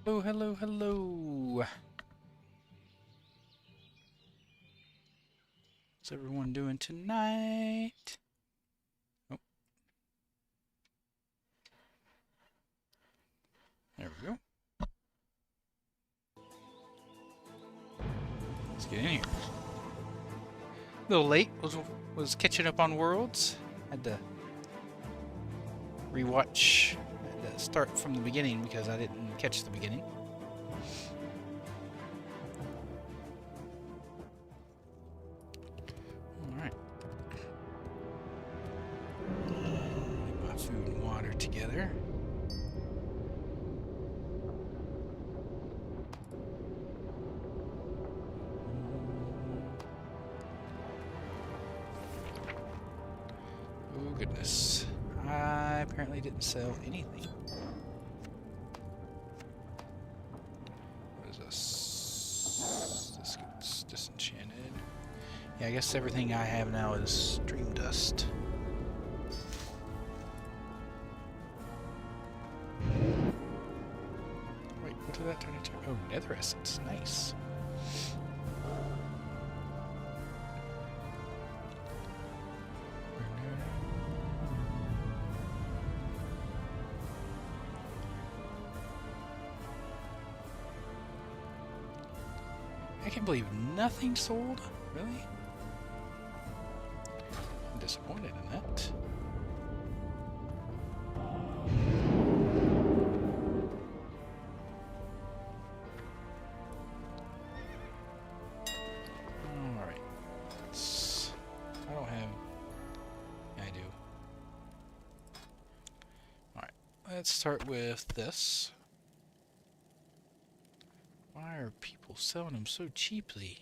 Hello, hello, hello. What's everyone doing tonight? Oh. There we go. Let's get in here. A little late. Was catching up on Worlds. Had to rewatch. Had to start from the beginning because I didn't catch the beginning. Alright. Get my food and water together. Oh goodness. I apparently didn't sell anything. What is this? This gets disenchanted. Yeah, I guess everything I have now is dream dust. Wait, what did that turn into? Oh, nether essence. Nice. I can't believe nothing sold. Really? I'm disappointed in that. Alright. I don't have... Yeah, I do. Alright. Let's start with this. Why are people selling them so cheaply?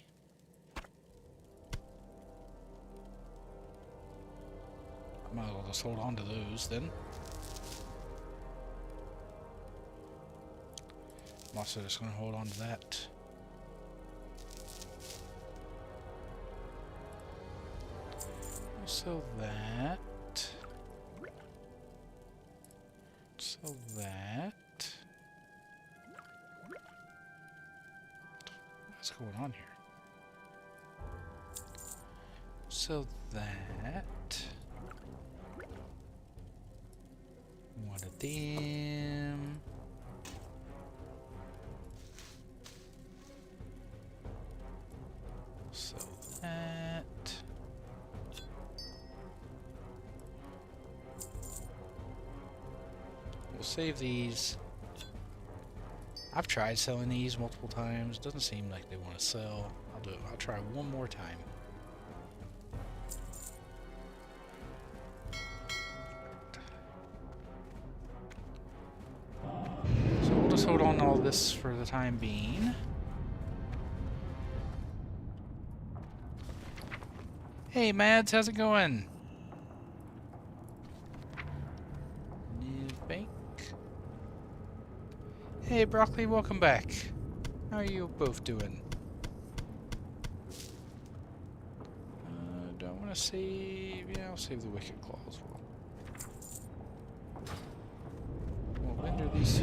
I might as well just hold on to those then. I'm also just going to hold on to that. We'll sell that. Sell that. What's going on here? So that one of them. So that. We'll save these. I've tried selling these multiple times. Doesn't seem like they want to sell. I'll do it. I'll try one more time. So we'll just hold on to all this for the time being. Hey Mads, how's it going? Hey Broccoli, welcome back. How are you both doing? Do I want to save? Yeah, I'll save the Wicked Claw as well. We'll render these.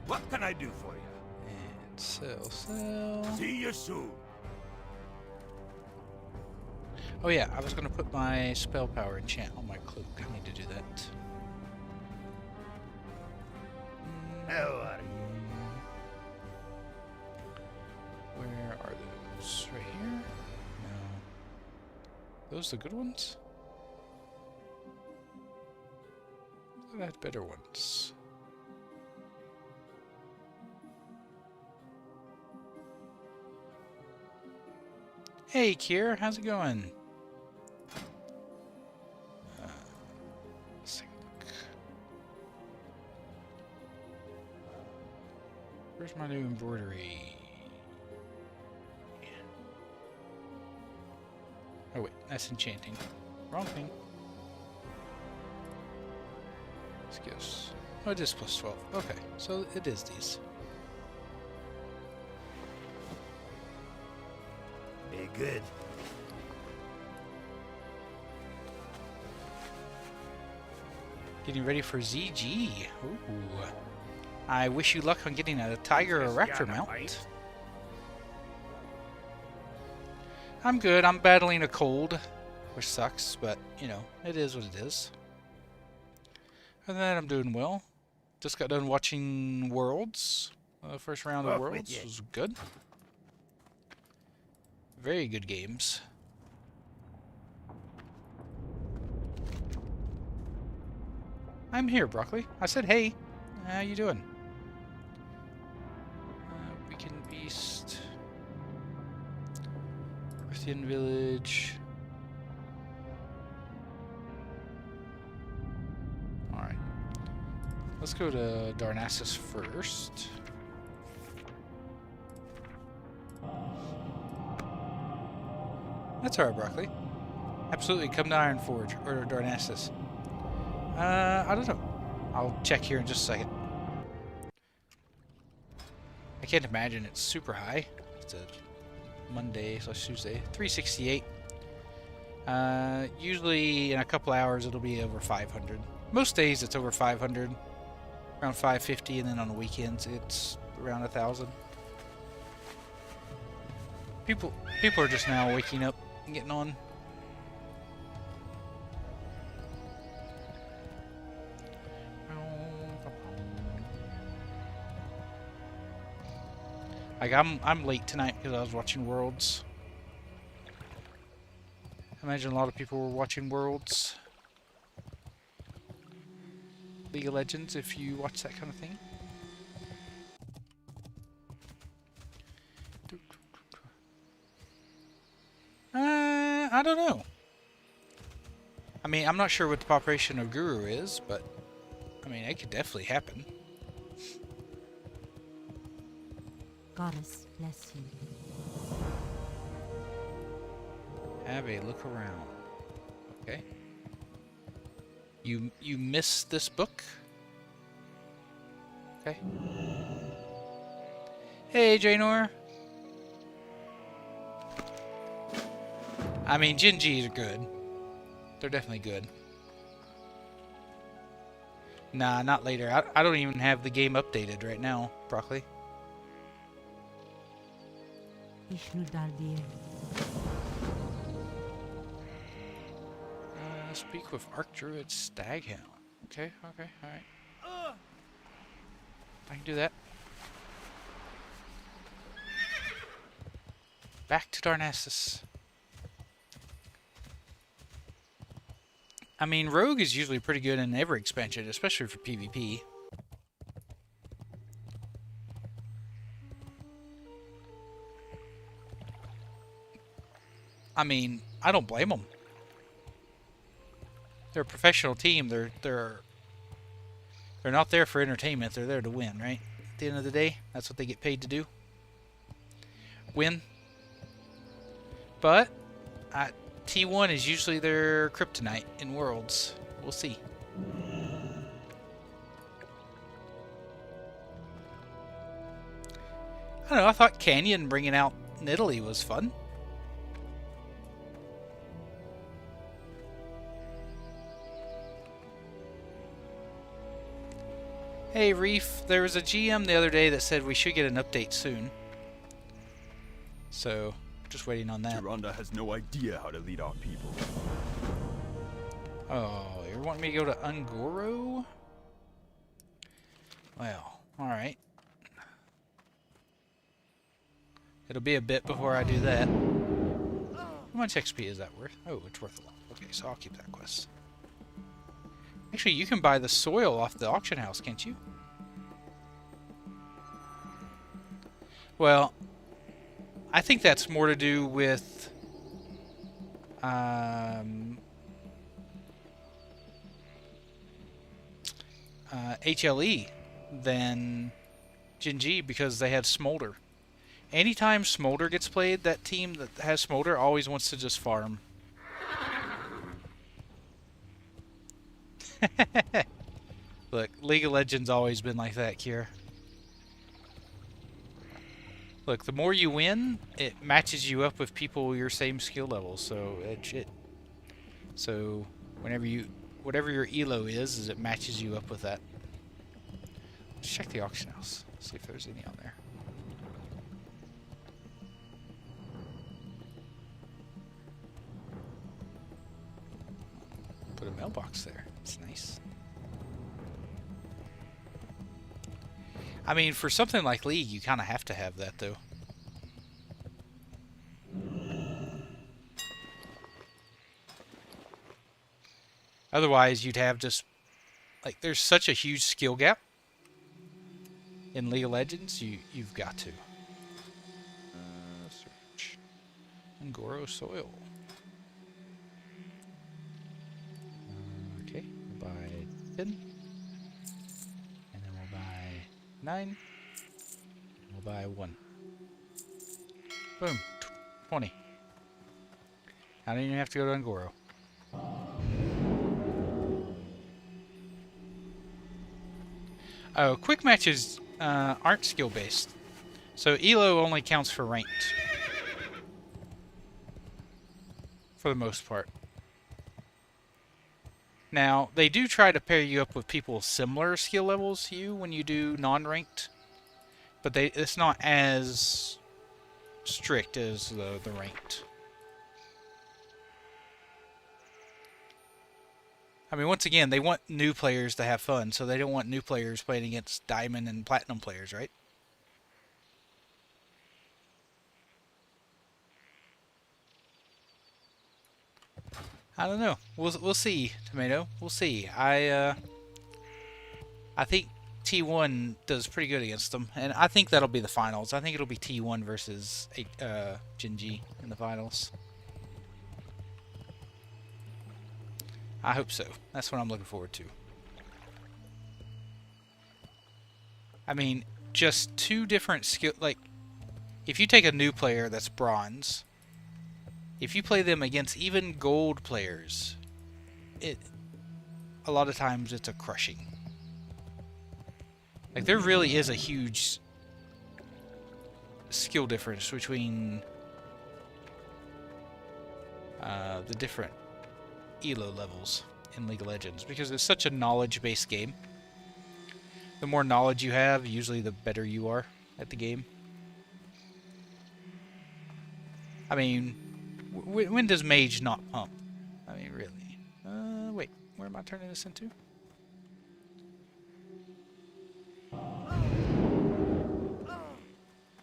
What can I do for you? And sell. See you soon. Oh yeah, I was going to put my spell power enchant on my cloak. I need to do that. How are you? Where are those? Right here? No. Those the good ones? I thought I had better ones. Hey Kier, how's it going? Let's take a look. Where's my new embroidery? Oh wait, that's enchanting. Wrong thing. Skills. Oh, it is plus 12. Okay, so it is these. Be good. Getting ready for ZG. Ooh. I wish you luck on getting a tiger or raptor mount. I'm good. I'm battling a cold, which sucks, but, you know, it is what it is. Other than that, I'm doing well. Just got done watching Worlds. First round of Worlds was good. Very good games. I'm here, Broccoli. I said, hey. How you doing? Weekend Beast. Earthian Village. Alright. Let's go to Darnassus first. That's alright, Broccoli. Absolutely, come to Ironforge or Darnassus. I don't know. I'll check here in just a second. I can't imagine it's super high. It's a Monday/Tuesday. 368. Usually in a couple hours it'll be over 500. Most days it's over 500. Around 550, and then on the weekends it's around 1,000. People are just now waking up and getting on. Like I'm late tonight because I was watching Worlds. I imagine a lot of people were watching Worlds. League of Legends, if you watch that kind of thing. I don't know. I mean, I'm not sure what the population of Guru is, but I mean, it could definitely happen. Goddess bless you. Have a look around. Okay. You missed this book? Okay. Hey, Janor. I mean, Gen Gs are good. They're definitely good. Nah, not later. I don't even have the game updated right now, Broccoli. Speak with Arc Druid Staghound. Okay, alright. I can do that. Back to Darnassus. I mean, Rogue is usually pretty good in every expansion, especially for PvP. I mean, I don't blame them. They're a professional team. They're not there for entertainment. They're there to win, right? At the end of the day, that's what they get paid to do. Win. But T1 is usually their kryptonite in Worlds. We'll see. I don't know. I thought Canyon bringing out Nidalee was fun. Hey Reef, there was a GM the other day that said we should get an update soon. So, just waiting on that. Tyrande has no idea how to lead our people. Oh, you're wanting me to go to Ungoro? Well, alright. It'll be a bit before I do that. How much XP is that worth? Oh, it's worth a lot. Okay, so I'll keep that quest. Actually, you can buy the soil off the auction house, can't you? Well, I think that's more to do with HLE than Gen G because they have Smolder. Anytime Smolder gets played, that team that has Smolder always wants to just farm. Look, League of Legends always been like that, Kira. Look, the more you win, it matches you up with people your same skill level. So So whenever you whatever your elo is it matches you up with that. Let's check the auction house. See if there's any on there. Put a mailbox there. It's nice. I mean, for something like League, you kind of have to have that, though. Otherwise, you'd have just... Like, there's such a huge skill gap in League of Legends, you've got to. Search. Angoro soil. Okay, we'll buy 10. And then we'll buy 9. We'll buy 1. Boom. 20. I don't even have to go to Angoro. Oh, quick matches aren't skill based. So elo only counts for ranked. For the most part. Now, they do try to pair you up with people similar skill levels to you when you do non-ranked. But it's not as strict as the ranked. I mean, once again, they want new players to have fun, so they don't want new players playing against Diamond and Platinum players, right? I don't know. We'll see, Tomato. We'll see. I think T1 does pretty good against them, and I think that'll be the finals. I think it'll be T1 versus Gen G in the finals. I hope so. That's what I'm looking forward to. I mean, just two different skill... Like, if you take a new player that's bronze, if you play them against even gold players, a lot of times it's a crushing. Like, there really is a huge skill difference between the different elo levels in League of Legends, because it's such a knowledge-based game. The more knowledge you have, usually the better you are at the game. I mean, when does Mage not pump? I mean, really. Wait, where am I turning this into?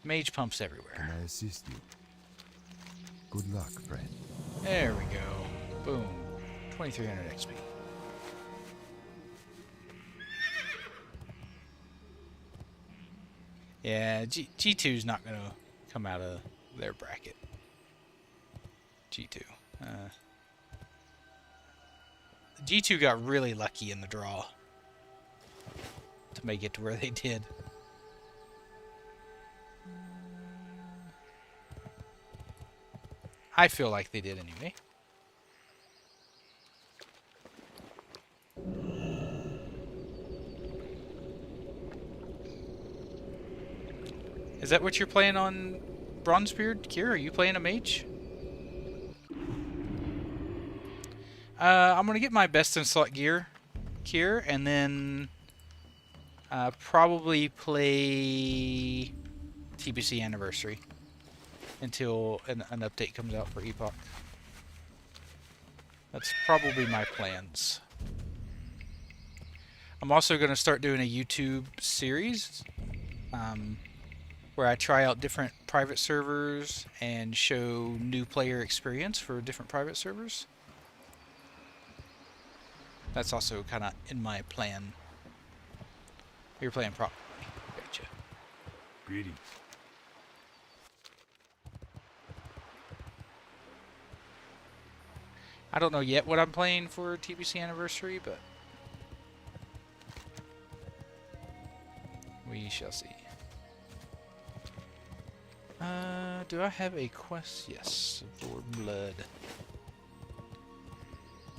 Mage pumps everywhere. Can I assist you? Good luck, friend. There we go. Boom. 2300 XP. Yeah, G2's not going to come out of their bracket. G2. G2 got really lucky in the draw to make it to where they did. I feel like they did anyway. Is that what you're playing on Bronzebeard? Kier, are you playing a mage? I'm going to get my best in slot gear, Kier, and then probably play TBC Anniversary until an update comes out for Epoch. That's probably my plans. I'm also going to start doing a YouTube series where I try out different private servers and show new player experience for different private servers. That's also kind of in my plan. You're playing prop. Gotcha. Greetings. I don't know yet what I'm playing for TBC Anniversary, but we shall see. Do I have a quest? Yes, for blood.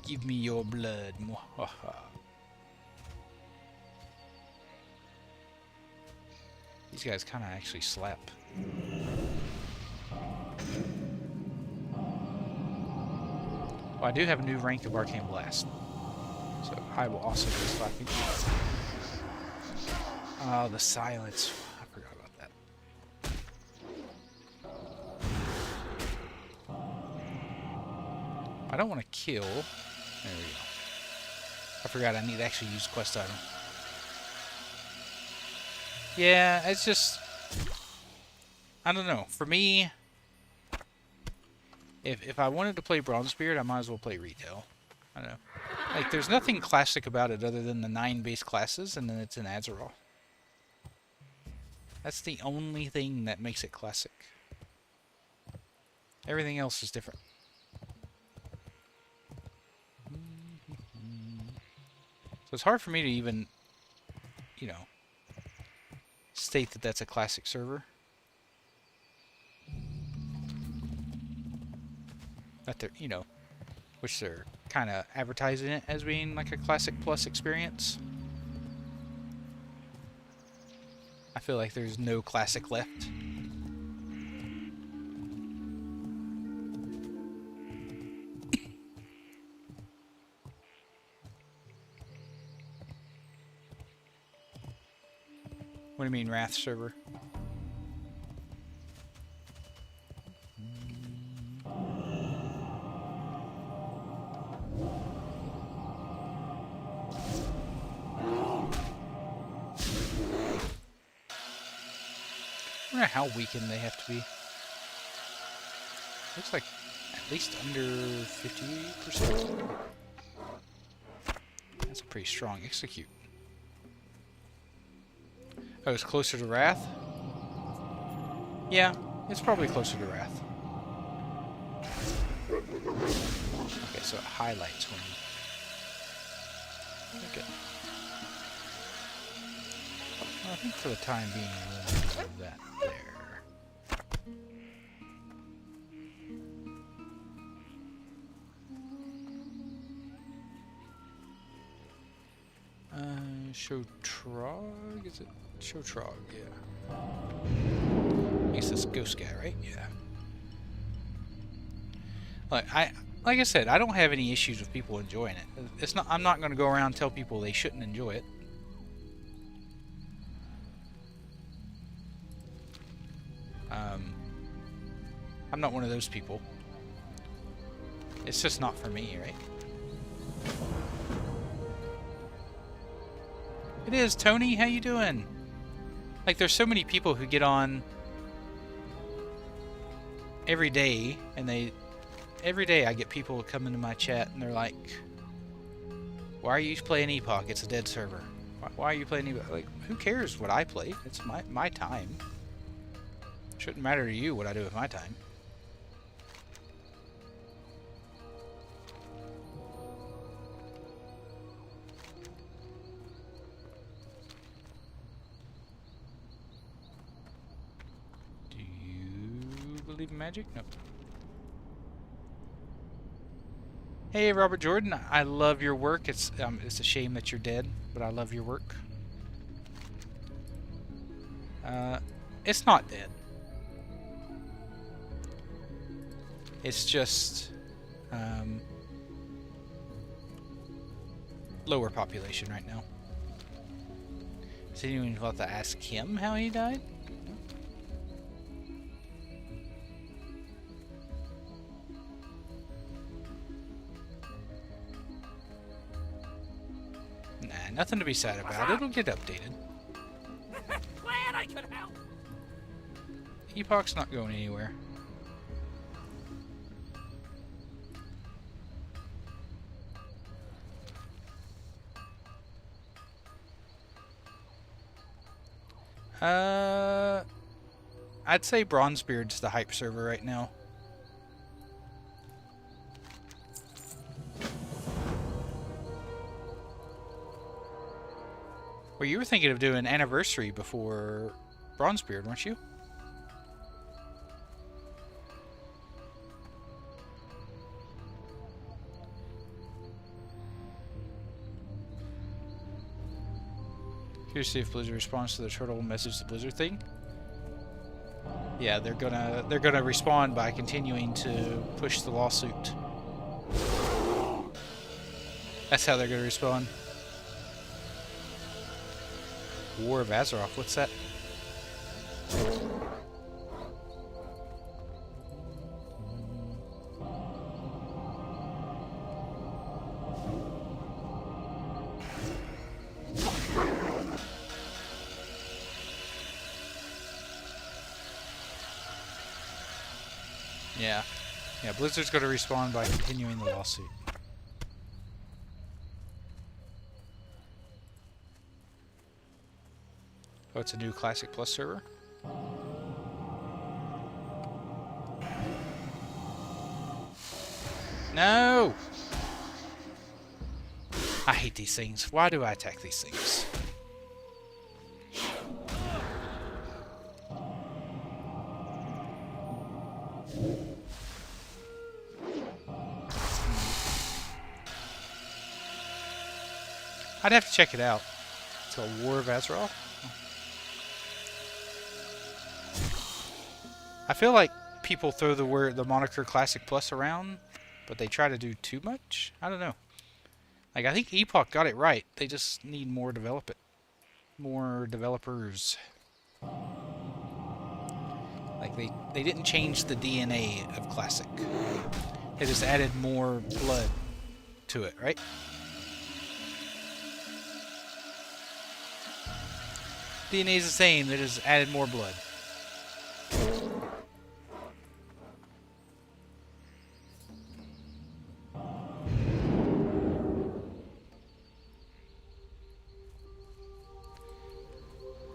Give me your blood. Mwahaha. These guys kind of actually slap. Oh, I do have a new rank of Arcane Blast. So I will also be slacking. Oh, the silence. I forgot about that. I don't want to kill. There we go. I forgot I need to actually use quest item. Yeah, it's just... I don't know. For me, if I wanted to play Bronzebeard, I might as well play retail. I don't know. Like, there's nothing classic about it other than the 9 base classes, and then it's in Azeroth. That's the only thing that makes it classic. Everything else is different. So it's hard for me to even, you know, state that that's a classic server. That they're, you know, which they're kind of advertising it as being like a classic plus experience. I feel like there's no classic left. What do you mean, Wrath server? I wonder how weakened they have to be. Looks like at least under 50%. That's a pretty strong execute. Oh, it's closer to Wrath? Yeah, it's probably closer to Wrath. Okay, so it highlights when you... Okay. Well, I think for the time being, we'll move that there. Show Trog? Is it Show Trog? Yeah. I guess that's Ghost Guy, right? Yeah. Like I said, I don't have any issues with people enjoying it. It's not. I'm not going to go around and tell people they shouldn't enjoy it. I'm not one of those people. It's just not for me, right? It is, Tony. How you doing? Like, there's so many people who get on every day, and every day I get people come into my chat, and they're like, "Why are you playing Epoch? It's a dead server. Why are you playing Epoch?" Like, who cares what I play? It's my time. Shouldn't matter to you what I do with my time. Believe in magic? No. Hey, Robert Jordan. I love your work. It's a shame that you're dead, but I love your work. It's not dead. It's just lower population right now. Is anyone about to ask him how he died? Nothing to be sad about. It'll get updated. Glad I could help. Epoch's not going anywhere. I'd say Bronzebeard's the hype server right now. Well, you were thinking of doing Anniversary before Bronzebeard, weren't you? Curious to see if Blizzard responds to the turtle message the Blizzard thing. Yeah, they're gonna respond by continuing to push the lawsuit. That's how they're gonna respawn. War of Azeroth, what's that? Yeah. Yeah, Blizzard's gonna respawn by continuing the lawsuit. Oh, it's a new Classic Plus server? No! I hate these things. Why do I attack these things? I'd have to check it out. It's a War of Azeroth. I feel like people throw the moniker Classic Plus around, but they try to do too much. I don't know. Like, I think Epoch got it right. They just need more more developers. Like, they didn't change the DNA of Classic. They just added more blood to it, right? DNA is the same, they just added more blood.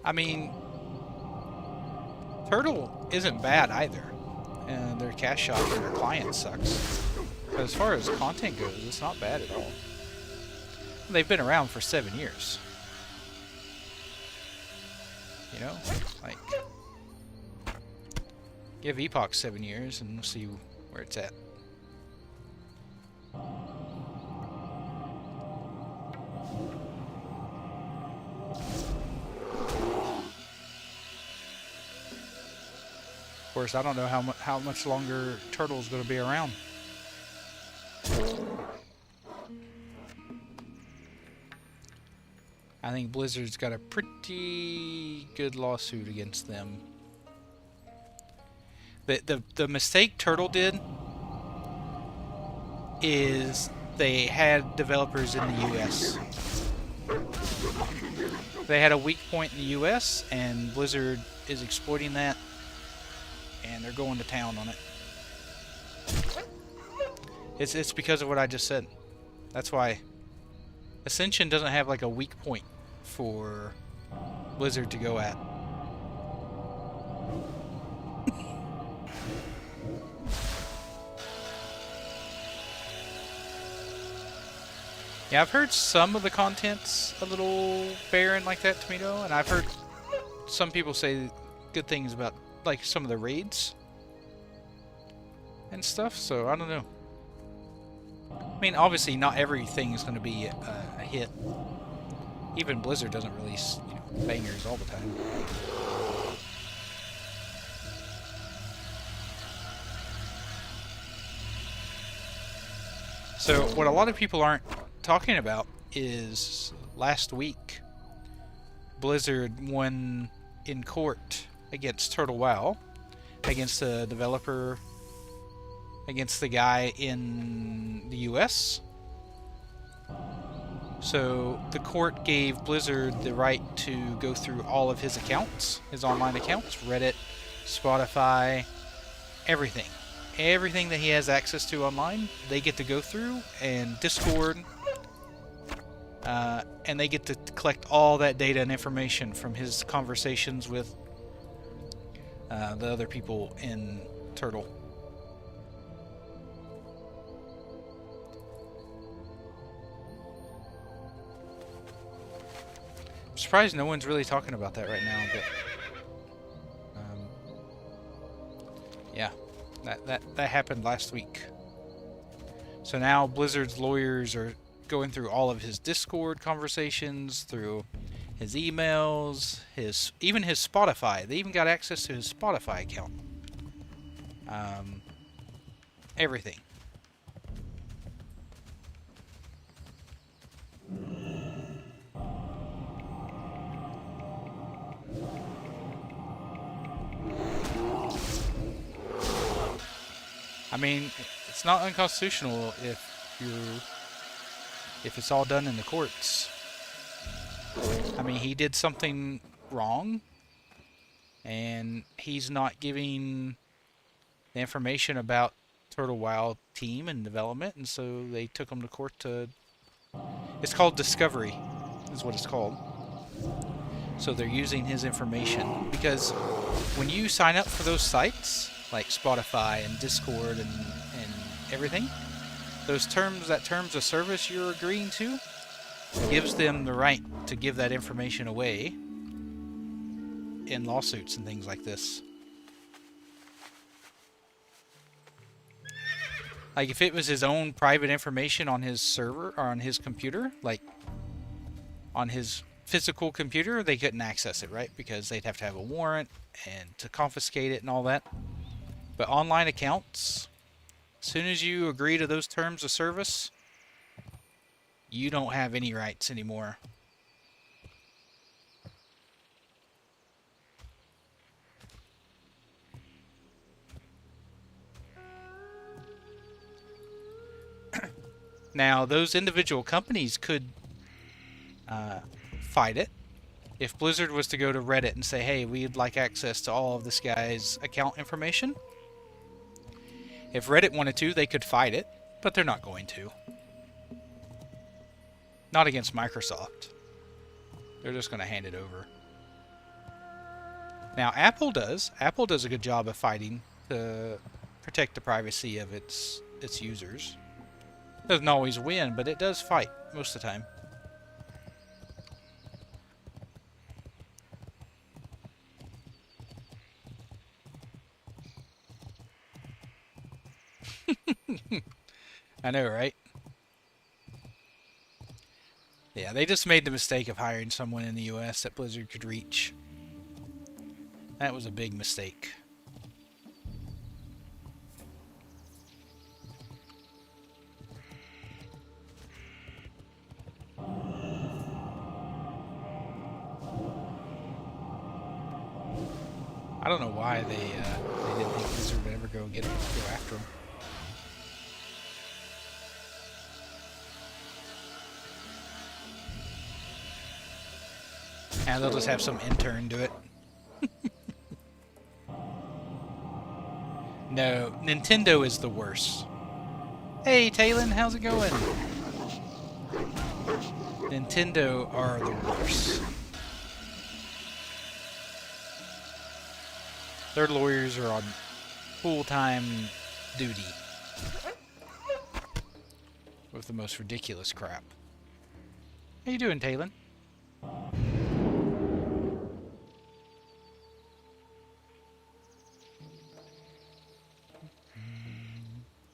I mean, Turtle isn't bad either. And their cash shop and their client sucks. But as far as content goes, it's not bad at all. They've been around for 7 years. You know, like, give Epoch 7 years and we'll see where it's at. Of course, I don't know how much longer Turtle's going to be around. I think Blizzard's got a pretty good lawsuit against them. The mistake Turtle did is they had developers in the US. They had a weak point in the US, and Blizzard is exploiting that, and they're going to town on it. It's because of what I just said. That's why Ascension doesn't have like a weak point for Blizzard to go at. Yeah, I've heard some of the content's a little barren like that, Tomato, and I've heard some people say good things about like some of the raids and stuff, so I don't know. I mean, obviously not everything is going to be a hit. Even Blizzard doesn't release, you know, bangers all the time. So what a lot of people aren't talking about is last week Blizzard won in court against Turtle WoW, against the developer, against the guy in the US. So the court gave Blizzard the right to go through all of his accounts, his online accounts, Reddit, Spotify, everything. Everything that he has access to online, they get to go through, and Discord, and they get to collect all that data and information from his conversations with the other people in Turtle. I'm surprised no one's really talking about that right now, but yeah, that happened last week. So now Blizzard's lawyers are going through all of his Discord conversations, through his emails, even his Spotify. They even got access to his Spotify account. Everything. I mean, it's not unconstitutional if it's all done in the courts. I mean, he did something wrong, and he's not giving the information about Turtle Wild team and development, and so they took him to court to... It's called discovery, is what it's called. So they're using his information, because when you sign up for those sites, like Spotify and Discord and everything, those terms of service you're agreeing to gives them the right to give that information away in lawsuits and things like this. Like if it was his own private information on his server or on his computer, like on his physical computer, they couldn't access it, right? Because they'd have to have a warrant and to confiscate it and all that. But online accounts, as soon as you agree to those terms of service, you don't have any rights anymore. Now, those individual companies could fight it. If Blizzard was to go to Reddit and say, hey, we'd like access to all of this guy's account information, if Reddit wanted to, they could fight it, but they're not going to. Not against Microsoft. They're just going to hand it over. Now, Apple does. Apple does a good job of fighting to protect the privacy of its users. Doesn't always win, but it does fight most of the time. I know, right? Yeah, they just made the mistake of hiring someone in the US that Blizzard could reach. That was a big mistake. I don't know why they didn't think Blizzard would ever go after them. And they'll just have some intern do it. No, Nintendo is the worst. Hey, Talon, how's it going? Nintendo are the worst. Their lawyers are on full-time duty with the most ridiculous crap. How you doing, Talon?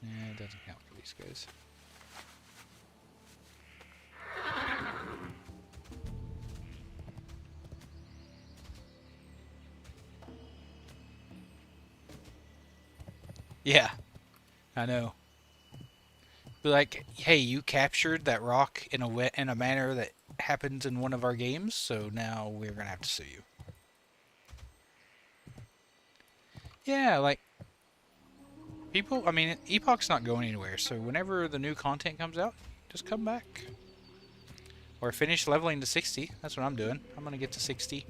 It doesn't count for these guys. Yeah, I know. Be like, hey, you captured that rock in a manner that happens in one of our games, so now we're gonna have to sue you. Yeah, like people. I mean, Epoch's not going anywhere, so whenever the new content comes out, just come back or finish leveling to 60. That's what I'm doing. I'm gonna get to 60.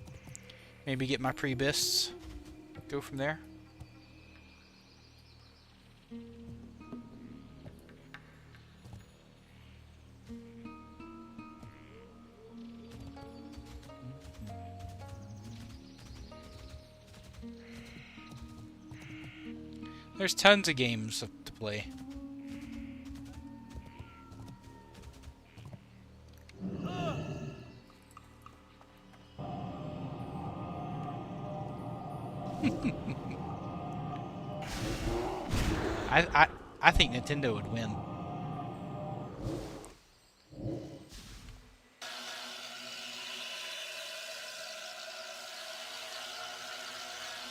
Maybe get my pre-bists. Go from there. There's tons of games to play. I think Nintendo would win.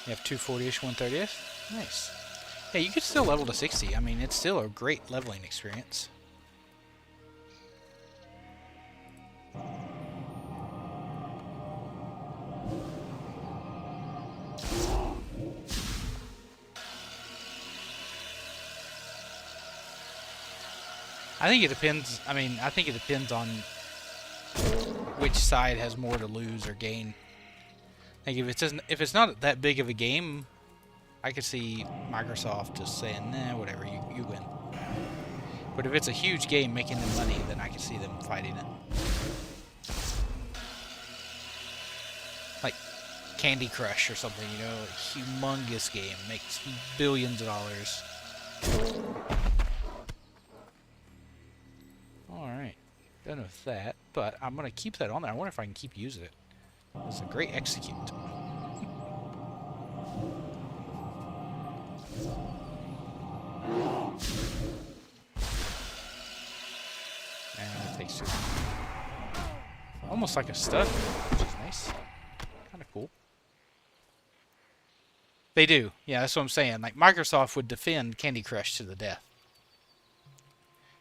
You have 240-ish, 130-ish? Nice. Yeah, you could still level to 60. I mean, it's still a great leveling experience. I think it depends. I mean, I think it depends on which side has more to lose or gain. Like if it's not that big of a game, I could see Microsoft just saying, nah, whatever, you win. But if it's a huge game making them money, then I can see them fighting it. Like Candy Crush or something, you know, a humongous game, makes billions of dollars. Alright, done with that, but I'm going to keep that on there. I wonder if I can keep using it. It's a great execute. And it takes two. Almost like a stun, which is nice. Kind of cool. They do. Yeah, that's what I'm saying. Like, Microsoft would defend Candy Crush to the death.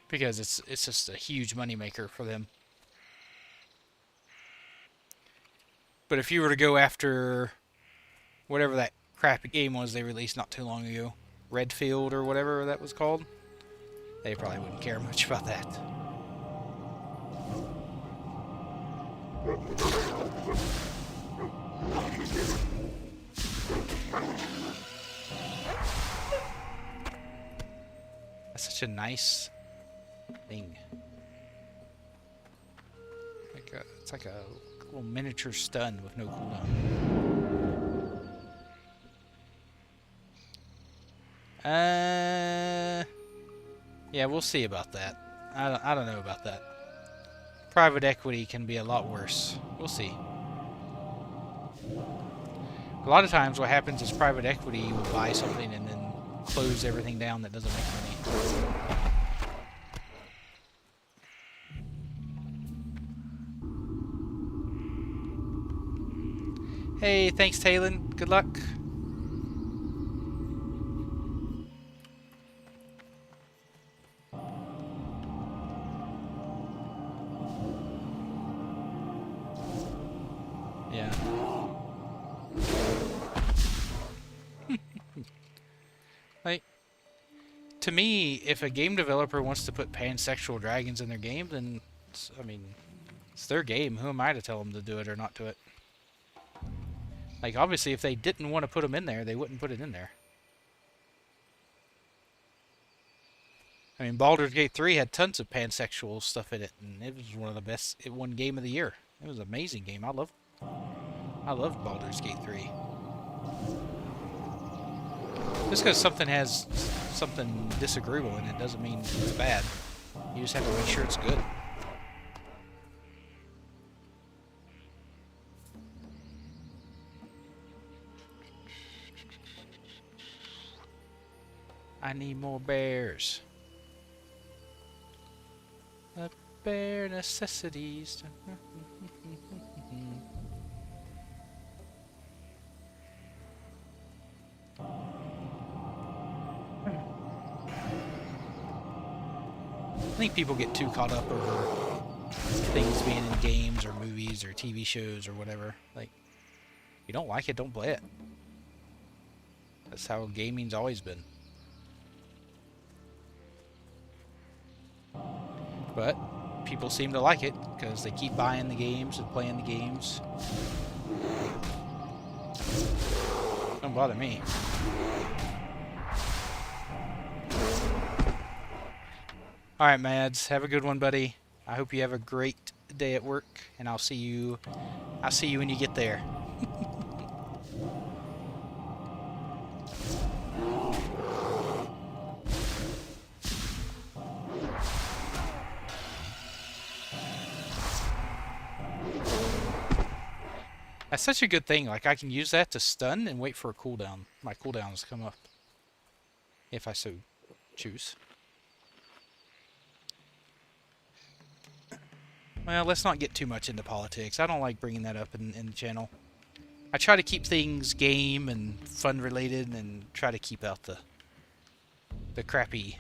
Because it's just a huge moneymaker for them. But if you were to go after whatever that crappy game was they released not too long ago, Redfield or whatever that was called, they probably wouldn't care much about that. That's such a nice thing. It's like a little miniature stun with no cooldown. Yeah, we'll see about that. I don't know about that. Private equity can be a lot worse. We'll see. A lot of times what happens is private equity will buy something and then close everything down that doesn't make money. Hey, thanks, Talon. Good luck. Yeah. Like, to me, if a game developer wants to put pansexual dragons in their game, then, I mean, it's their game. Who am I to tell them to do it or not do it? Like, obviously, if they didn't want to put them in there, they wouldn't put it in there. I mean, Baldur's Gate 3 had tons of pansexual stuff in it, and it was one of the best. It won Game of the Year. It was an amazing game. I loved Baldur's Gate 3. Just because something has something disagreeable in it doesn't mean it's bad. You just have to make sure it's good. I need more bears. The bare necessities. I think people get too caught up over things being in games or movies or TV shows or whatever. Like, if you don't like it, don't play it. That's how gaming's always been. But people seem to like it because they keep buying the games and playing the games. Don't bother me. Alright, Mads, have a good one, buddy. I hope you have a great day at work, and I'll see you when you get there. That's such a good thing. Like, I can use that to stun and wait for a cooldown. My cooldowns come up. If I so choose. Well, let's not get too much into politics. I don't like bringing that up in the channel. I try to keep things game and fun related and try to keep out the crappy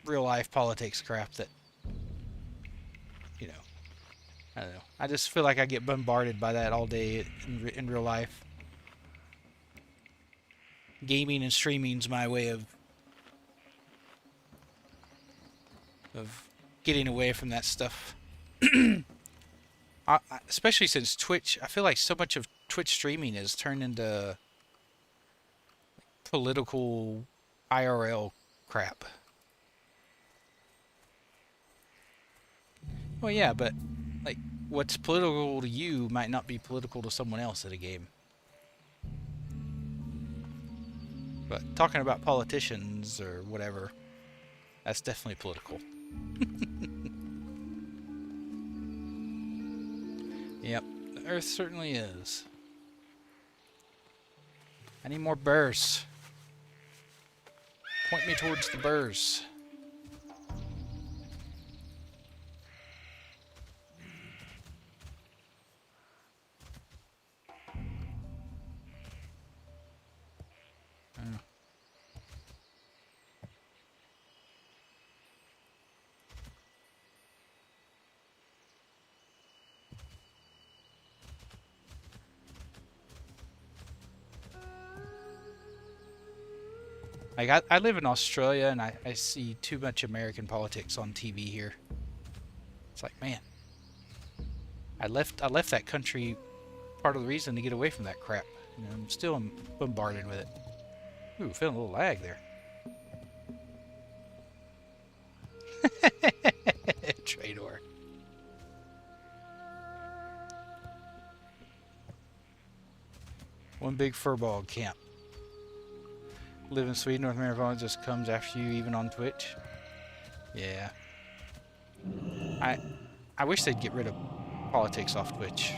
real life politics crap that, you know, I don't know. I just feel like I get bombarded by that all day in real life. Gaming and streaming's my way of of getting away from that stuff. Especially since Twitch, I feel like so much of Twitch streaming is turned into political IRL crap. Well, yeah, but like what's political to you might not be political to someone else at a game. But talking about politicians or whatever, that's definitely political. Yep, the Earth certainly is. I need more burrs. Point me towards the burrs. Like I live in Australia and I see too much American politics on TV here. It's like, man, I left that country part of the reason to get away from that crap. You know, I'm still bombarded with it. Ooh, feeling a little lag there. Traidor. One big furball camp. Live in Sweden, North America just comes after you, even on Twitch. Yeah. I wish they'd get rid of politics off Twitch.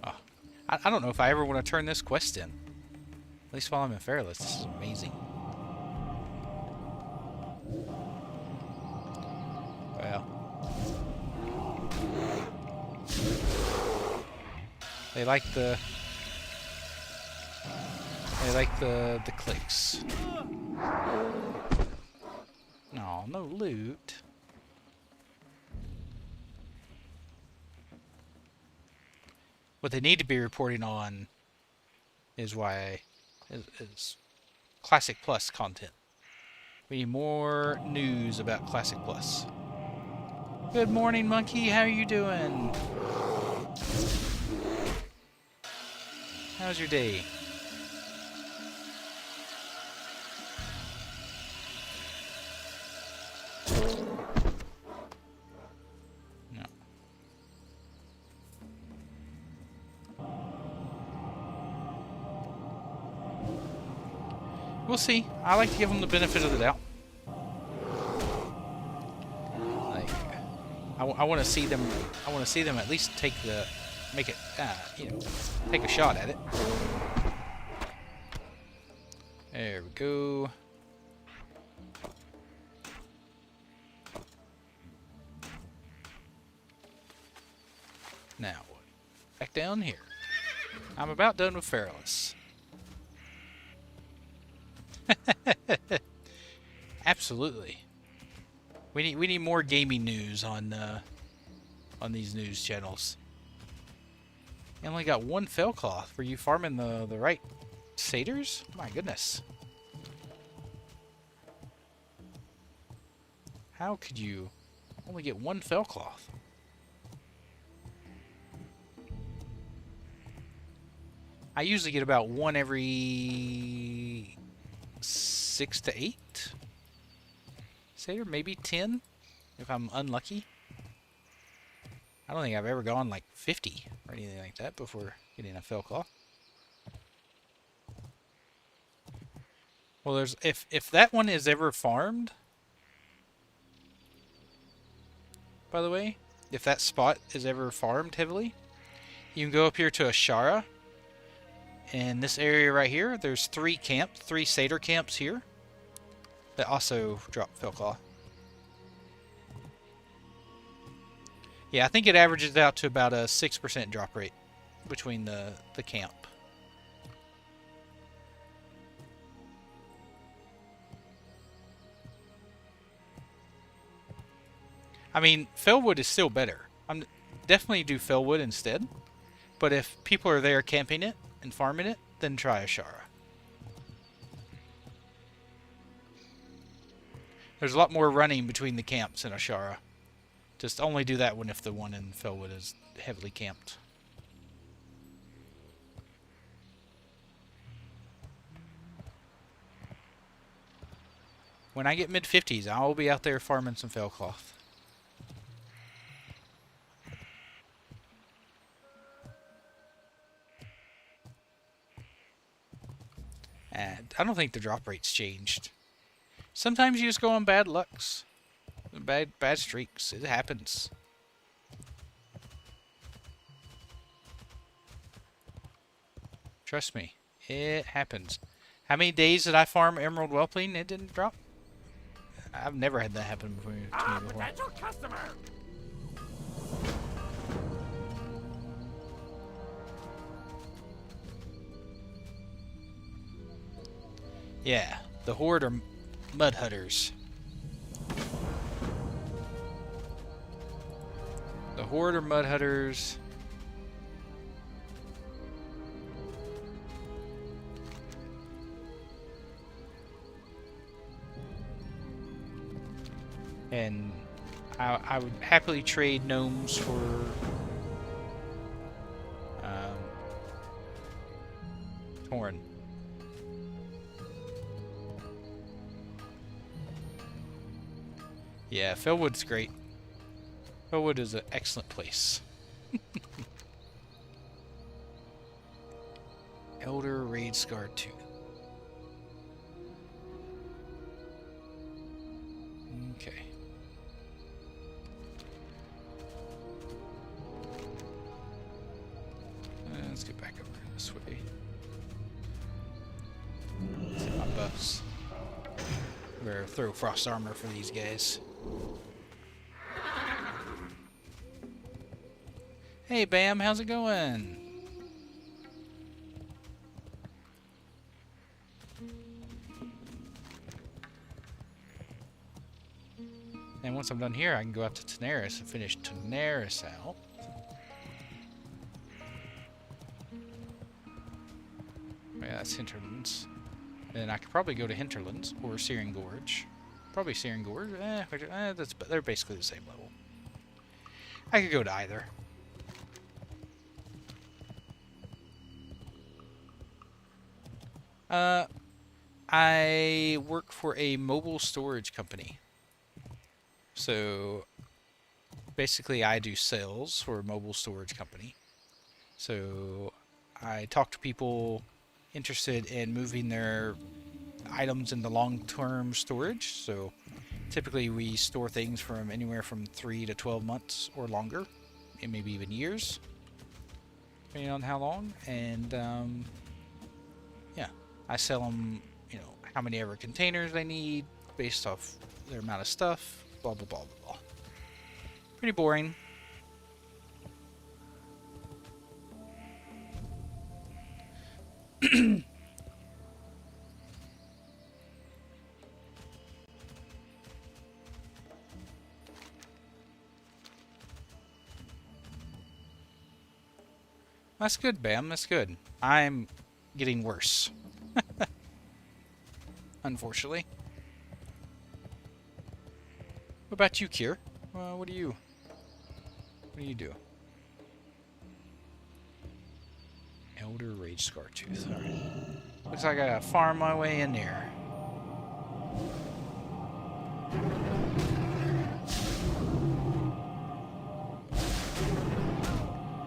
Oh, I don't know if I ever want to turn this quest in. At least while I'm in Fairless, this is amazing. Well. They like the clicks. No, no loot. What they need to be reporting on is Classic Plus content. We need more news about Classic Plus. Good morning, monkey. How are you doing? How's your day? No. We'll see. I like to give them the benefit of the doubt. Like, I want to see them. I want to see them at least take a shot at it. There we go. Now, back down here. I'm about done with Fairless. Absolutely. We need more gaming news on these news channels. You only got one fell cloth. Were you farming the right satyrs? My goodness. How could you only get one fell cloth? I usually get about one every 6 to 8 satyr, maybe 10 if I'm unlucky. I don't think I've ever gone like 50 or anything like that before getting a fell claw. Well, there's if that one is ever farmed, by the way, if that spot is ever farmed heavily, you can go up here to Ashara. In this area right here, there's 3 satyr camps here that also drop fellclaw. Yeah, I think it averages out to about a 6% drop rate between the camp. I mean, Fellwood is still better. I'm definitely do Fellwood instead. But if people are there camping it and farming it, then try Ashara. There's a lot more running between the camps in Ashara. Just only do that one if the one in Fellwood is heavily camped. When I get mid-50s, I'll be out there farming some fellcloth. And I don't think the drop rate's changed. Sometimes you just go on bad lucks. Bad streaks. It happens. Trust me. It happens. How many days did I farm Emerald Whelpling? It didn't drop? I've never had that happen to me before. Potential customer. Yeah, the Horde are mud hutters. The Horde are mud hutters. And I would happily trade gnomes for Torn. Yeah, Fellwood's great. Fellwood is an excellent place. Elder Raid Scar 2. Okay. Let's get back over this way. Let's hit my buffs. Better throw frost armor for these guys. Hey Bam, how's it going? And once I'm done here, I can go out to Tenaris and finish Tenaris out. Yeah, that's Hinterlands. Then I could probably go to Hinterlands or Searing Gorge. Probably Searing Gorge. They're basically the same level. I could go to either. I work for a mobile storage company. So basically I do sales for a mobile storage company. So I talk to people interested in moving their items into long-term storage. So typically we store things from anywhere from 3 to 12 months or longer, and maybe even years, depending on how long. And yeah, I sell them, you know, how many ever containers they need based off their amount of stuff. Blah blah blah blah blah. Pretty boring. That's good, Bam. That's good. I'm getting worse. Unfortunately. What about you, Kier? What do you do? Elder Rage Scar Tooth. Alright. Looks like I gotta farm my way in there.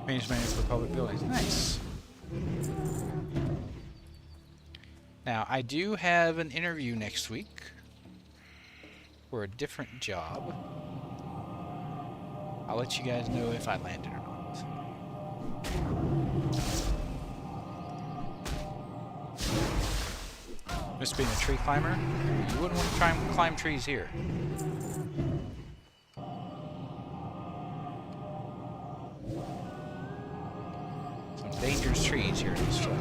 Management for public buildings. Nice. Now, I do have an interview next week for a different job. I'll let you guys know if I land it or not. Just being a tree climber, you wouldn't want to try and climb trees here. Some dangerous trees here in this floor.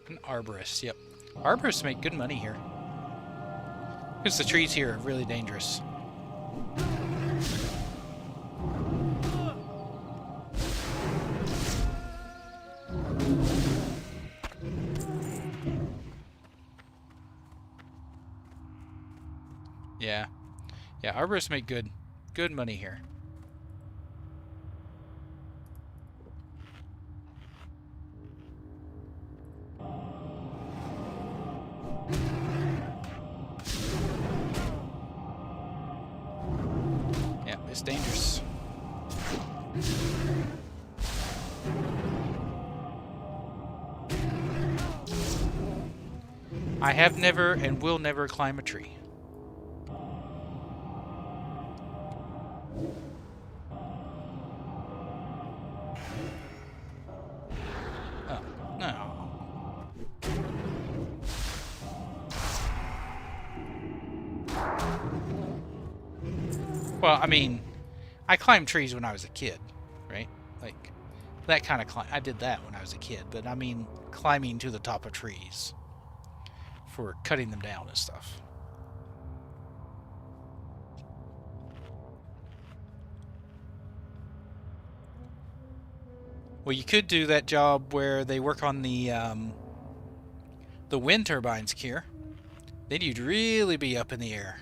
An arborist, yep. Arborists make good money here. Because the trees here are really dangerous. Yeah. Yeah, arborists make good money here. Yeah, it's dangerous. I have never and will never climb a tree. Oh, no. Well, I mean, I climbed trees when I was a kid, right? Like, that kind of climb. I did that when I was a kid, but I mean, climbing to the top of trees for cutting them down and stuff. Well, you could do that job where they work on the wind turbines here. Then you'd really be up in the air.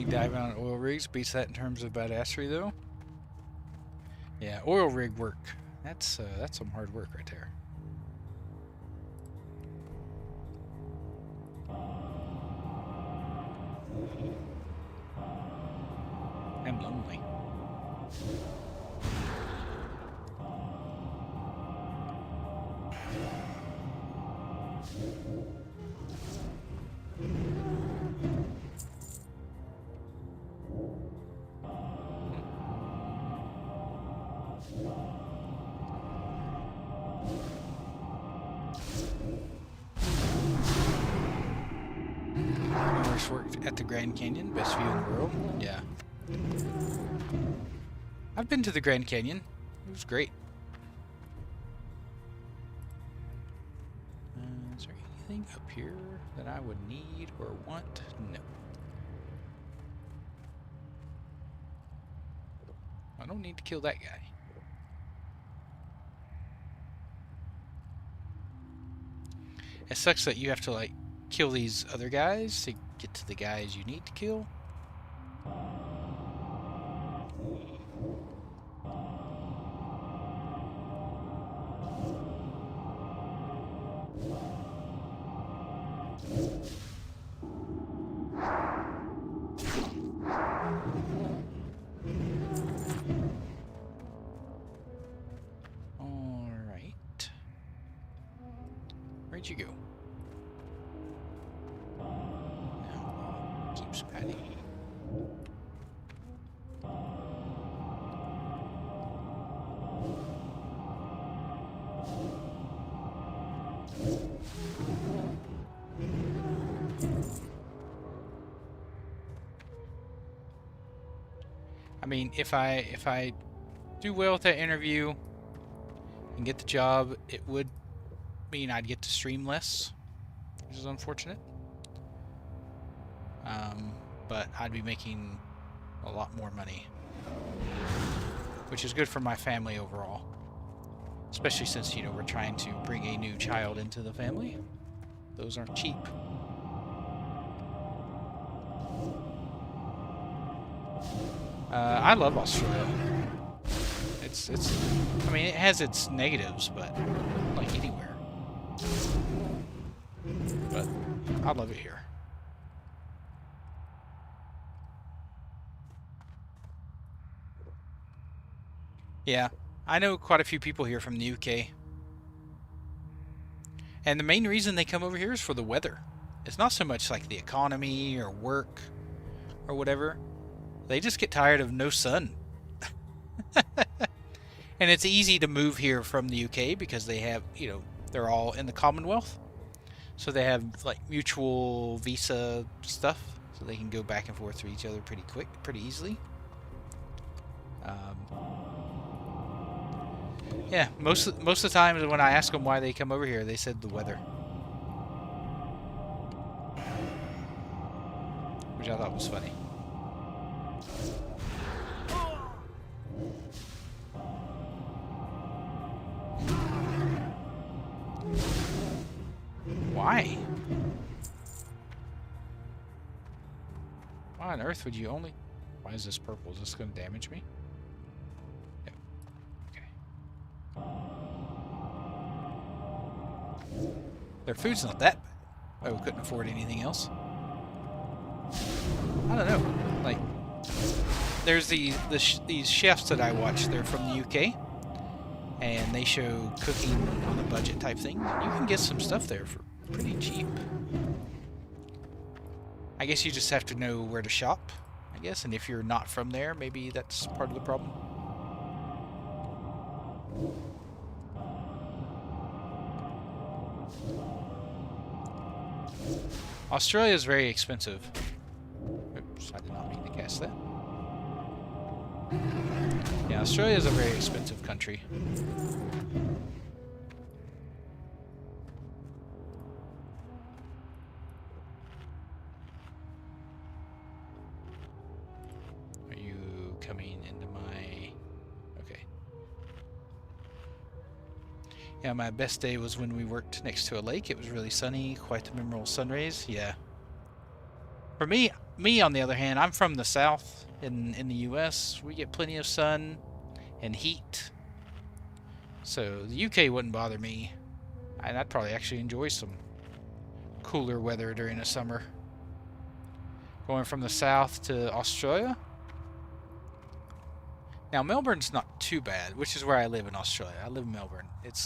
Diving on oil rigs beats that in terms of badassery, though. Yeah, oil rig work. That's some hard work right there. I'm lonely. Worked at the Grand Canyon, best view in the world. Yeah. I've been to the Grand Canyon. It was great. Is there anything up here that I would need or want? No. I don't need to kill that guy. It sucks that you have to, like, kill these other guys to get to the guys you need to kill. All right. Where'd you go? Patty. I mean, if I do well with that interview and get the job, it would mean I'd get to stream less, which is unfortunate. But I'd be making a lot more money, which is good for my family overall. Especially since, you know, we're trying to bring a new child into the family. Those aren't cheap. I love Australia. It's I mean, it has its negatives, but like anywhere. But I love it here. Yeah, I know quite a few people here from the UK. And the main reason they come over here is for the weather. It's not so much like the economy or work or whatever. They just get tired of no sun. And it's easy to move here from the UK because they have, you know, they're all in the Commonwealth. So they have like mutual visa stuff. So they can go back and forth to each other pretty quick, pretty easily. Yeah, most of the times when I ask them why they come over here, they said the weather. Which I thought was funny. Why? Why on earth would you only... Why is this purple? Is this going to damage me? No. Okay. Their food's not that bad. Oh, we couldn't afford anything else. I don't know. Like, there's these chefs that I watch. They're from the UK. And they show cooking on a budget type thing. You can get some stuff there for pretty cheap. I guess you just have to know where to shop, I guess. And if you're not from there, maybe that's part of the problem. Australia is very expensive. Oops, I did not mean to cast that. Yeah, Australia is a very expensive country. Are you coming into my... Okay. Yeah, my best day was when we worked next to a lake. It was really sunny, quite the memorable sun rays. Yeah. For me on the other hand, I'm from the south in the US. We get plenty of sun and heat. So the UK wouldn't bother me. And I'd probably actually enjoy some cooler weather during the summer. Going from the south to Australia. Now Melbourne's not too bad, which is where I live in Australia. I live in Melbourne. It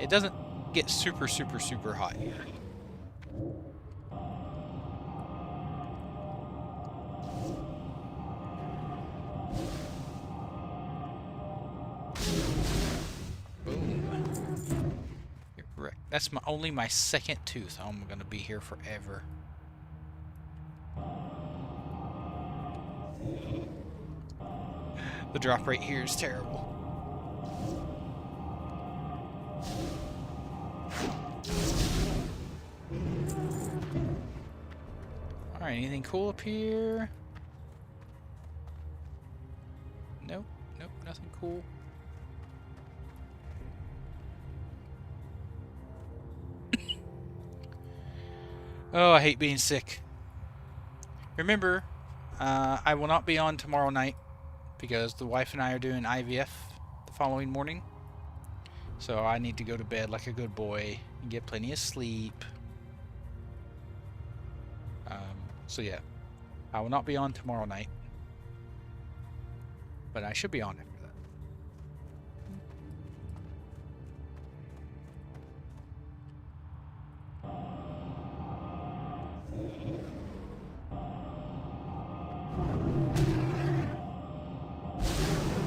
doesn't get super hot here. Boom. You're correct. That's only my second tooth. I'm gonna be here forever. The drop rate here is terrible. Alright, anything cool up here? Nope, nothing cool. Oh, I hate being sick. Remember, I will not be on tomorrow night because the wife and I are doing IVF the following morning. So I need to go to bed like a good boy and get plenty of sleep. So yeah, I will not be on tomorrow night, but I should be on after that.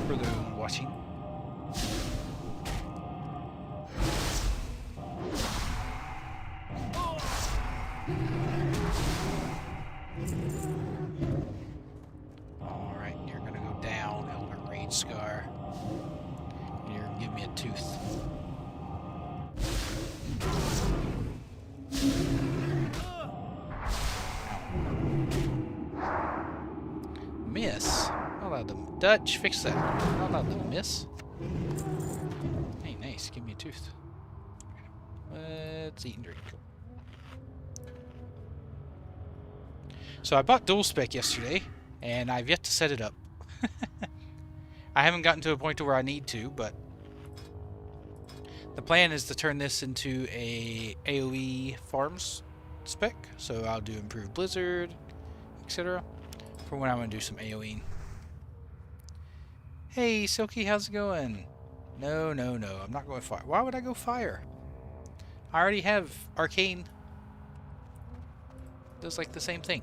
For those watching. Alright, you're gonna go down, Elder Raid Scar. You're gonna give me a tooth. Miss? Not allowed to... Dutch, fix that. Not allowed to miss. Hey, nice. Give me a tooth. Let's eat and drink. So I bought dual spec yesterday, and I've yet to set it up. I haven't gotten to a point to where I need to, but the plan is to turn this into a AoE farms spec. So I'll do improved blizzard, etc. for when I want to do some AoE. Hey, Silky, how's it going? No, I'm not going fire. Why would I go fire? I already have arcane. It does like the same thing.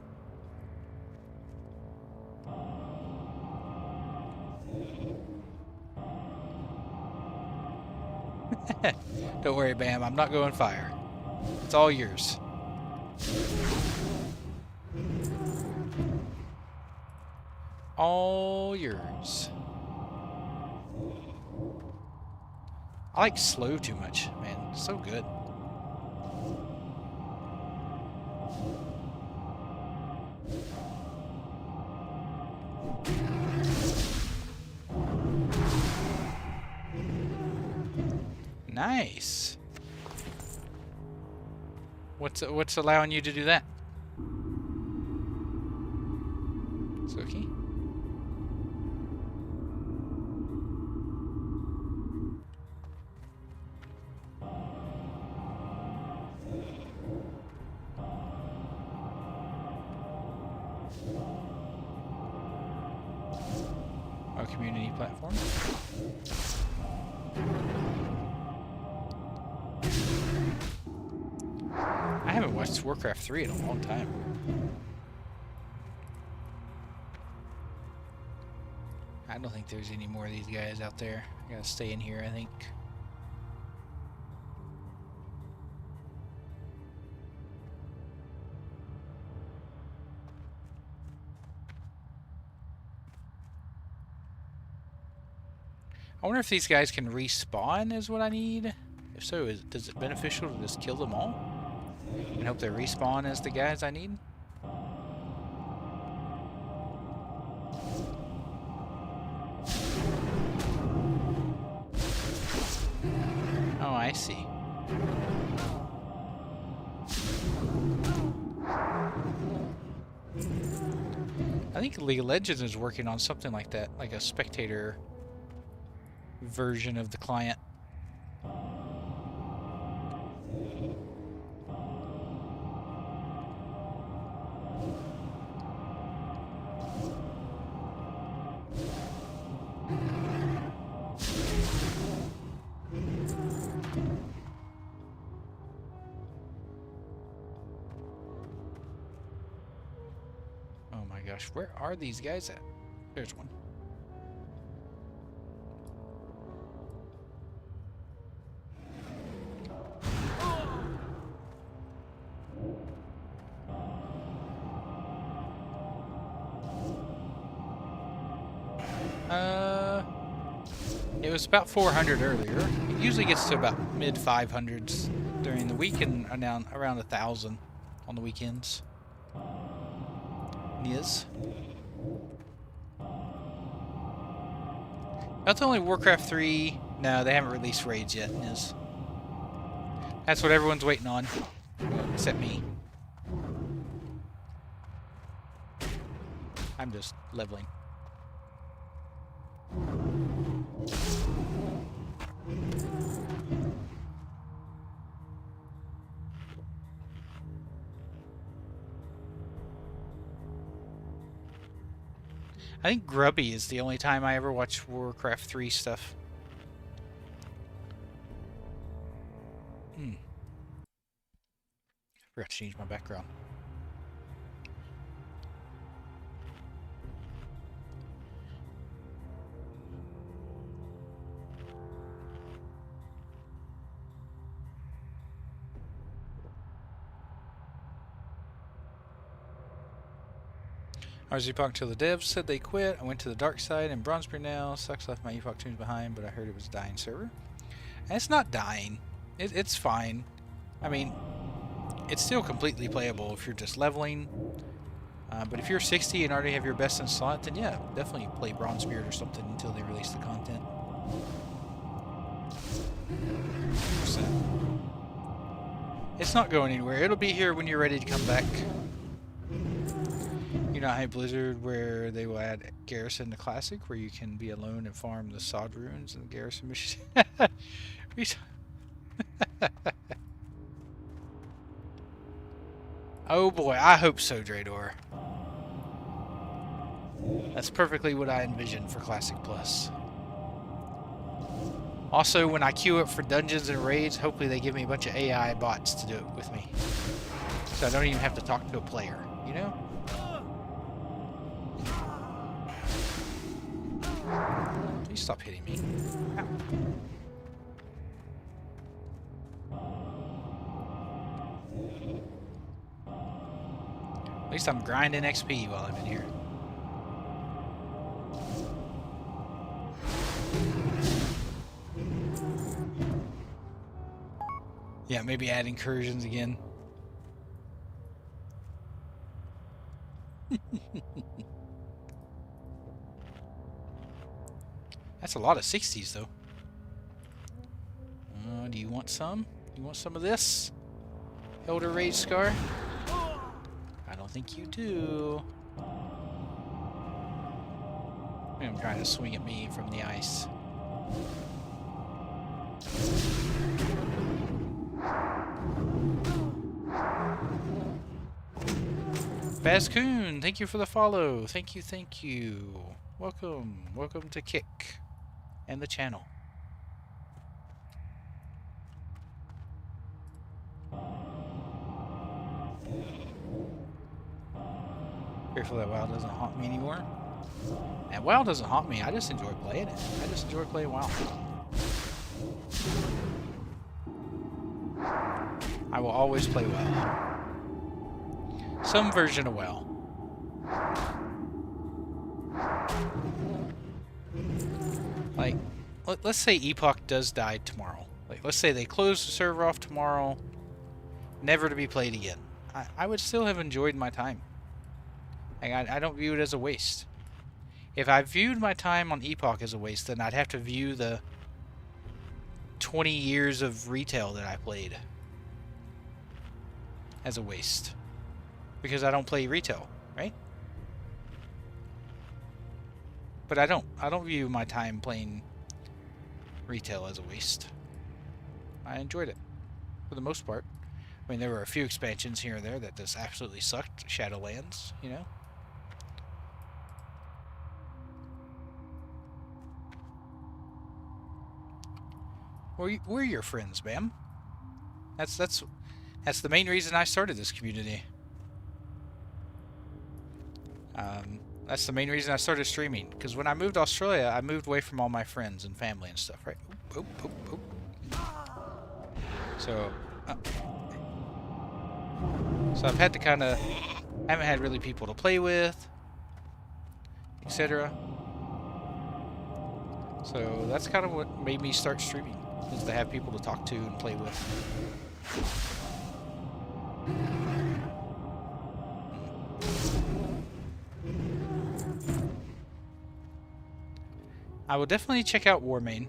Don't worry, Bam. I'm not going fire. It's all yours. All yours. I like slow too much, man. It's so good. Nice. What's allowing you to do that? Suki? Our community platform. I haven't watched Warcraft 3 in a long time. I don't think there's any more of these guys out there. I gotta stay in here, I think. I wonder if these guys can respawn is what I need. If so, is it beneficial to just kill them all? And hope they respawn as the guys I need? Oh, I see. I think League of Legends is working on something like that, like a spectator version of the client. Oh my gosh, where are these guys at? There's one. It was about 400 earlier. It usually gets to about mid 500s during the week and around 1,000 on the weekends. Niz. That's only Warcraft 3. No, they haven't released raids yet, Niz. That's what everyone's waiting on. Except me. I'm just leveling. I think Grubby is the only time I ever watch Warcraft 3 stuff. I forgot to change my background. I was Epoch till the devs said they quit. I went to the dark side in Bronzebeard now. Sucks, left my Epoch tunes behind, but I heard it was a dying server. And it's not dying. It's fine. I mean, it's still completely playable if you're just leveling. But if you're 60 and already have your best in slot, then yeah, definitely play Bronzebeard or something until they release the content. 100%. It's not going anywhere. It'll be here when you're ready to come back. You know how Blizzard where they will add Garrison to Classic where you can be alone and farm the Sod Runes and the Garrison mission? Oh boy, I hope so, Drador. That's perfectly what I envisioned for Classic Plus. Also, when I queue up for dungeons and raids, hopefully they give me a bunch of AI bots to do it with me. So I don't even have to talk to a player, you know? Please stop hitting me. Ow. At least I'm grinding XP while I'm in here. Yeah, maybe add incursions again. That's a lot of 60s, though. Do you want some? You want some of this? Elder Rage Scar? I don't think you do. I'm trying to swing at me from the ice. Bazcoon, thank you for the follow. Thank you, thank you. Welcome. Welcome to Kick and the channel. Careful that WoW doesn't haunt me anymore. And WoW doesn't haunt me. I just enjoy playing it. I just enjoy playing WoW. I will always play WoW. Some version of WoW. Like, let's say Epoch does die tomorrow. Like, let's say they close the server off tomorrow, never to be played again. I would still have enjoyed my time. Like, I don't view it as a waste. If I viewed my time on Epoch as a waste, then I'd have to view the 20 years of retail that I played as a waste. Because I don't play retail, right? But I don't view my time playing retail as a waste. I enjoyed it, for the most part. I mean, there were a few expansions here and there that just absolutely sucked. Shadowlands, you know? We're your friends, ma'am. That's the main reason I started this community. That's the main reason I started streaming. Because when I moved to Australia, I moved away from all my friends and family and stuff, right? Oop, oop, oop, oop. So I've had to kind of... haven't had really people to play with, etc. So that's kind of what made me start streaming. Is to have people to talk to and play with. I will definitely check out Warmane.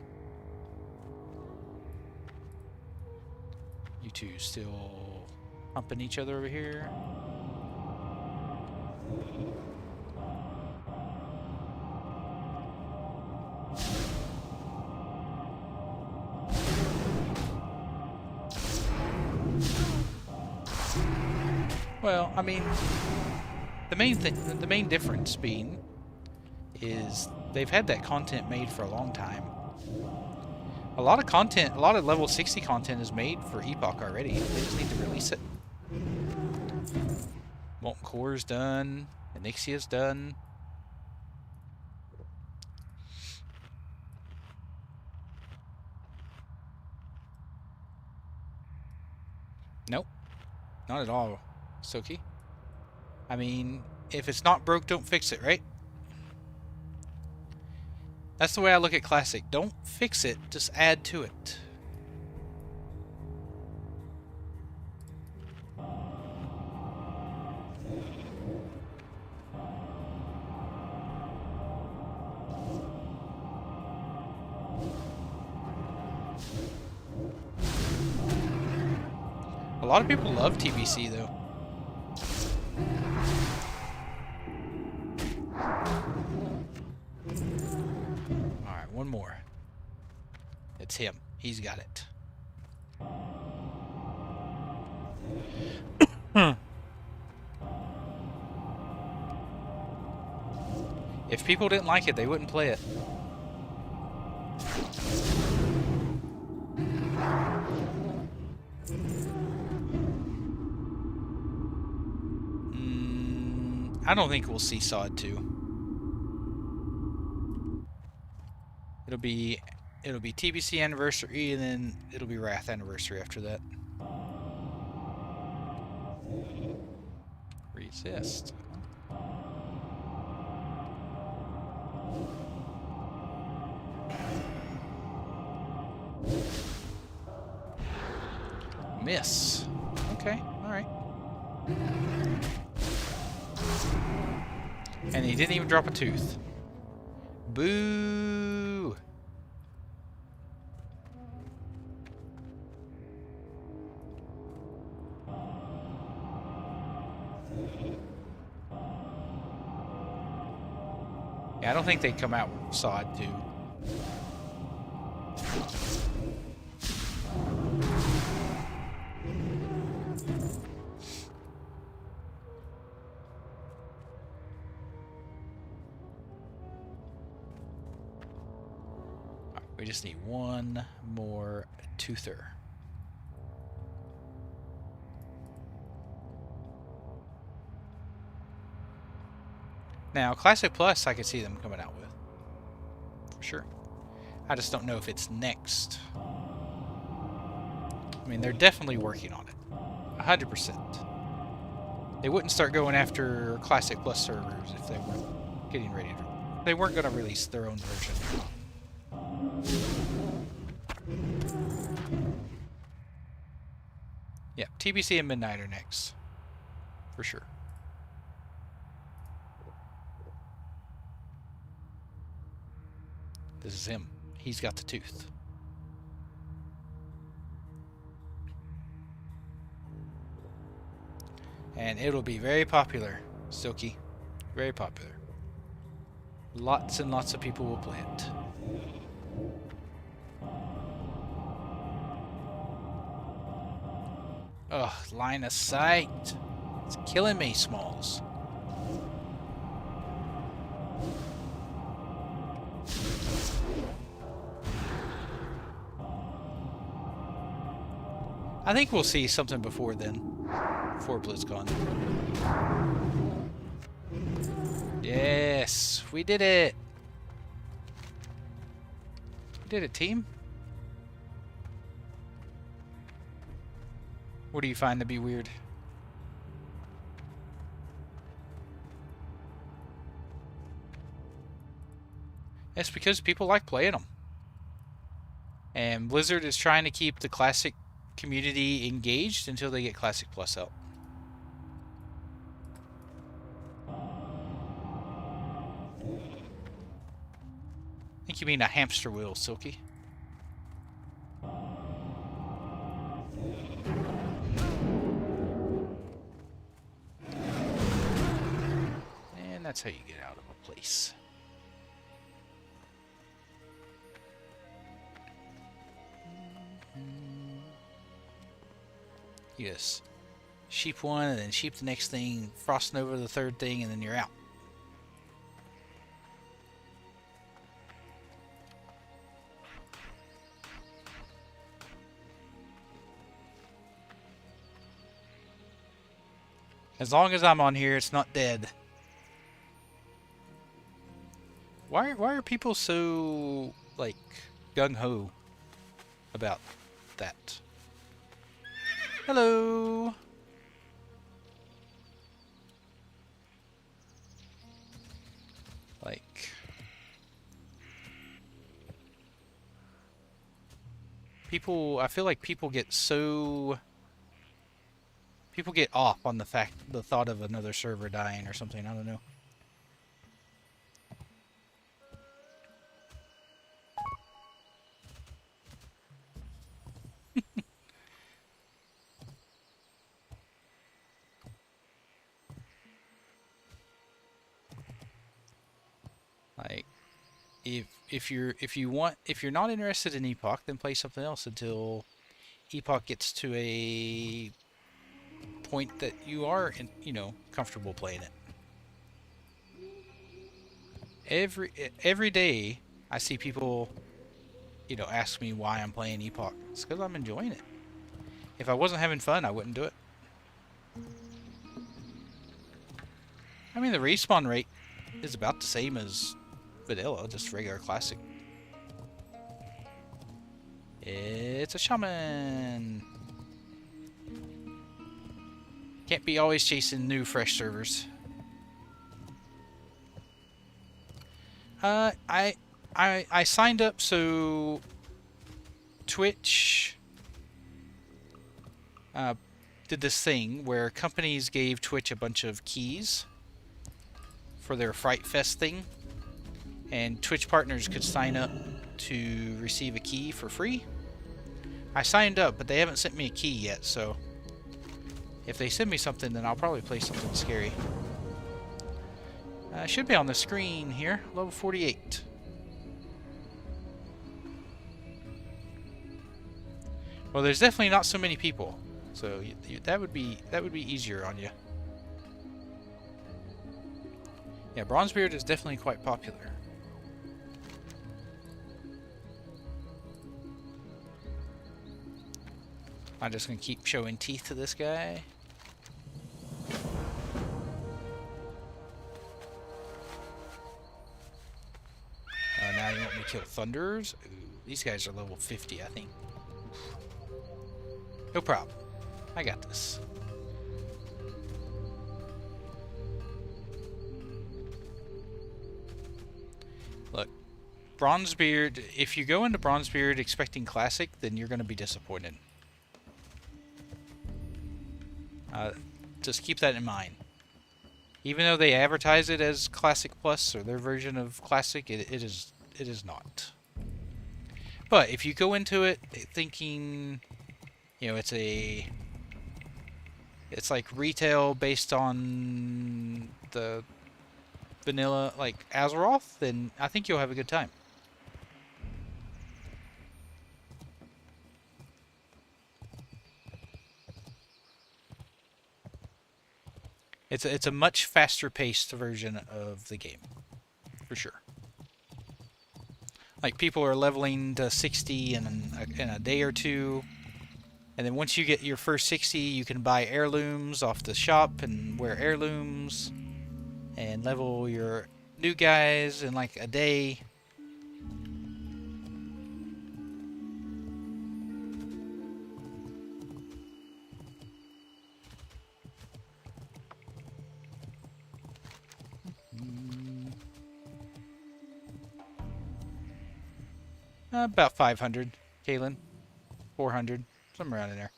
You two still humping each other over here. Well, I mean, the main difference being is they've had that content made for a long time. A lot of level 60 content is made for Epoch already. They just need to release it. Molten Core's done. Anixia's done. Nope. Not at all, Soki. I mean, if it's not broke, don't fix it, right? That's the way I look at Classic. Don't fix it, just add to it. A lot of people love TBC though. Alright, one more. It's him. He's got it. If people didn't like it, they wouldn't play it. I don't think we'll see Sod 2. It'll be TBC anniversary, and then it'll be Wrath anniversary after that. Resist. Miss. Okay, alright. And he didn't even drop a tooth. Boo! Yeah, I don't think they'd come out with sod too. We just need one more toother. Now, Classic Plus, I could see them coming out with. For sure. I just don't know if it's next. I mean, they're definitely working on it. 100%. They wouldn't start going after Classic Plus servers if they weren't getting ready to. They weren't going to release their own version. Yeah, TBC and Midnight are next. For sure. This is him. He's got the tooth. And it'll be very popular, Silky. Very popular. Lots and lots of people will play it. Ugh, line of sight. It's killing me, Smalls. I think we'll see something before then. Before BlizzCon. Yes, we did it. We did it, team. What do you find to be weird? It's because people like playing them. And Blizzard is trying to keep the Classic community engaged until they get Classic Plus out. I think you mean a hamster wheel, Silky. And that's how you get out of a place. Yes. Sheep one, and then sheep the next thing, frosting over the third thing, and then you're out. As long as I'm on here, it's not dead. Why are people so, like, gung-ho about that? Hello! Like... people... I feel like people get so... people get off on the thought of another server dying or something, I don't know. Like, if you're not interested in Epoch, then play something else until Epoch gets to a point that you are, comfortable playing it. Every day, I see people, ask me why I'm playing Epoch. It's because I'm enjoying it. If I wasn't having fun, I wouldn't do it. I mean, the respawn rate is about the same as vanilla, just regular classic. It's a shaman. Can't be always chasing new, fresh servers. I signed up so Twitch did this thing where companies gave Twitch a bunch of keys for their Fright Fest thing, and Twitch partners could sign up to receive a key for free. I signed up, but they haven't sent me a key yet, so if they send me something, then I'll probably play something scary. Should be on the screen here, level 48. Well, there's definitely not so many people, so that would be easier on you. Yeah, Bronzebeard is definitely quite popular. I'm just gonna keep showing teeth to this guy. Now you want me to kill Thunders? Ooh, these guys are level 50, I think. No problem. I got this. Look, Bronzebeard, if you go into Bronzebeard expecting Classic, then you're going to be disappointed. Just keep that in mind. Even though they advertise it as Classic Plus, or their version of Classic, it is not. But if you go into it thinking, you know, it's like retail based on the vanilla, like Azeroth, then I think you'll have a good time. It's a much faster paced version of the game, for sure. Like, people are leveling to 60 in a day or two, and then once you get your first 60, you can buy heirlooms off the shop and wear heirlooms, and level your new guys in like a day. About 500, Kaylin. 400, somewhere around in there.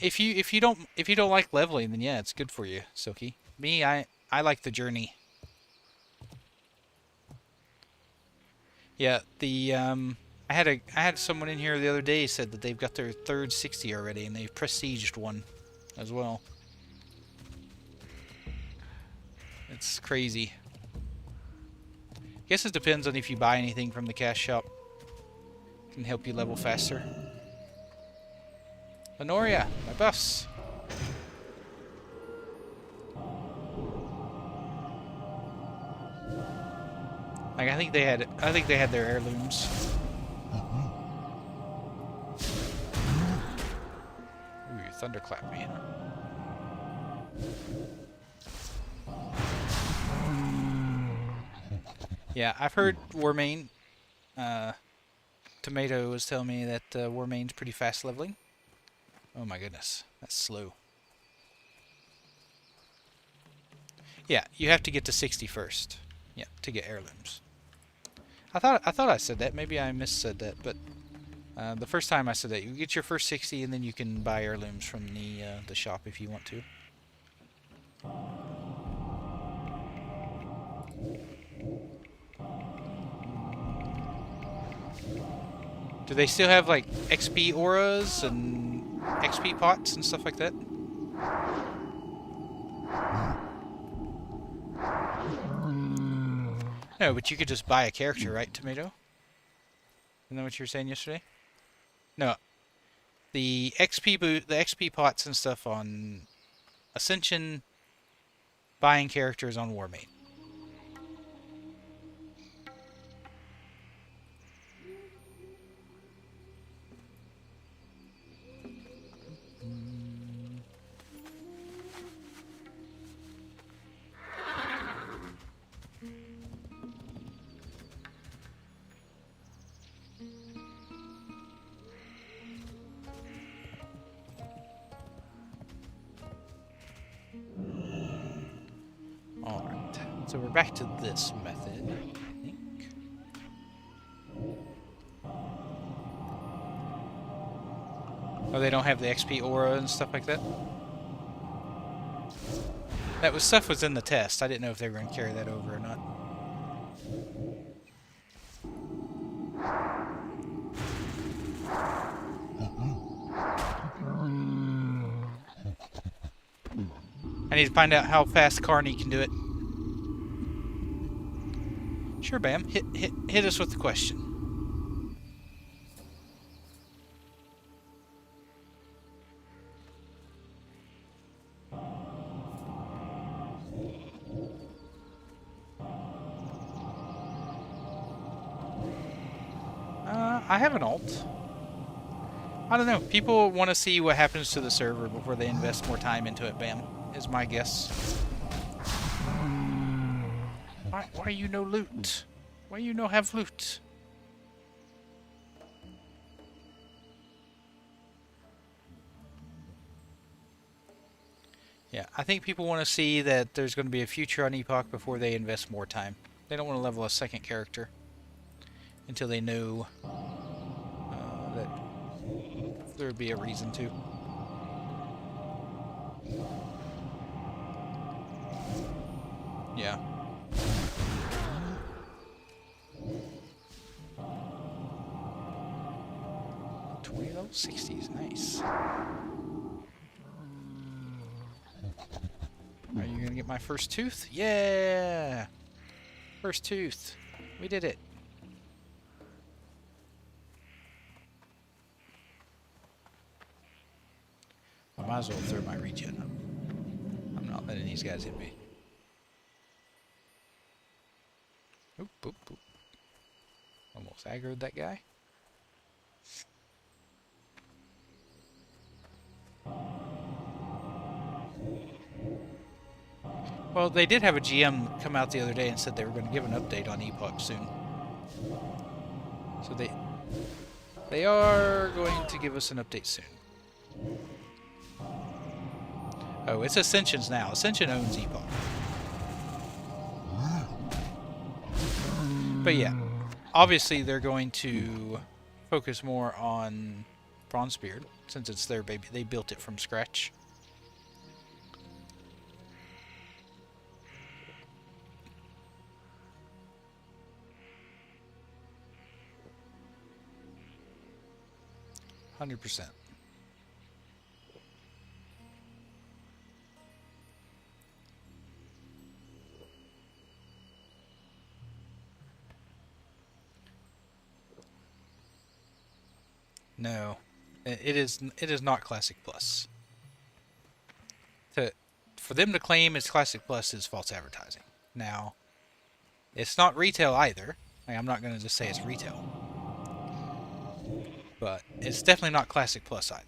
If you don't like leveling, then yeah, it's good for you, Silky. Me, I like the journey. Yeah, I had someone in here the other day said that they've got their third 60 already, and they've prestiged one as well. It's crazy. Guess it depends on if you buy anything from the cash shop. It can help you level faster. Honoria, my buffs. Like, I think they had their heirlooms. Ooh, thunderclap, man. Yeah, I've heard Warmane. Tomato was telling me that Warmane's pretty fast leveling. Oh my goodness, that's slow. Yeah, you have to get to 60 first. Yeah, to get heirlooms. I thought I said that. Maybe I missaid that, but the first time I said that, you get your first 60 and then you can buy heirlooms from the shop if you want to. Do they still have like XP auras and XP pots and stuff like that? No, but you could just buy a character, right, Tomato? Isn't that what you were saying yesterday? No. The XP pots and stuff on Ascension, buying characters on Warmane. So we're back to this method, I think. Oh, they don't have the XP aura and stuff like that? That was stuff was in the test. I didn't know if they were going to carry that over or not. I need to find out how fast Carney can do it. Sure, Bam. Hit us with the question. I have an alt. I don't know. People want to see what happens to the server before they invest more time into it, Bam, is my guess. Why you no loot? Why you no have loot? Yeah, I think people want to see that there's going to be a future on Epoch before they invest more time. They don't want to level a second character until they know that there would be a reason to. Yeah. Level 60s, nice. Are you gonna get my first tooth? Yeah! First tooth. We did it. I might as well throw my regen up. I'm not letting these guys hit me. Oop, oop, oop. Almost aggroed that guy. Well, they did have a GM come out the other day and said they were going to give an update on Epoch soon. So they are going to give us an update soon. Oh, it's Ascension's now. Ascension owns Epoch. But yeah, obviously they're going to focus more on Bronzebeard since it's their baby. They built it from scratch. %. No, it is not Classic Plus. For them to claim it's Classic Plus is false advertising. Now, it's not retail either. Like, I'm not going to just say it's retail. But it's definitely not Classic Plus either.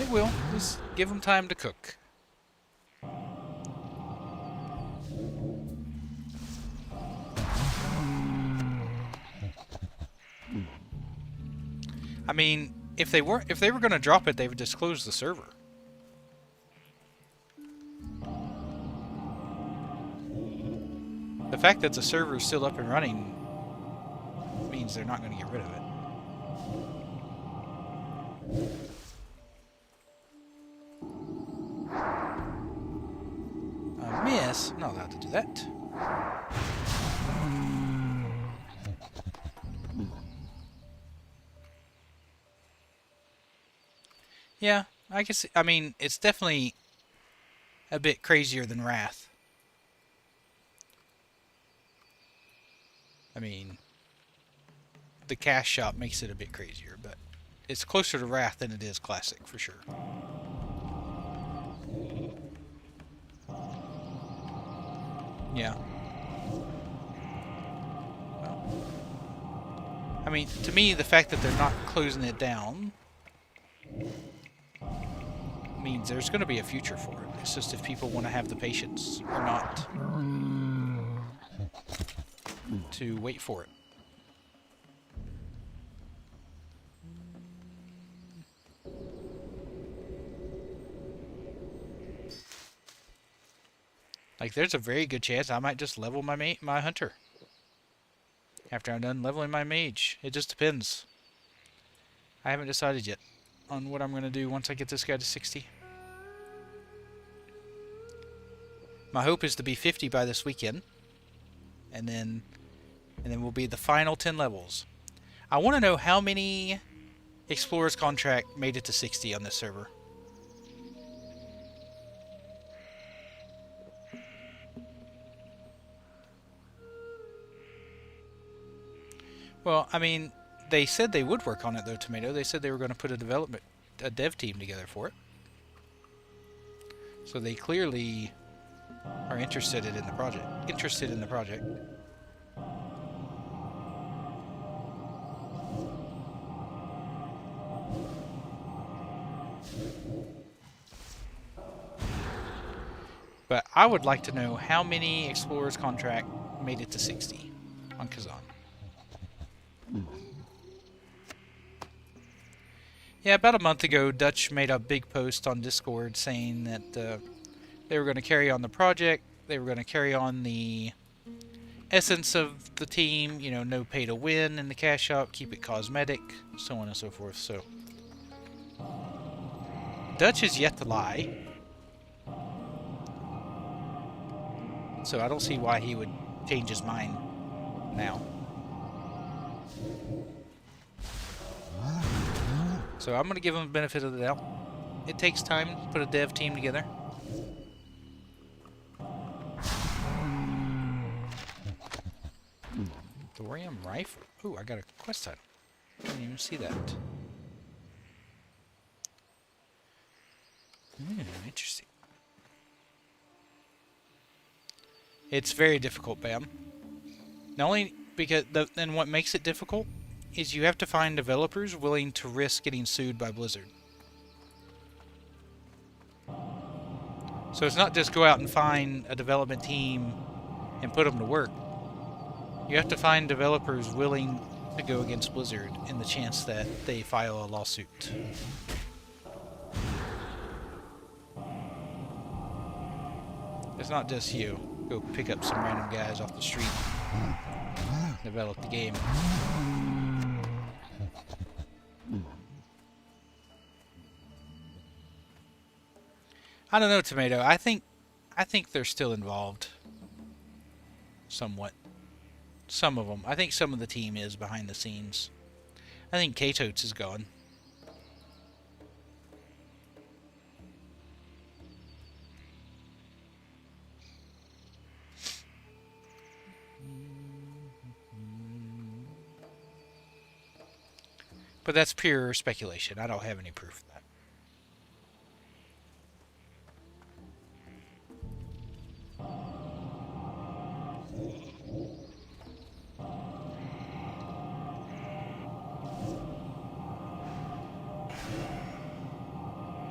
It will. Just give them time to cook. I mean, if they were going to drop it, they would disclose the server. The fact that the server is still up and running means they're not going to get rid of it. A miss? I'm not allowed to do that. Yeah, I guess. I mean, it's definitely a bit crazier than Wrath. I mean, the cash shop makes it a bit crazier, but it's closer to Wrath than it is Classic, for sure. Yeah. Well, I mean, to me, the fact that they're not closing it down means there's going to be a future for it. It's just if people want to have the patience or not to wait for it. Like, there's a very good chance I might just level my hunter after I'm done leveling my mage. It just depends. I haven't decided yet on what I'm going to do once I get this guy to 60. My hope is to be 50 by this weekend, and then we'll be the final 10 levels. I want to know how many Explorer's Contract made it to 60 on this server. Well, I mean, they said they would work on it though, Tomato. They said they were going to put a dev team together for it. So they clearly are interested in the project. But I would like to know how many Explorer's Contract made it to 60 on Kezan. Yeah, about a month ago, Dutch made a big post on Discord saying that they were going to carry on the project. They were going to carry on the essence of the team. You know, no pay to win in the cash shop, keep it cosmetic, so on and so forth. So Dutch is yet to lie. So I don't see why he would change his mind now. So I'm going to give him the benefit of the doubt. It takes time to put a dev team together. Thorium rifle. Ooh, I got a quest item. I didn't even see that. Interesting. It's very difficult, Bam. Not only because then what makes it difficult is you have to find developers willing to risk getting sued by Blizzard. So it's not just go out and find a development team and put them to work. You have to find developers willing to go against Blizzard in the chance that they file a lawsuit. It's not just you. Go pick up some random guys off the street, develop the game. I don't know, Tomato. I think they're still involved. Somewhat. Some of them. I think some of the team is behind the scenes. I think K-Totes is gone. But that's pure speculation. I don't have any proof of that.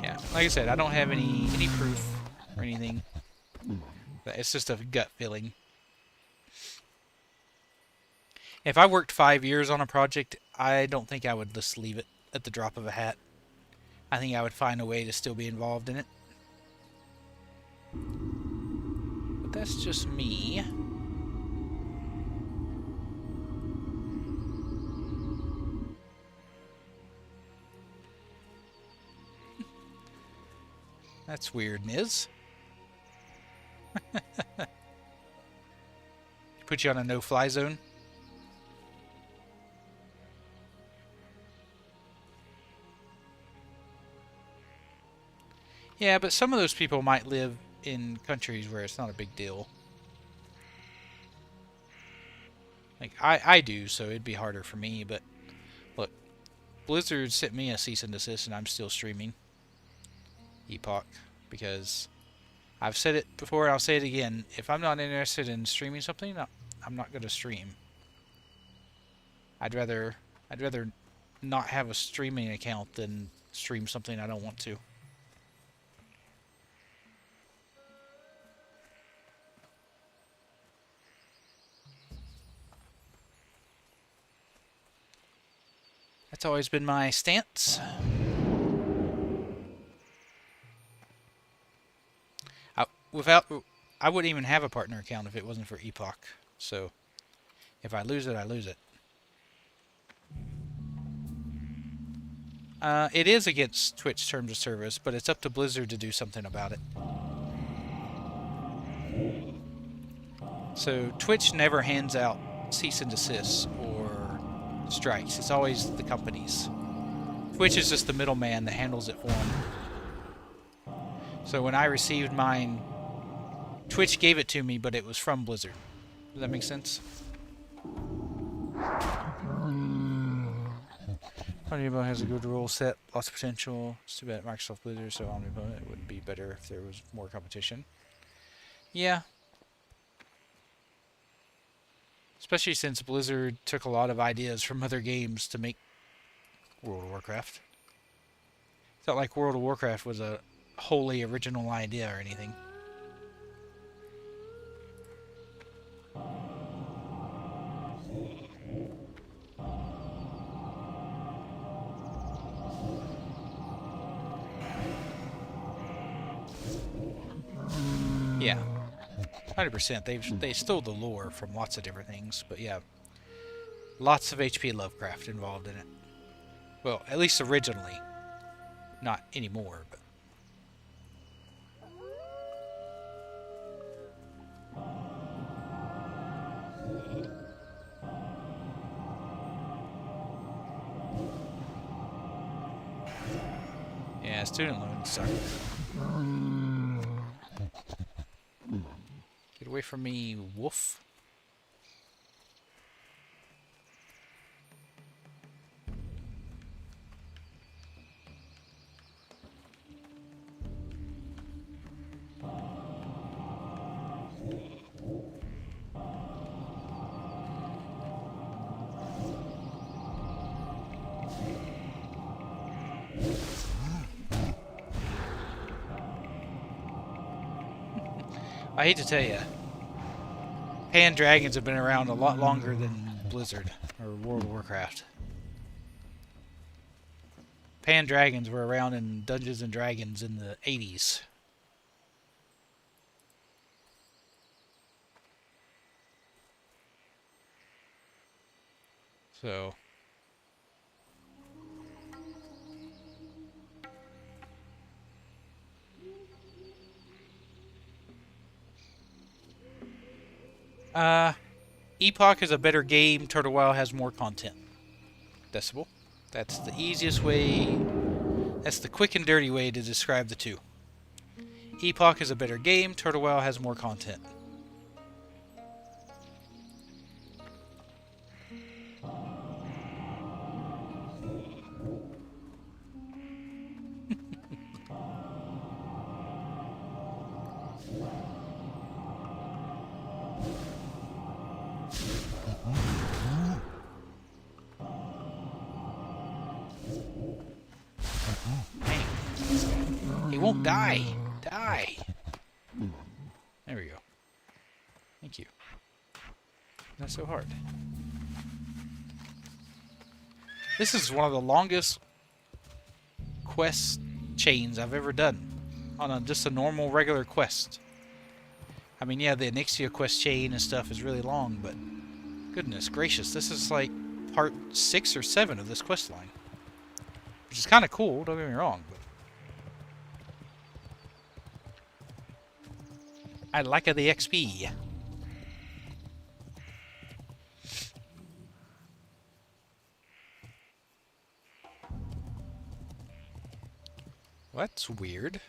Yeah, like I said, I don't have any proof or anything. It's just a gut feeling. If I worked 5 years on a project, I don't think I would just leave it at the drop of a hat. I think I would find a way to still be involved in it. But that's just me. That's weird, Niz. Put you on a no-fly zone. Yeah, but some of those people might live in countries where it's not a big deal. Like, I do, so it'd be harder for me, but look, Blizzard sent me a cease and desist and I'm still streaming Epoch, because I've said it before and I'll say it again. If I'm not interested in streaming something, I'm not going to stream. I'd rather not have a streaming account than stream something I don't want to. That's always been my stance. I wouldn't even have a partner account if it wasn't for Epoch. So if I lose it, I lose it. It is against Twitch terms of service, but it's up to Blizzard to do something about it. So Twitch never hands out cease and desist or strikes. It's always the companies. Twitch is just the middleman that handles it for them. So when I received mine, Twitch gave it to me, but it was from Blizzard. Does that make sense? Omnipot has a good rule set, lots of potential. It's too bad Microsoft Blizzard, so Omnipot, it would be better if there was more competition. Yeah. Especially since Blizzard took a lot of ideas from other games to make World of Warcraft. It's not like World of Warcraft was a wholly original idea or anything. Yeah, 100%. They stole the lore from lots of different things, but yeah, lots of H.P. Lovecraft involved in it. Well, at least originally, not anymore. But yeah, student loans suck. Get away from me, wolf. I hate to tell you, Pan-Dragons have been around a lot longer than Blizzard or World of Warcraft. Pan-Dragons were around in Dungeons and Dragons in the 80s. So Epoch is a better game. Turtle Wow has more content. Decibel. That's the easiest way. That's the quick and dirty way to describe the two. Epoch is a better game. Turtle Wow has more content. He won't die. Die. There we go. Thank you. Not so hard. This is one of the longest quest chains I've ever done on just a normal regular quest. I mean, yeah, the Onyxia quest chain and stuff is really long, but goodness gracious, this is like part 6 or 7 of this quest line. Which is kind of cool, don't get me wrong, but I like the XP. Well, that's weird.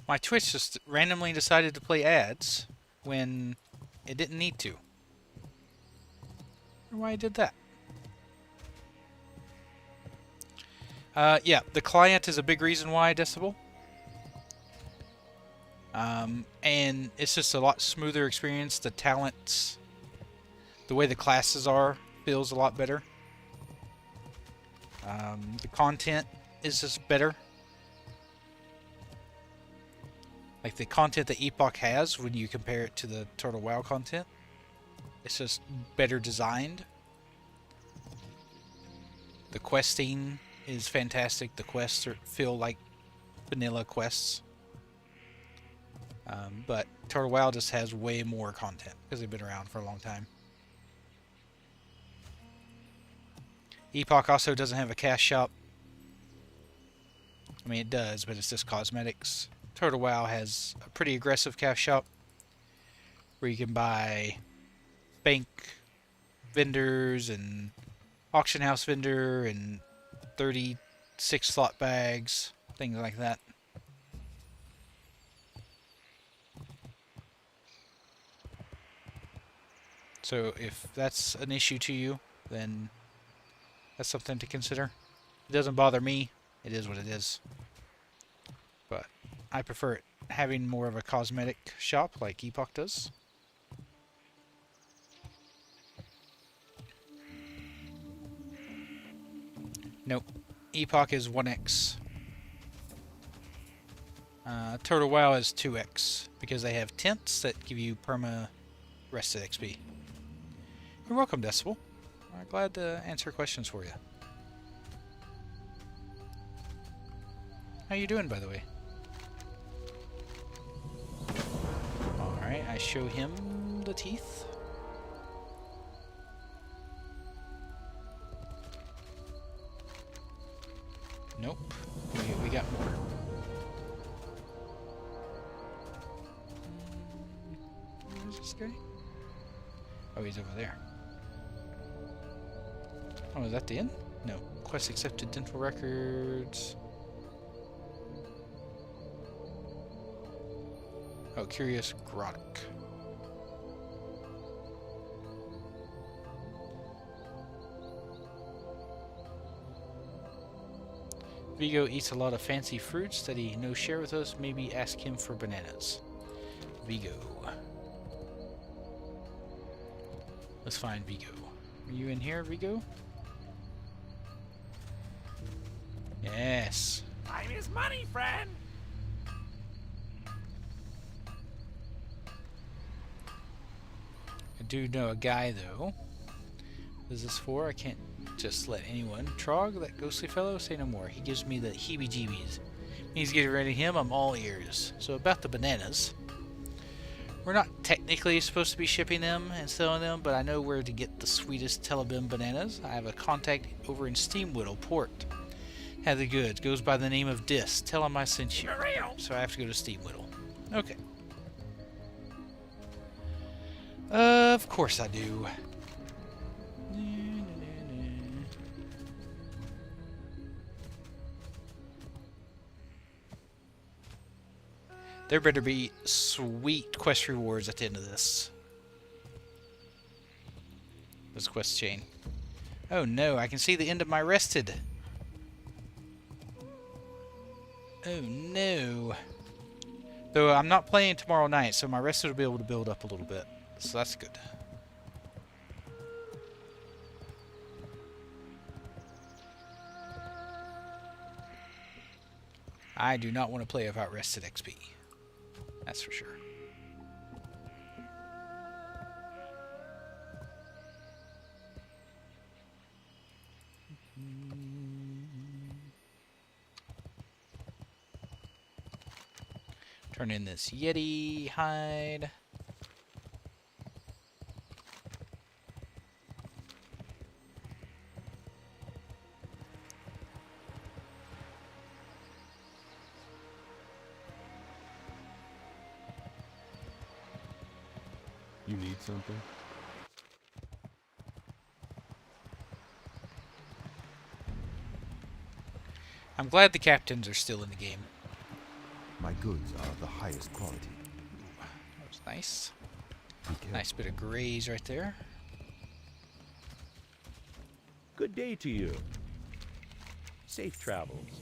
My Twitch just randomly decided to play ads when it didn't need to. I wonder why I did that. Yeah, the client is a big reason why, Decibel. And it's just a lot smoother experience. The talents, the way the classes are, feels a lot better. The content is just better. Like the content that Epoch has, when you compare it to the Turtle WoW content, it's just better designed. The questing is fantastic. The quests feel like vanilla quests. But Turtle WoW just has way more content because they've been around for a long time. Epoch also doesn't have a cash shop. I mean, it does, but it's just cosmetics. Turtle WoW has a pretty aggressive cash shop where you can buy bank vendors and auction house vendor and 36 slot bags, things like that. So if that's an issue to you, then that's something to consider. It doesn't bother me. It is what it is. But I prefer it having more of a cosmetic shop like Epoch does. Nope. Epoch is 1x. Turtle WoW is 2x because they have tents that give you perma rested XP. You're welcome, Decibel. I'm glad to answer questions for you. How you doing, by the way? Alright, I show him the teeth. Nope. We got more. Where's this guy? Oh, he's over there. Oh, is that the end? No. Quest accepted. Dental records. Oh, Curious Grottic. Vigo eats a lot of fancy fruits that he no share with us. Maybe ask him for bananas. Vigo. Let's find Vigo. Are you in here, Vigo? Yes. Time is money, friend. I do know a guy, though. What is this for? I can't just let anyone. Trog, that ghostly fellow, say no more. He gives me the heebie-jeebies. He's getting ready to him, I'm all ears. So about the bananas. We're not technically supposed to be shipping them and selling them, but I know where to get the sweetest Telebim bananas. I have a contact over in Steamwhittle Port. Have the goods. Goes by the name of Dis. Tell him I sent you. For real. So I have to go to Steamwhittle. Okay. Of course I do. There better be sweet quest rewards at the end of this. This quest chain. Oh no, I can see the end of my rested. Oh no. Though I'm not playing tomorrow night, so my rested will be able to build up a little bit. So that's good. I do not want to play without rested XP. That's for sure. Turn in this Yeti hide. You need something? I'm glad the captains are still in the game. My goods are of the highest quality. That was nice. Be careful. Nice bit of grays right there. Good day to you. Safe travels.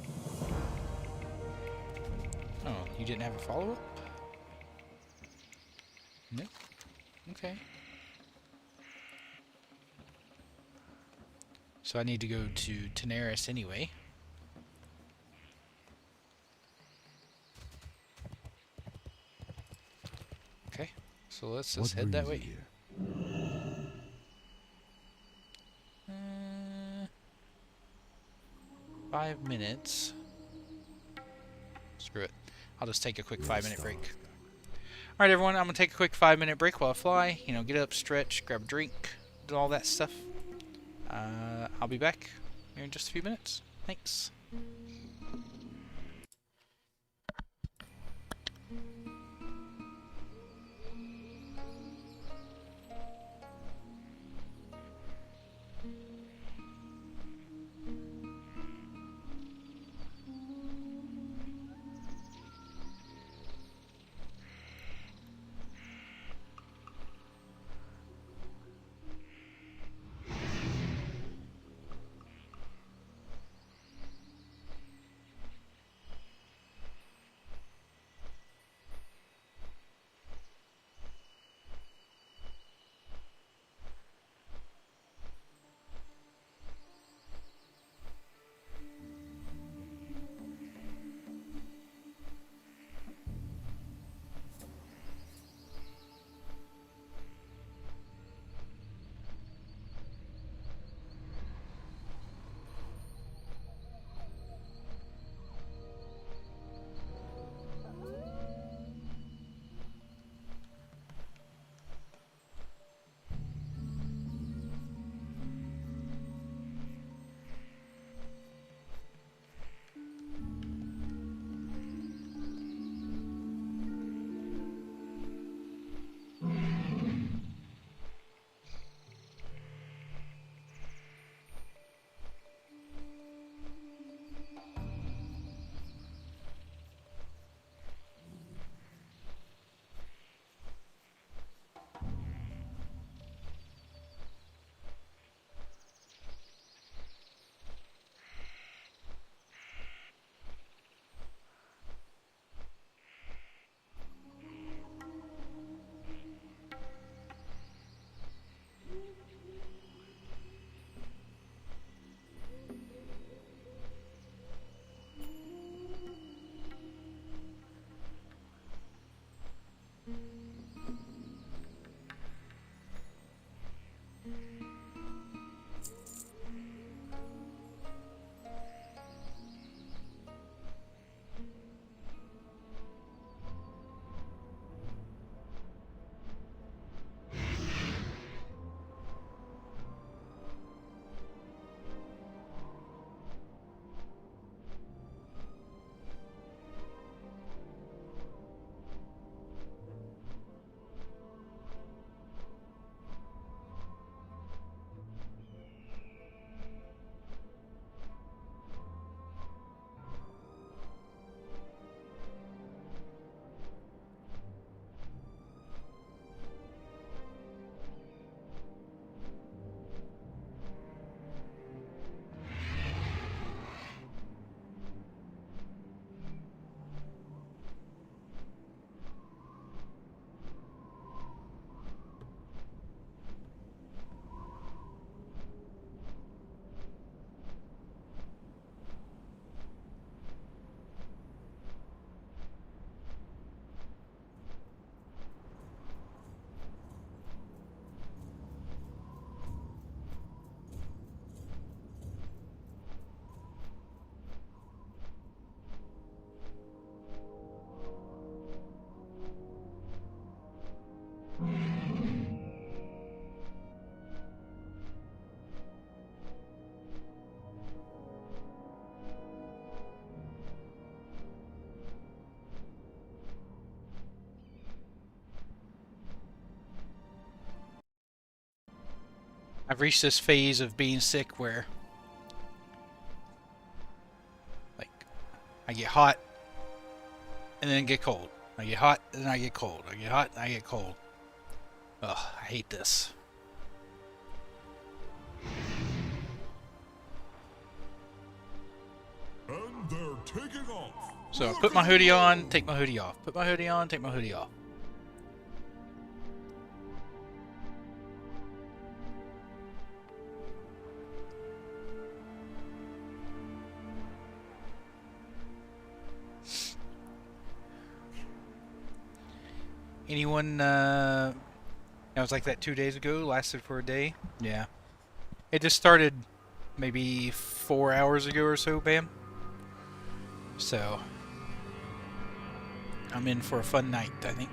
Oh, you didn't have a follow-up? Nope. Okay. So I need to go to Tenaris anyway. Okay, so let's just head that way. 5 minutes. Screw it. I'll just take a quick 5-minute break. Alright everyone, I'm going to take a quick 5-minute break while I fly. You know, get up, stretch, grab a drink, do all that stuff. I'll be back here in just a few minutes. Thanks. I've reached this phase of being sick where, like, I get hot and then get cold. I get hot and then I get cold. I get hot and I get cold. Ugh, I hate this. And they're taking off. So I put my hoodie on, take my hoodie off. Put my hoodie on, take my hoodie off. Anyone, it was like that 2 days ago, lasted for a day. Yeah. It just started maybe 4 hours ago or so, Bam. So, I'm in for a fun night, I think.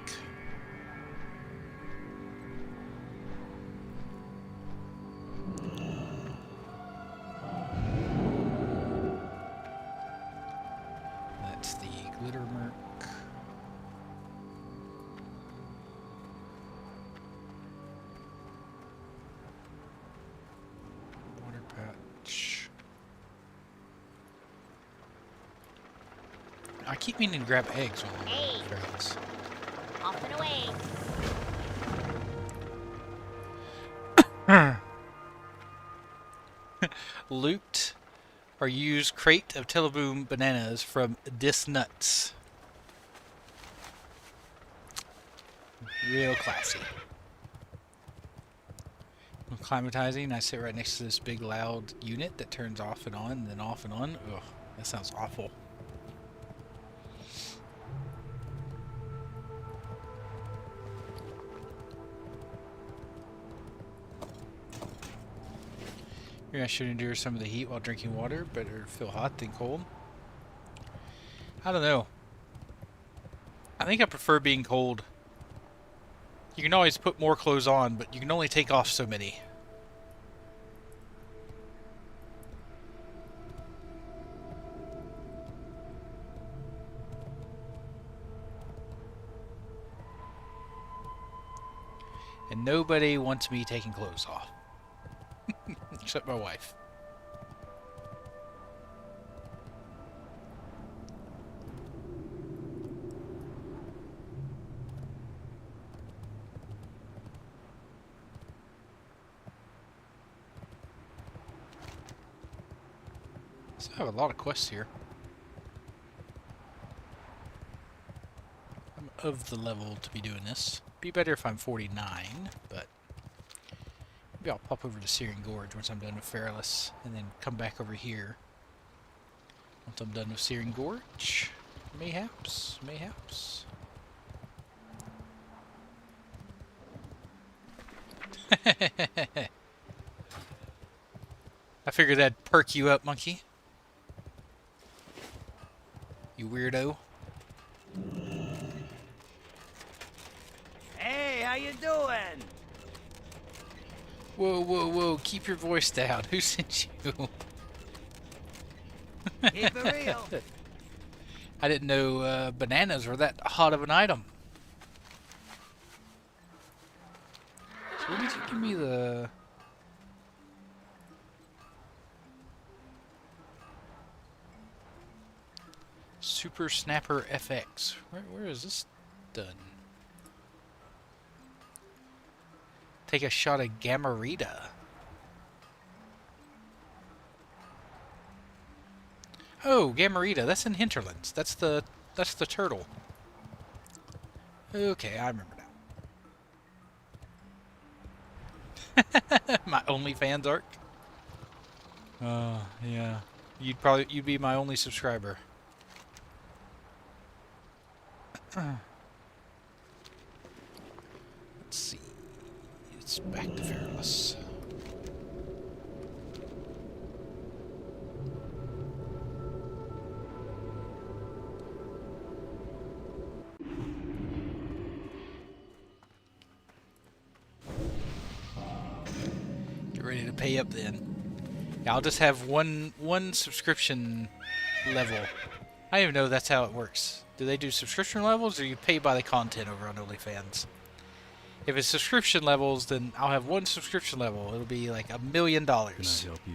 That's the glitter merc. Water patch. I keep meaning to grab eggs while I'm on trails. Off and away. Loot or use crate of Teleboom bananas from Dis Nuts. Real classy. I'm climatizing. I sit right next to this big loud unit that turns off and on, and then off and on. Ugh, that sounds awful. Maybe I should endure some of the heat while drinking water. Better feel hot than cold. I don't know. I think I prefer being cold. You can always put more clothes on, but you can only take off so many. And nobody wants me taking clothes off. Except my wife. So I have a lot of quests here. I'm of the level to be doing this. Be better if I'm 49, but maybe I'll pop over to Searing Gorge once I'm done with Feralus, and then come back over here once I'm done with Searing Gorge. Mayhaps, mayhaps. I figured that'd perk you up, monkey. You weirdo. Hey, how you doing? Whoa, whoa, whoa, keep your voice down. Who sent you? Keep it real. I didn't know bananas were that hot of an item. So what did you give me the... Super Snapper FX. Where is this done? Take a shot of Gamarita. Oh, Gamarita. That's in Hinterlands. That's the turtle. Okay, I remember now. My OnlyFans arc. Oh, yeah. You'd be my only subscriber. Let's see. It's back to Feralus. Get ready to pay up then. Yeah, I'll just have one subscription level. I don't even know that's how it works. Do they do subscription levels, or you pay by the content over on OnlyFans? If it's subscription levels, then I'll have one subscription level. It'll be like $1 million. Can I help you?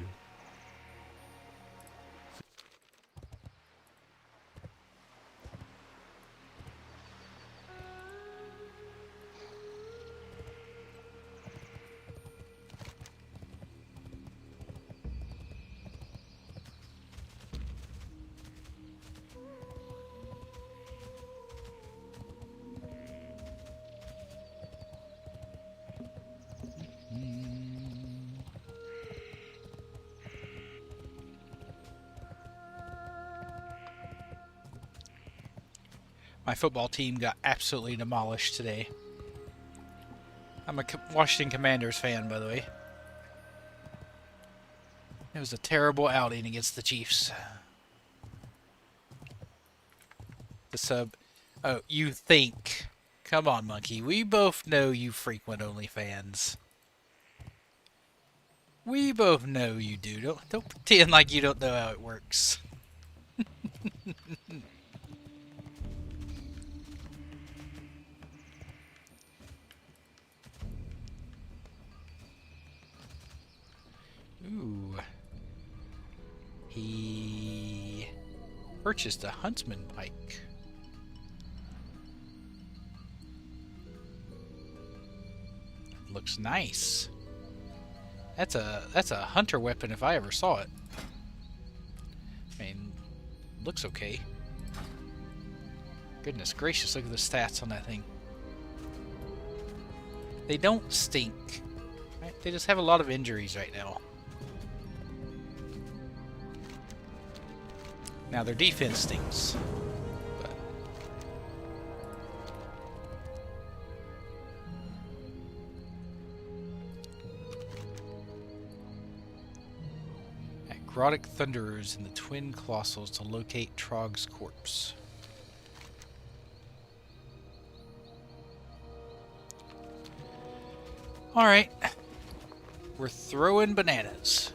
My football team got absolutely demolished today. I'm a Washington Commanders fan, by the way. It was a terrible outing against the Chiefs. The sub... Oh, you think. Come on, Monkey. We both know you frequent OnlyFans. We both know you do. Don't pretend like you don't know how it works. Ooh. He purchased a huntsman pike. Looks nice. That's a hunter weapon if I ever saw it. I mean, looks okay. Goodness gracious, look at the stats on that thing. They don't stink. Right? They just have a lot of injuries right now. Now their defense stinks. But Necrotic Thunderers in the Twin Colossals to locate Trog's corpse. Alright. We're throwing bananas.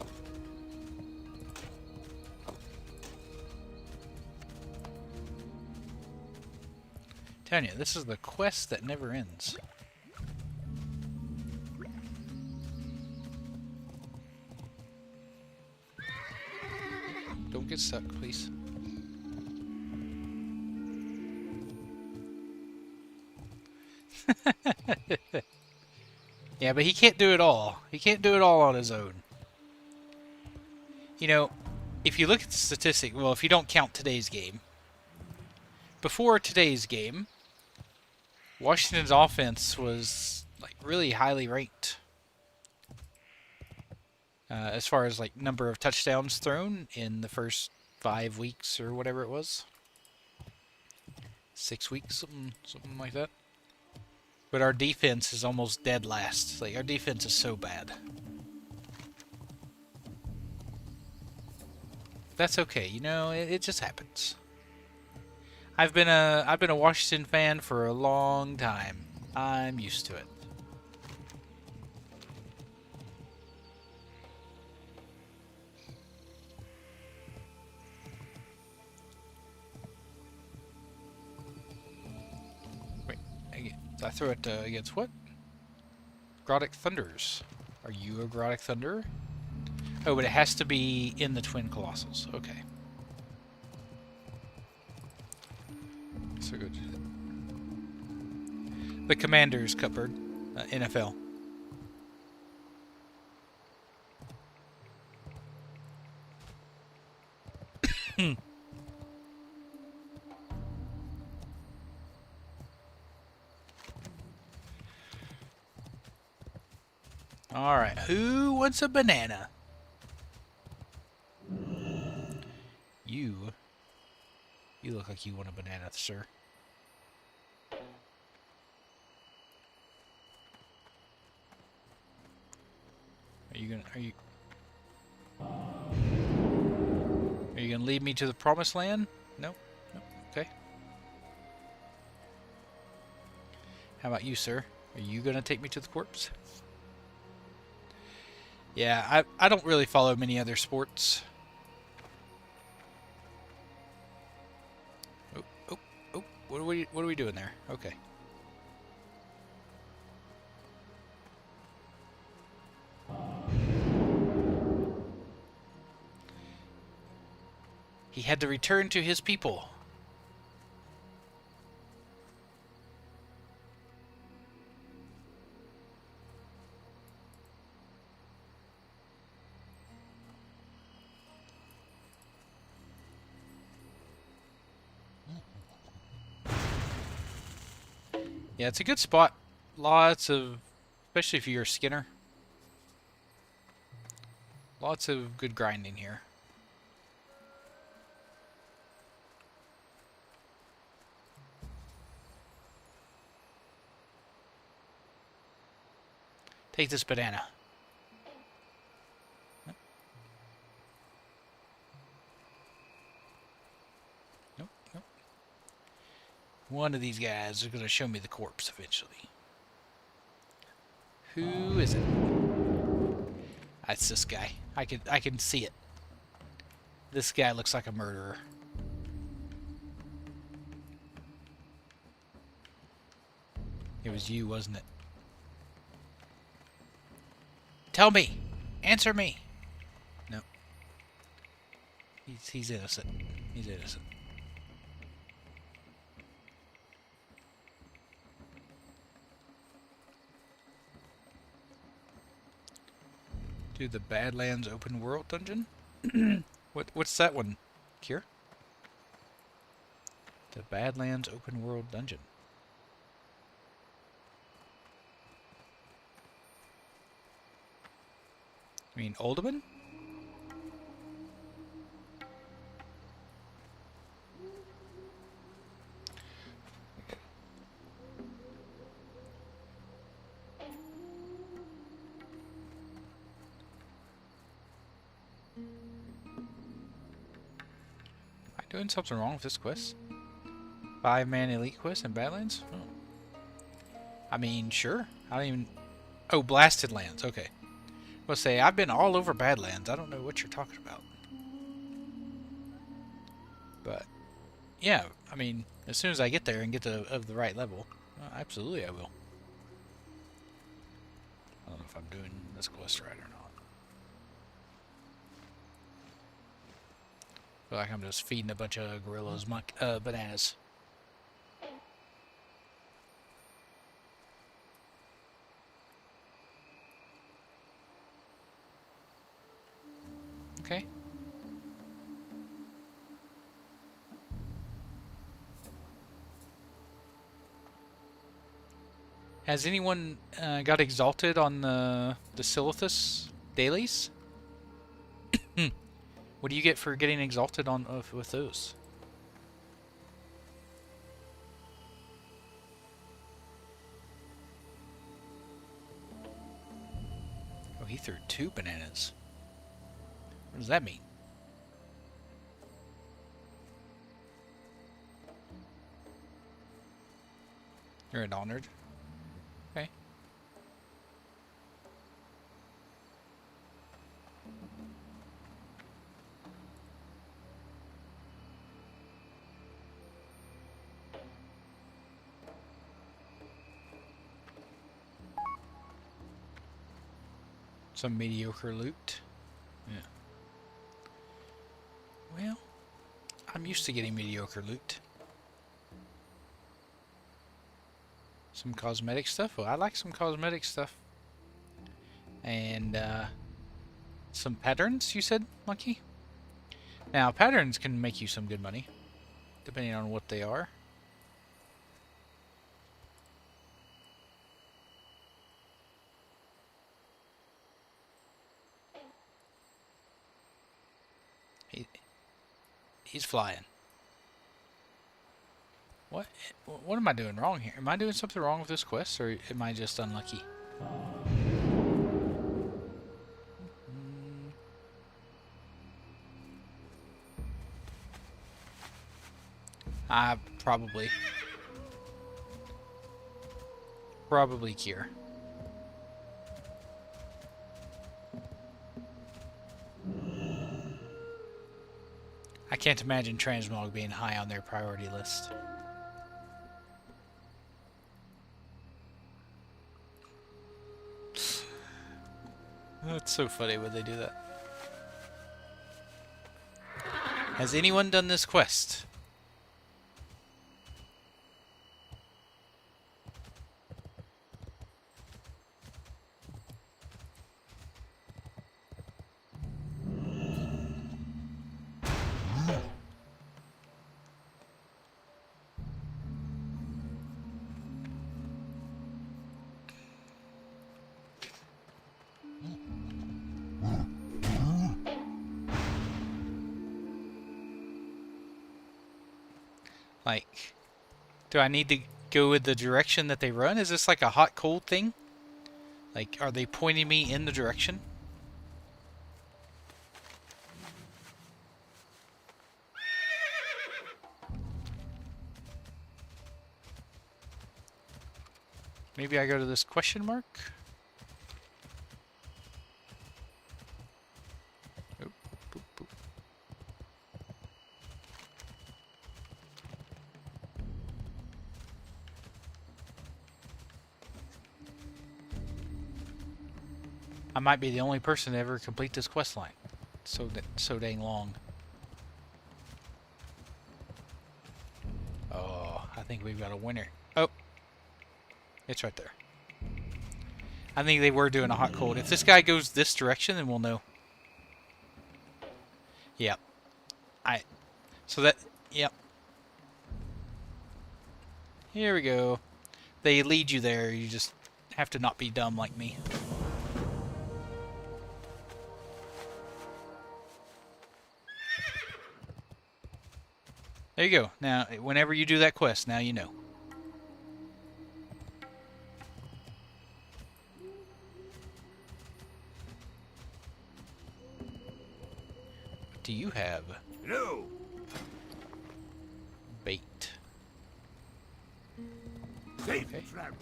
Telling you, this is the quest that never ends. Don't get stuck, please. Yeah, but he can't do it all. He can't do it all on his own. You know, if you look at the statistic, well, if you don't count today's game, before today's game, Washington's offense was like really highly ranked. As far as like number of touchdowns thrown in the first 5 weeks or whatever it was. 6 weeks, something like that. But our defense is almost dead last. Like, our defense is so bad. That's okay, you know, it just happens. I've been a Washington fan for a long time. I'm used to it. I throw it against what? Grotic Thunders. Are you a Grotic Thunderer? Oh, but it has to be in the Twin Colossals. Okay. So good. The Commanders, Cupboard. NFL. Alright, who wants a banana? You look like you want a banana, sir. Are you gonna lead me to the promised land? Nope. Nope. Okay. How about you, sir? Are you gonna take me to the corpse? Yeah, I don't really follow many other sports. Oh, what are we doing there? Okay. He had to return to his people. Yeah, it's a good spot. Lots of, especially if you're a skinner. Lots of good grinding here. Take this banana. One of these guys is going to show me the corpse eventually. Who is it? That's this guy. I can see it. This guy looks like a murderer. It was you, wasn't it? Tell me! Answer me! No. He's innocent. He's innocent. Do the Badlands open world dungeon? What's that one, Kier? The Badlands open world dungeon. I mean, Alderman? Am I doing something wrong with this quest? 5-man elite quest in Badlands? Oh. I mean, sure. I don't even... Oh, Blasted Lands. Okay. I'll say, I've been all over Badlands. I don't know what you're talking about. But, yeah, I mean, as soon as I get there and get to of the right level, absolutely I will. I don't know if I'm doing this quest right or not. I feel like I'm just feeding a bunch of gorillas bananas. Okay. Has anyone got exalted on the Silithus dailies? What do you get for getting exalted on with those? Oh, he threw 2 bananas. What does that mean? You're an honored. Okay. Some mediocre loot. Yeah. Well, I'm used to getting mediocre loot. Some cosmetic stuff. Well, I like some cosmetic stuff. And some patterns, you said, Monkey? Now, patterns can make you some good money, depending on what they are. He's flying. What am I doing wrong here? Am I doing something wrong with this quest, or am I just unlucky? Probably Kier. I can't imagine transmog being high on their priority list. That's so funny when they do that. Has anyone done this quest? Like, do I need to go with the direction that they run? Is this like a hot cold thing? Like, are they pointing me in the direction? Maybe I go to this question mark? Oop, boop, boop. I might be the only person to ever complete this quest line. So dang long. Oh, I think we've got a winner. Oh, it's right there. I think they were doing a hot cold. If this guy goes this direction, then we'll know. Yep. Yep. Here we go. They lead you there. You just have to not be dumb like me. There you go. Now, whenever you do that quest, now you know. What do you have? No. Bait. Safe Okay. travel.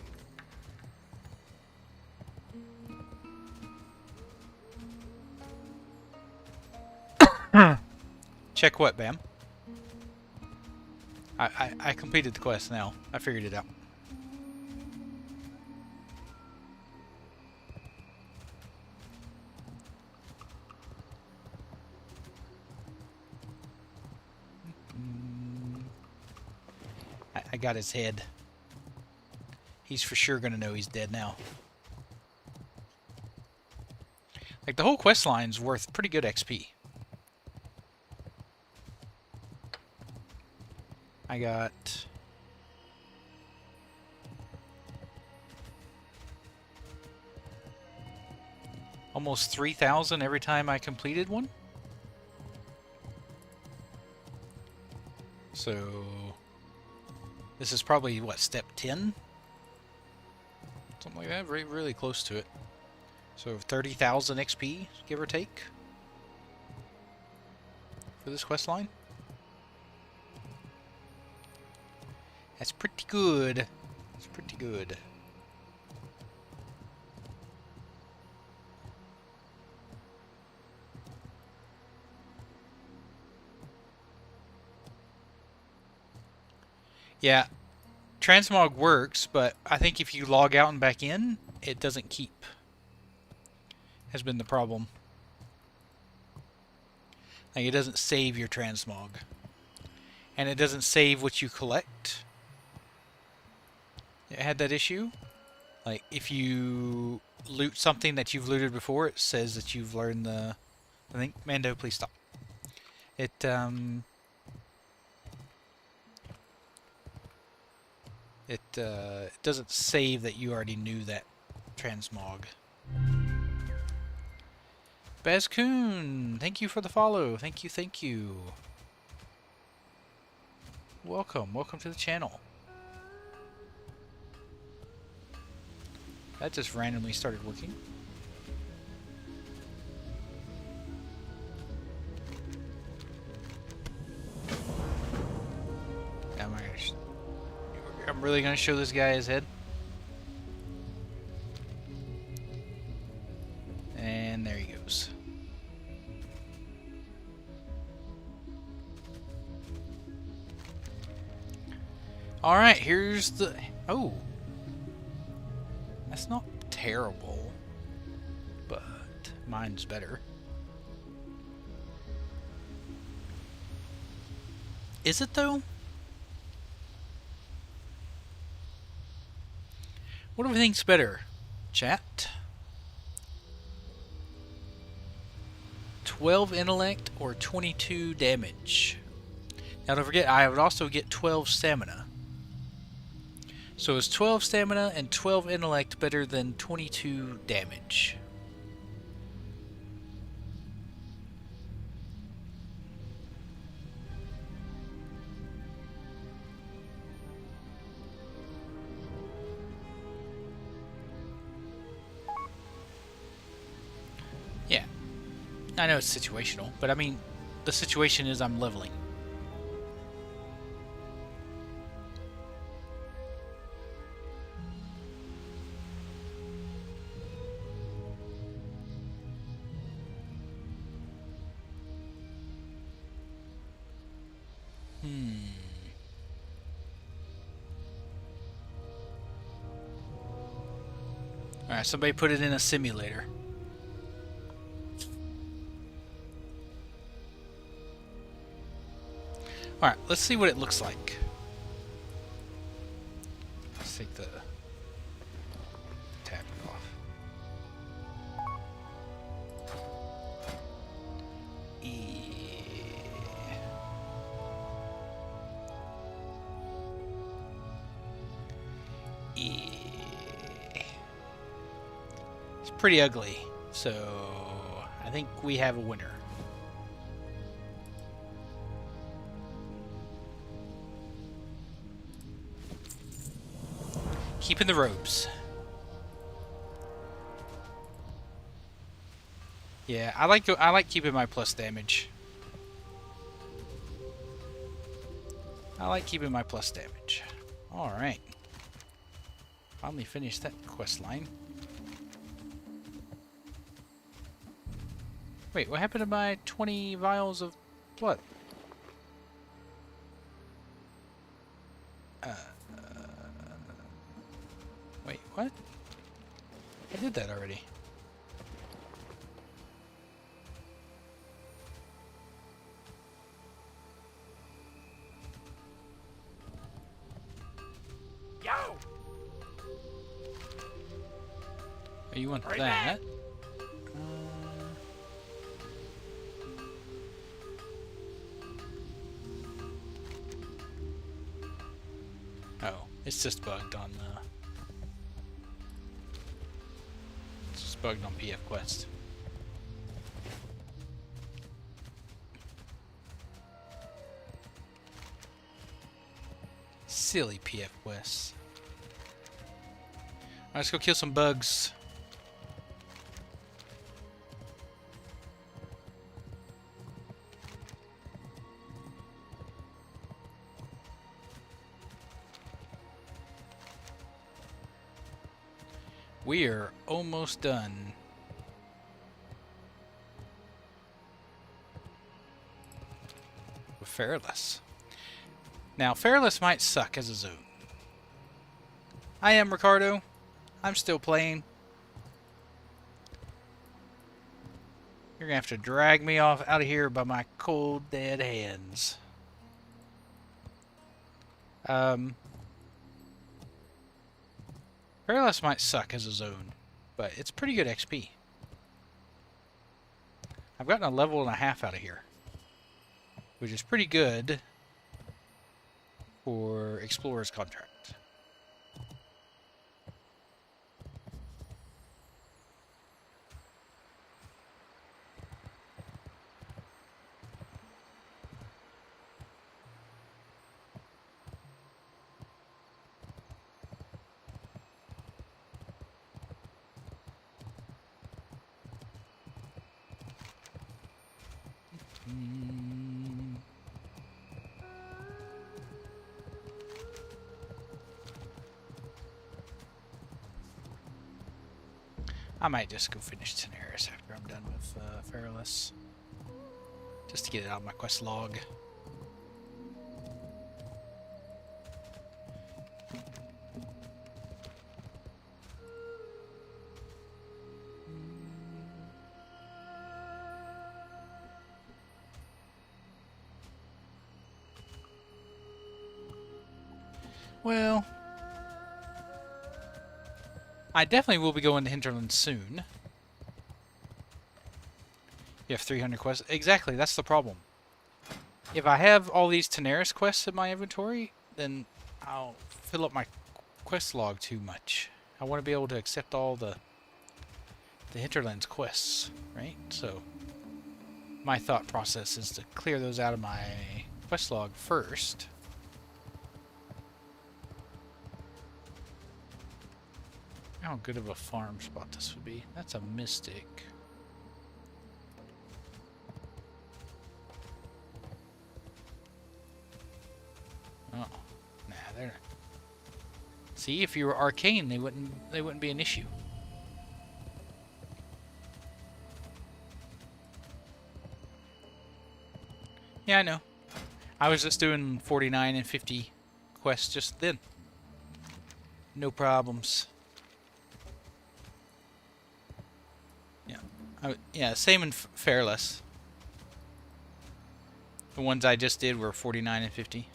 Check what, Bam? I completed the quest now. I figured it out. I got his head. He's for sure gonna know he's dead now. Like, the whole quest line's worth pretty good XP. I got almost 3,000 every time I completed one. So this is probably, what, step 10? Something like that, really close to it. So 30,000 XP, give or take, for this quest line. That's pretty good. It's pretty good. Yeah, transmog works, but I think if you log out and back in, it doesn't keep. Has been the problem. Like, it doesn't save your transmog. And it doesn't save what you collect. It had that issue. Like, if you loot something that you've looted before, it says that you've learned the... I think... Mando, please stop. It doesn't save that you already knew that transmog. Bazcoon, thank you for the follow. Thank you, thank you. Welcome to the channel. That just randomly started working. I'm really gonna show this guy his head. And there he goes. Alright, here's the... Oh! That's not terrible, but mine's better. Is it though? What do we think's better? Chat? 12 intellect or 22 damage? Now don't forget, I would also get 12 stamina. So is 12 stamina and 12 intellect better than 22 damage? Yeah. I know it's situational, but I mean, the situation is I'm leveling. Alright, somebody put it in a simulator. Alright, let's see what it looks like. Let's take the tab off. It's pretty ugly, so I think we have a winner. Keeping the robes. Yeah, I like keeping my plus damage. I like keeping my plus damage. All right. Finally finished that quest line. Wait, what happened to my 20 vials of blood? Wait, what? I did that already. Yo! Oh, you want Right that? Oh, it's just bugged on the... It's just bugged on PF Quest. Silly PF Quest. Alright, let's go kill some bugs. We're almost done. With Feralus. Now, Feralus might suck as a zone. I am Ricardo. I'm still playing. You're gonna have to drag me off out of here by my cold, dead hands. Feralus might suck as a zone, but it's pretty good XP. I've gotten a level and a half out of here, which is pretty good for Explorer's Contract. I might just go finish Daenerys after I'm done with Feralus. Just to get it out of my quest log. Well, I definitely will be going to Hinterland soon. You have 300 quests. Exactly, that's the problem. If I have all these Daenerys quests in my inventory, then I'll fill up my quest log too much. I want to be able to accept all the Hinterlands quests, right? So my thought process is to clear those out of my quest log first. How good of a farm spot this would be. That's a mystic. Oh, nah, they're not. See, if you were arcane, they wouldn't be an issue. Yeah, I know. I was just doing 49 and 50 quests just then. No problems. Yeah, same in Fairless. The ones I just did were 49 and 50.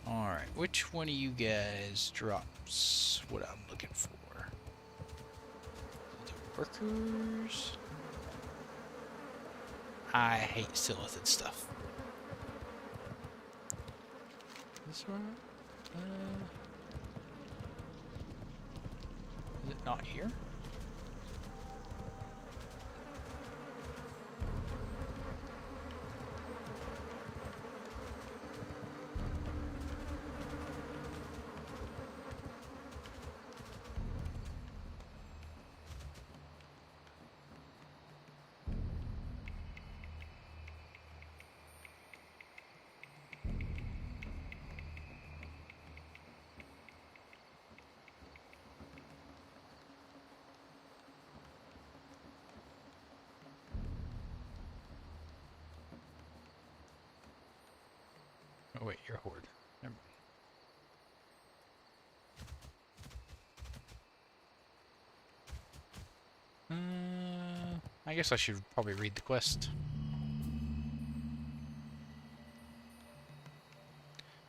Alright, which one of you guys drops what I'm looking for? The workers. I hate Silithid stuff. This one? Is it not here? Oh wait, you're a horde. Never mind. I guess I should probably read the quest.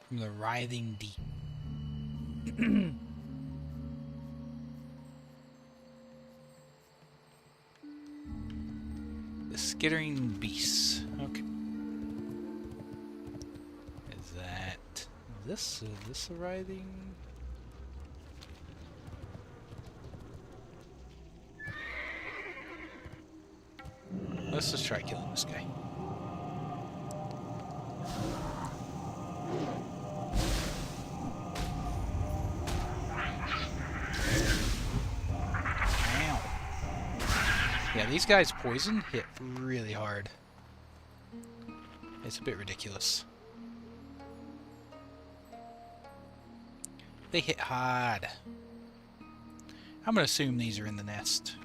From the Writhing Deep. The Skittering Beasts. Okay. Is this a writhing? Let's just try killing this guy. Ow. Yeah, these guys' poison hit really hard. It's a bit ridiculous. They hit hard. I'm gonna assume these are in the nest.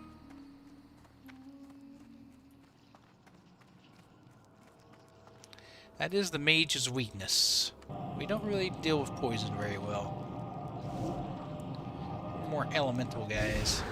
That is the mage's weakness. We don't really deal with poison very well. We're more elemental guys.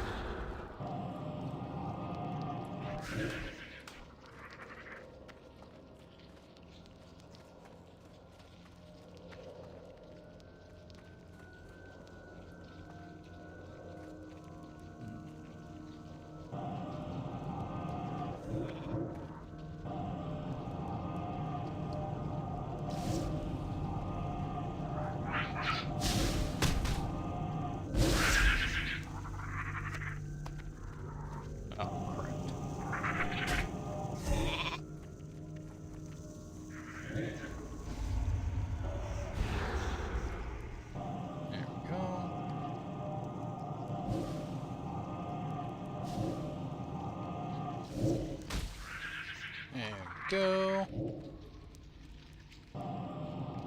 Go.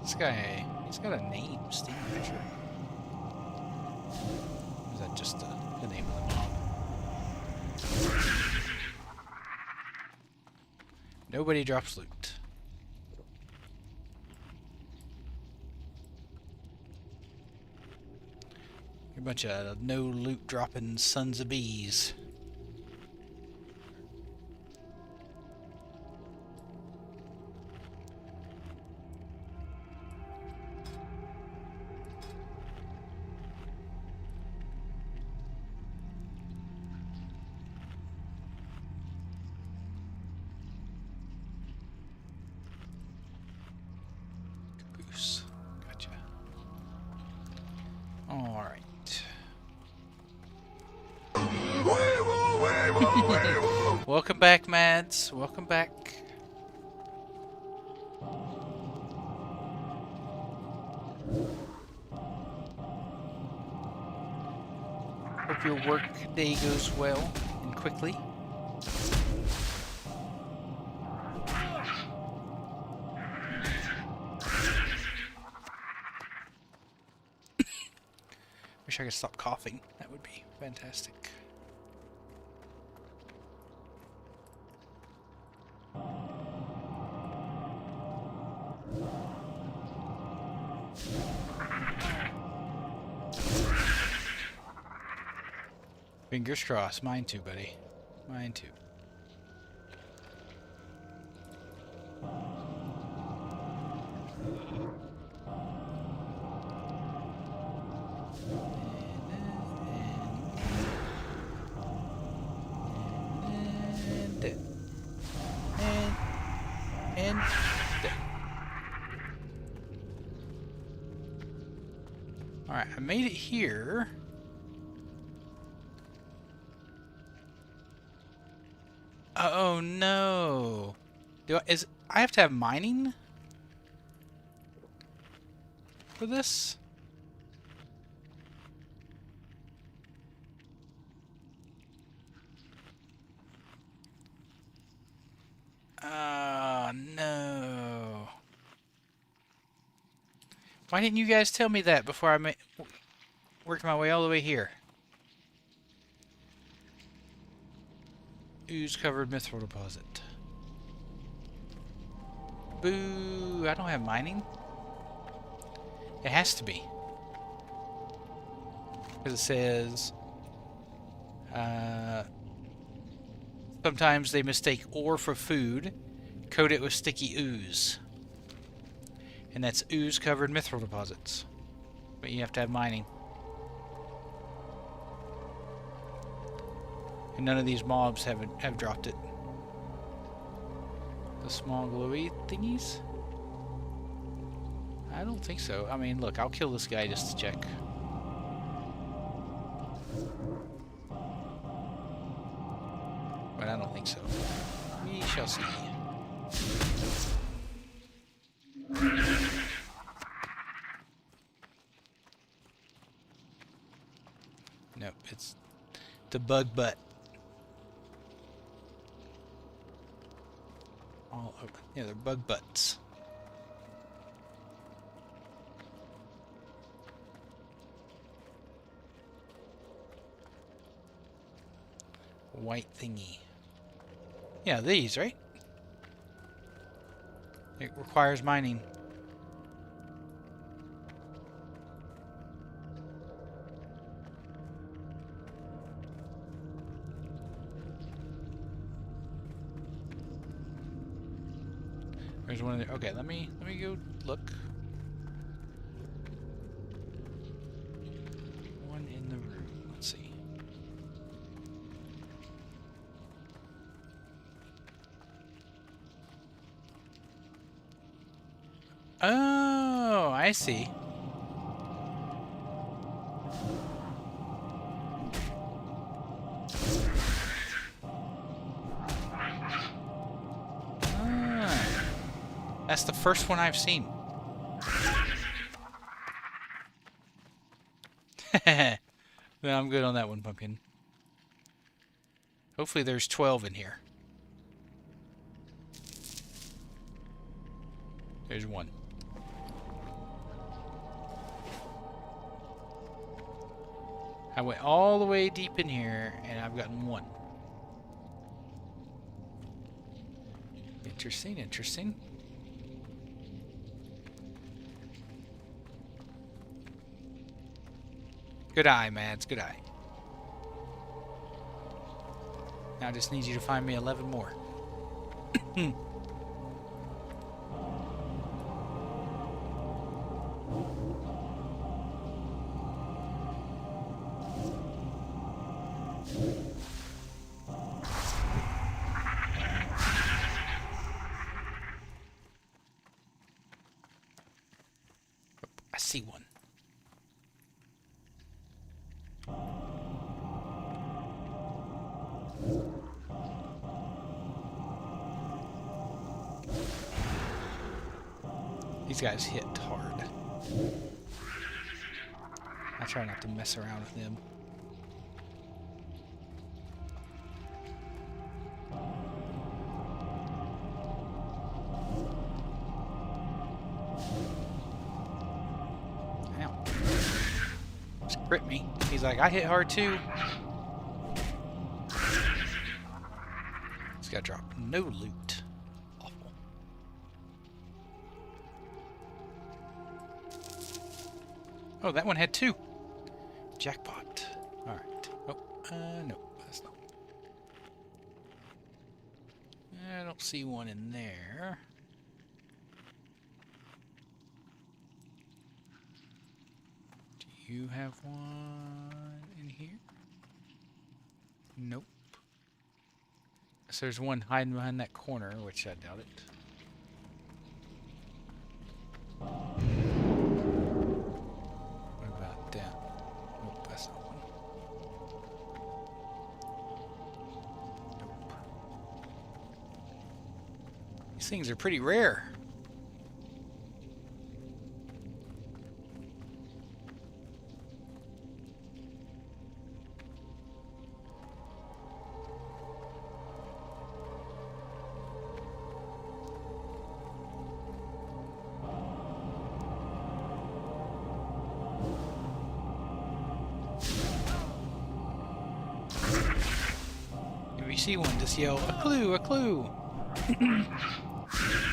This guy, he's got a name, Steam Picture. Or is that just the name of the mob? Nobody drops loot. You're a bunch of no loot dropping sons of bees. Gotcha. All right. Welcome back, Mads. Welcome back. Hope your work day goes well and quickly. Wish I could stop coughing. That would be fantastic. Fingers crossed. Mine too, buddy. Mine too. And dead. And dead. Alright, I made it here. Oh no. I have to have mining for this? Oh no. Why didn't you guys tell me that before I worked my way all the way here? Ooze-covered mithril deposit. Boo! I don't have mining. It has to be. Because it says... sometimes they mistake ore for food, coat it with sticky ooze. And that's ooze-covered mithril deposits. But you have to have mining. And none of these mobs have dropped it. The small glowy thingies? I don't think so. I mean, look, I'll kill this guy just to check. But I don't think so. We shall see. Nope, it's the bug butt. All over. Yeah, they're bug butts. White thingy. Yeah, these, right? It requires mining. There's one there. Okay, let me go look. One in the room. Let's see. Oh, I see. That's the first one I've seen. No, I'm good on that one, Pumpkin. Hopefully there's 12 in here. There's one. I went all the way deep in here, and I've gotten one. Interesting, interesting. Good eye, Mads. Good eye. Now I just need you to find me 11 more. I see one. These guys hit hard. I try not to mess around with them. Ow. Just crit me. He's like, I hit hard too. This guy dropped no loot. Awful. Oh, that one had two. Jackpot. Alright. Oh. No, that's not. I don't see one in there. Do you have one in here? Nope. So there's one hiding behind that corner, which I doubt it. What about that? Nope, that's not one. Nope. These things are pretty rare. If you see one, just yell, "A clue, a clue!"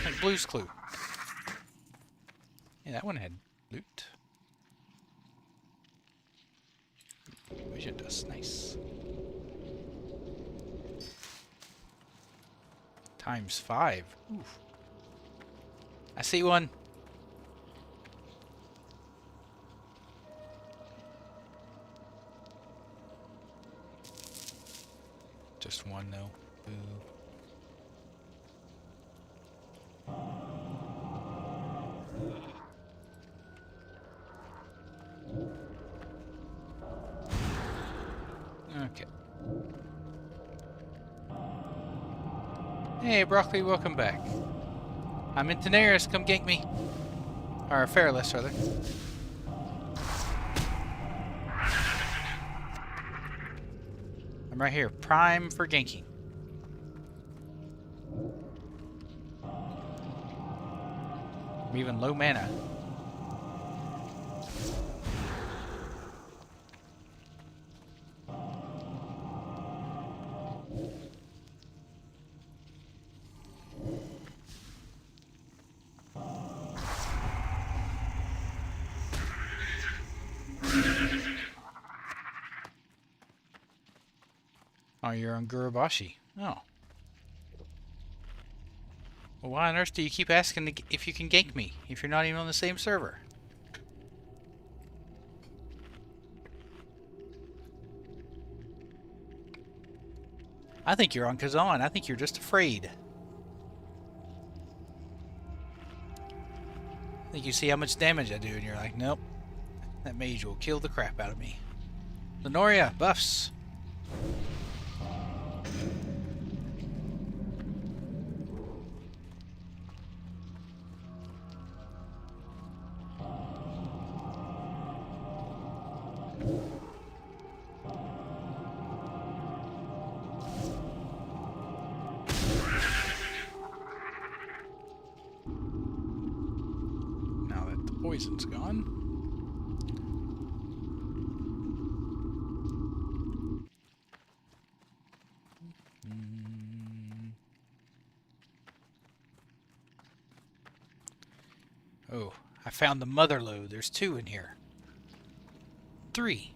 Like Blue's Clue. Yeah, that one had loot. Vision dust, nice. ×5. Oof. I see one. Just one though. Boo. Okay. Hey, Broccoli, welcome back. I'm in Daenerys, come gank me. Or Fairless, rather. I'm right here, prime for ganking. I'm even low mana. Oh, you're on Gurabashi. Oh. Well, why on earth do you keep asking if you can gank me, if you're not even on the same server? I think you're on Kezan. I think you're just afraid. I think you see how much damage I do, and you're like, nope. That mage will kill the crap out of me. Lenoria, buffs. Now that the poison's gone. Oh, I found the mother lode. There's 2 in here. 3.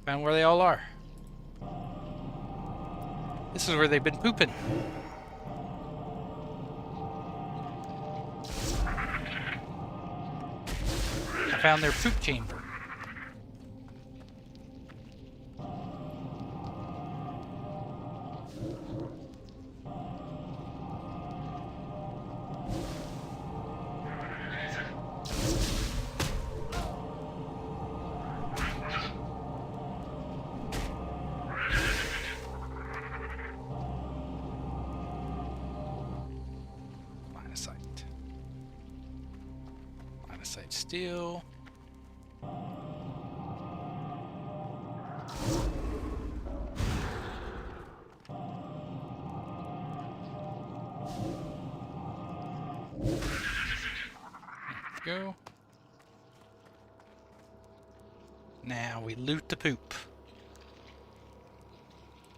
Found where they all are. This is where they've been pooping. I found their poop chamber. Line of sight. Line of sight still. Go. Now we loot the poop.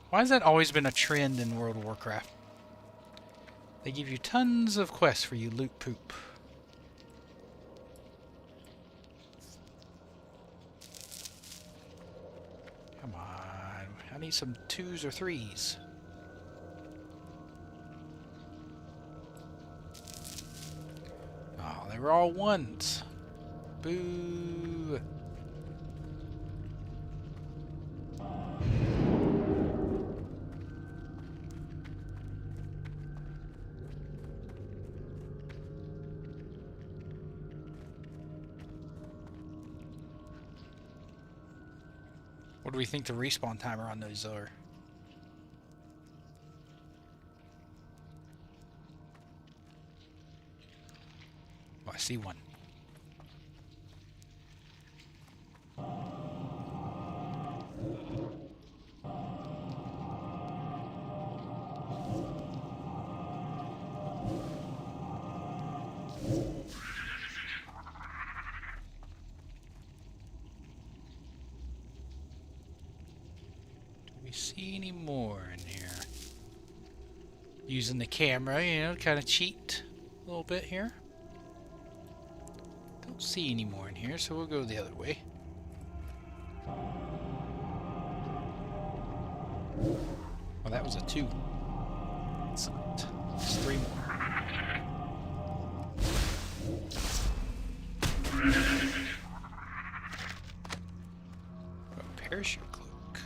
Why has that always been a trend in World of Warcraft? They give you tons of quests where you loot poop. Come on, I need some 2s or 3s. Oh, they were all 1s. Boo. What do we think the respawn timer on those are? Oh, I see one. See any more in here? Using the camera, you know, kind of cheat a little bit here. Don't see any more in here, so we'll go the other way. Well, that was a 2. Excellent. There's 3 more. A parachute cloak.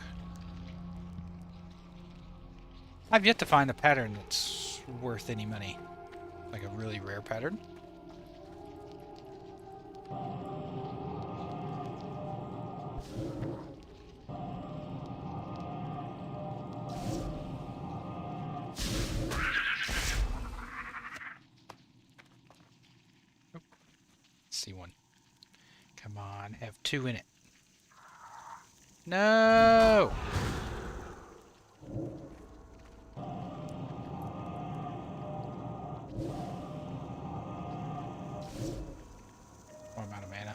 I've yet to find a pattern that's worth any money. Like a really rare pattern. See one. Come on, have 2 in it. No! Oh, I'm out of mana.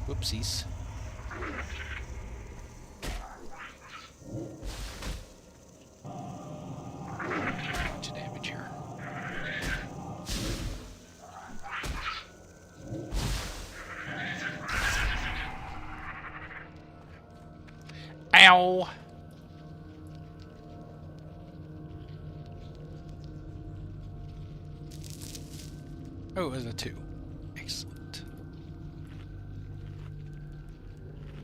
Whoopsies. Bunch of damage here. Ow! Oh, it was a 2. Excellent.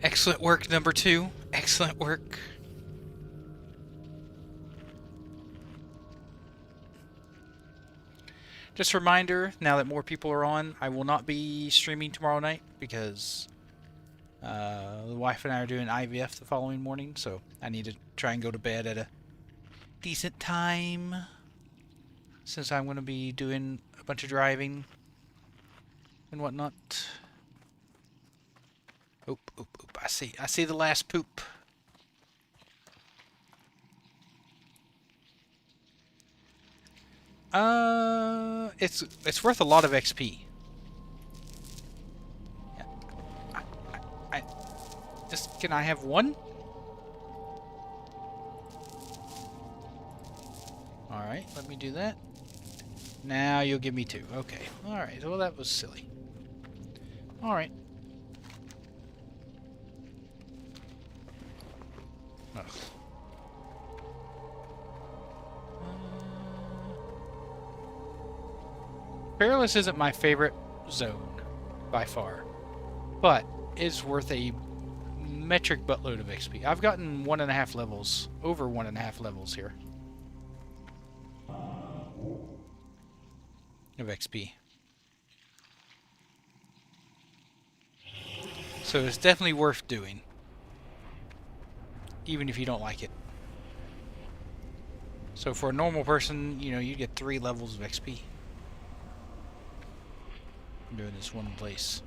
Excellent work, number 2. Excellent work. Just a reminder, now that more people are on, I will not be streaming tomorrow night because the wife and I are doing IVF the following morning, so I need to try and go to bed at a decent time since I'm going to be doing a bunch of driving and whatnot. Oop, oop, oop. I see the last poop. It's worth a lot of XP. Yeah. I just, can I have 1? Alright, let me do that. Now you'll give me 2. Okay. Alright, well that was silly. Alright. Ugh. Perilous isn't my favorite zone, by far, but it's worth a metric buttload of XP. I've gotten 1.5 levels, over 1.5 levels here of XP. So it's definitely worth doing, even if you don't like it. So for a normal person, you know, you get 3 levels of XP. I'm doing this one place.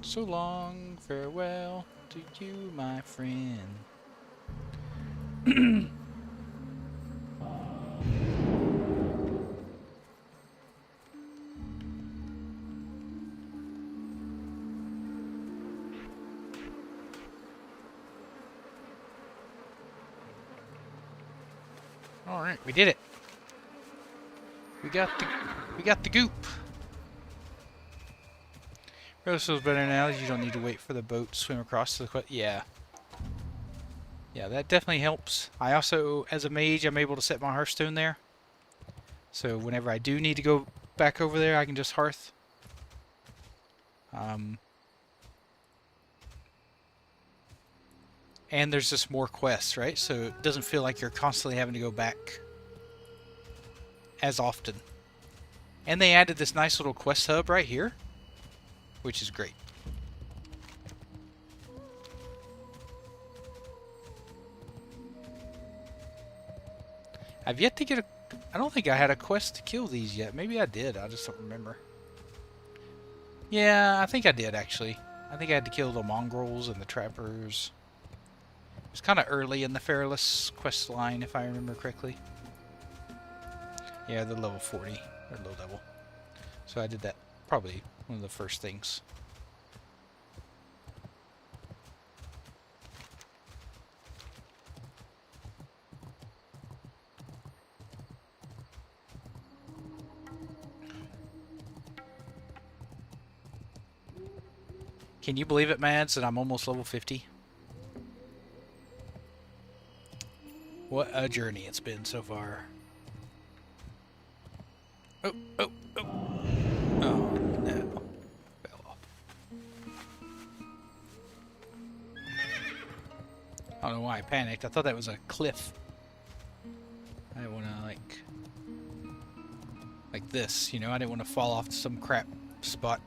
So long, farewell to you, my friend. All right, we did it. We got the goop. This feels better now. You don't need to wait for the boat to swim across the quest. Yeah. Yeah, that definitely helps. I also, as a mage, I'm able to set my hearthstone there. So whenever I do need to go back over there, I can just hearth. And there's just more quests, right? So it doesn't feel like you're constantly having to go back as often. And they added this nice little quest hub right here, which is great. I've yet to get a... I don't think I had a quest to kill these yet. Maybe I did. I just don't remember. Yeah, I think I did, actually. I think I had to kill the mongrels and the trappers. It was kind of early in the Feralus quest line, if I remember correctly. Yeah, they're level 40. Or low level. So I did that. Probably one of the first things. Can you believe it, Mads, that I'm almost level 50? What a journey it's been so far. Oh, oh, oh. Oh, no. Fell off. I don't know why I panicked. I thought that was a cliff. I didn't want to, like this, you know? I didn't want to fall off to some crap spot.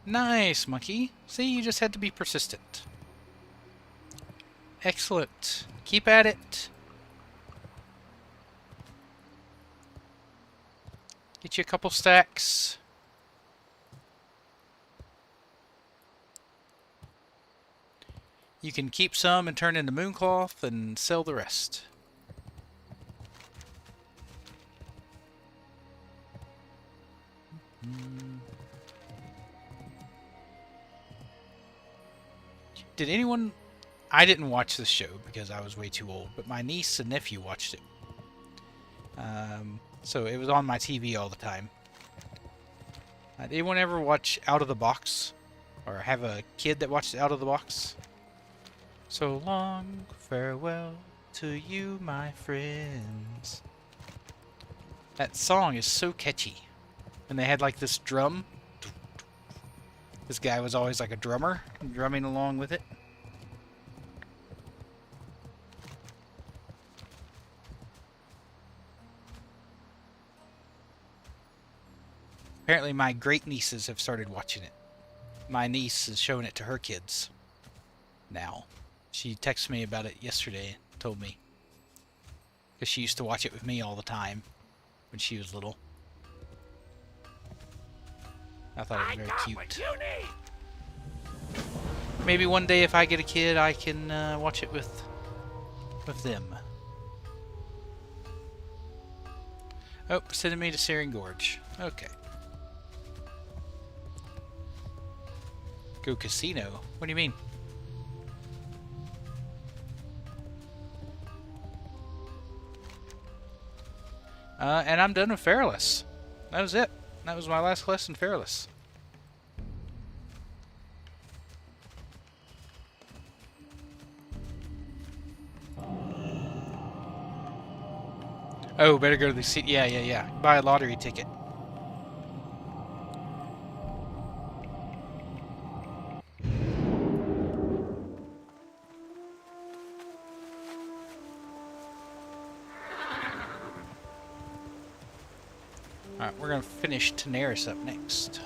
Nice, monkey. See, you just had to be persistent. Excellent. Keep at it. Get you a couple stacks. You can keep some and turn into mooncloth and sell the rest. Did anyone... I didn't watch this show because I was way too old, but my niece and nephew watched it. So it was on my TV all the time. Did anyone ever watch Out of the Box? Or have a kid that watched Out of the Box? So long, farewell to you, my friends. That song is so catchy. And they had like this drum. This guy was always like a drummer, drumming along with it. Apparently my great-nieces have started watching it. My niece is showing it to her kids now. She texted me about it yesterday and told me. Because she used to watch it with me all the time when she was little. I thought it was very cute. Maybe one day if I get a kid, I can watch it with them. Oh, sending me to Searing Gorge. Okay. Go casino? What do you mean? And I'm done with Feralus. That was it. That was my last quest in Feralus. Oh, better go to the city. Yeah. Buy a lottery ticket. Alright, we're going to finish Daenerys up next.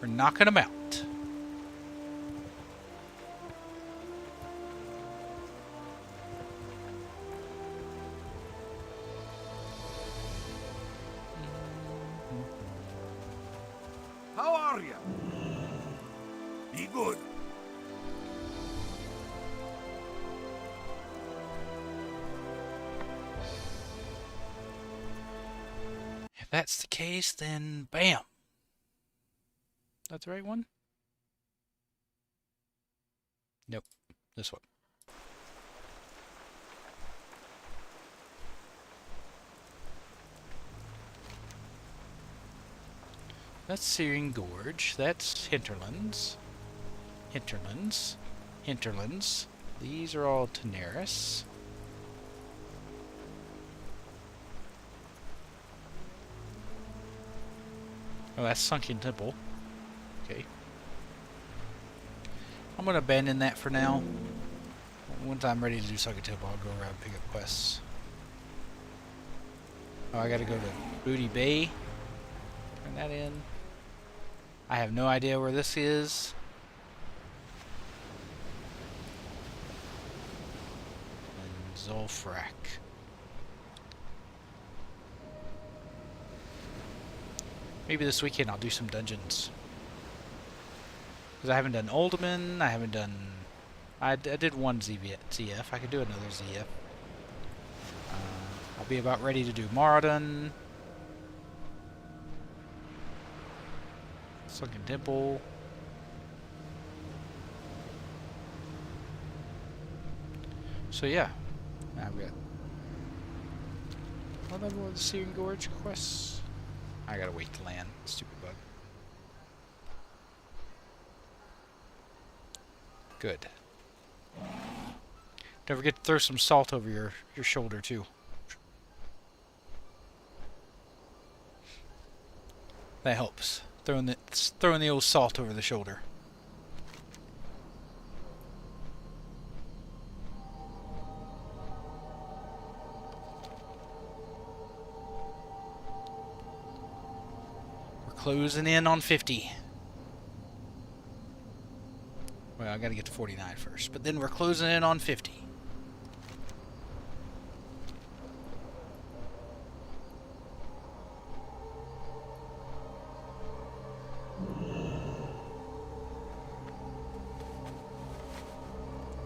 We're knocking them out. How are you? Be good. If that's the case, then bam. That's the right one? Nope. This one. That's Searing Gorge. That's Hinterlands. Hinterlands. Hinterlands. These are all Tenaris. Oh, that's Sunken Temple. Okay. I'm going to abandon that for now. Once I'm ready to do Sunken Temple, I'll go around and pick up quests. Oh, I gotta go to Booty Bay. Turn that in. I have no idea where this is. And Zulfrak. Maybe this weekend I'll do some dungeons. Because I haven't done Uldaman, I haven't done... I did one ZF. I could do another ZF. I'll be about ready to do Moradin. Sunken Temple. So yeah, I've got... What level are the Searing Gorge quests? I gotta wait to land. Stupid bug. Good. Don't forget to throw some salt over your shoulder too. That helps. Throwing the old salt over the shoulder. We're closing in on 50. Well, I gotta get to 49 first, but then we're closing in on 50.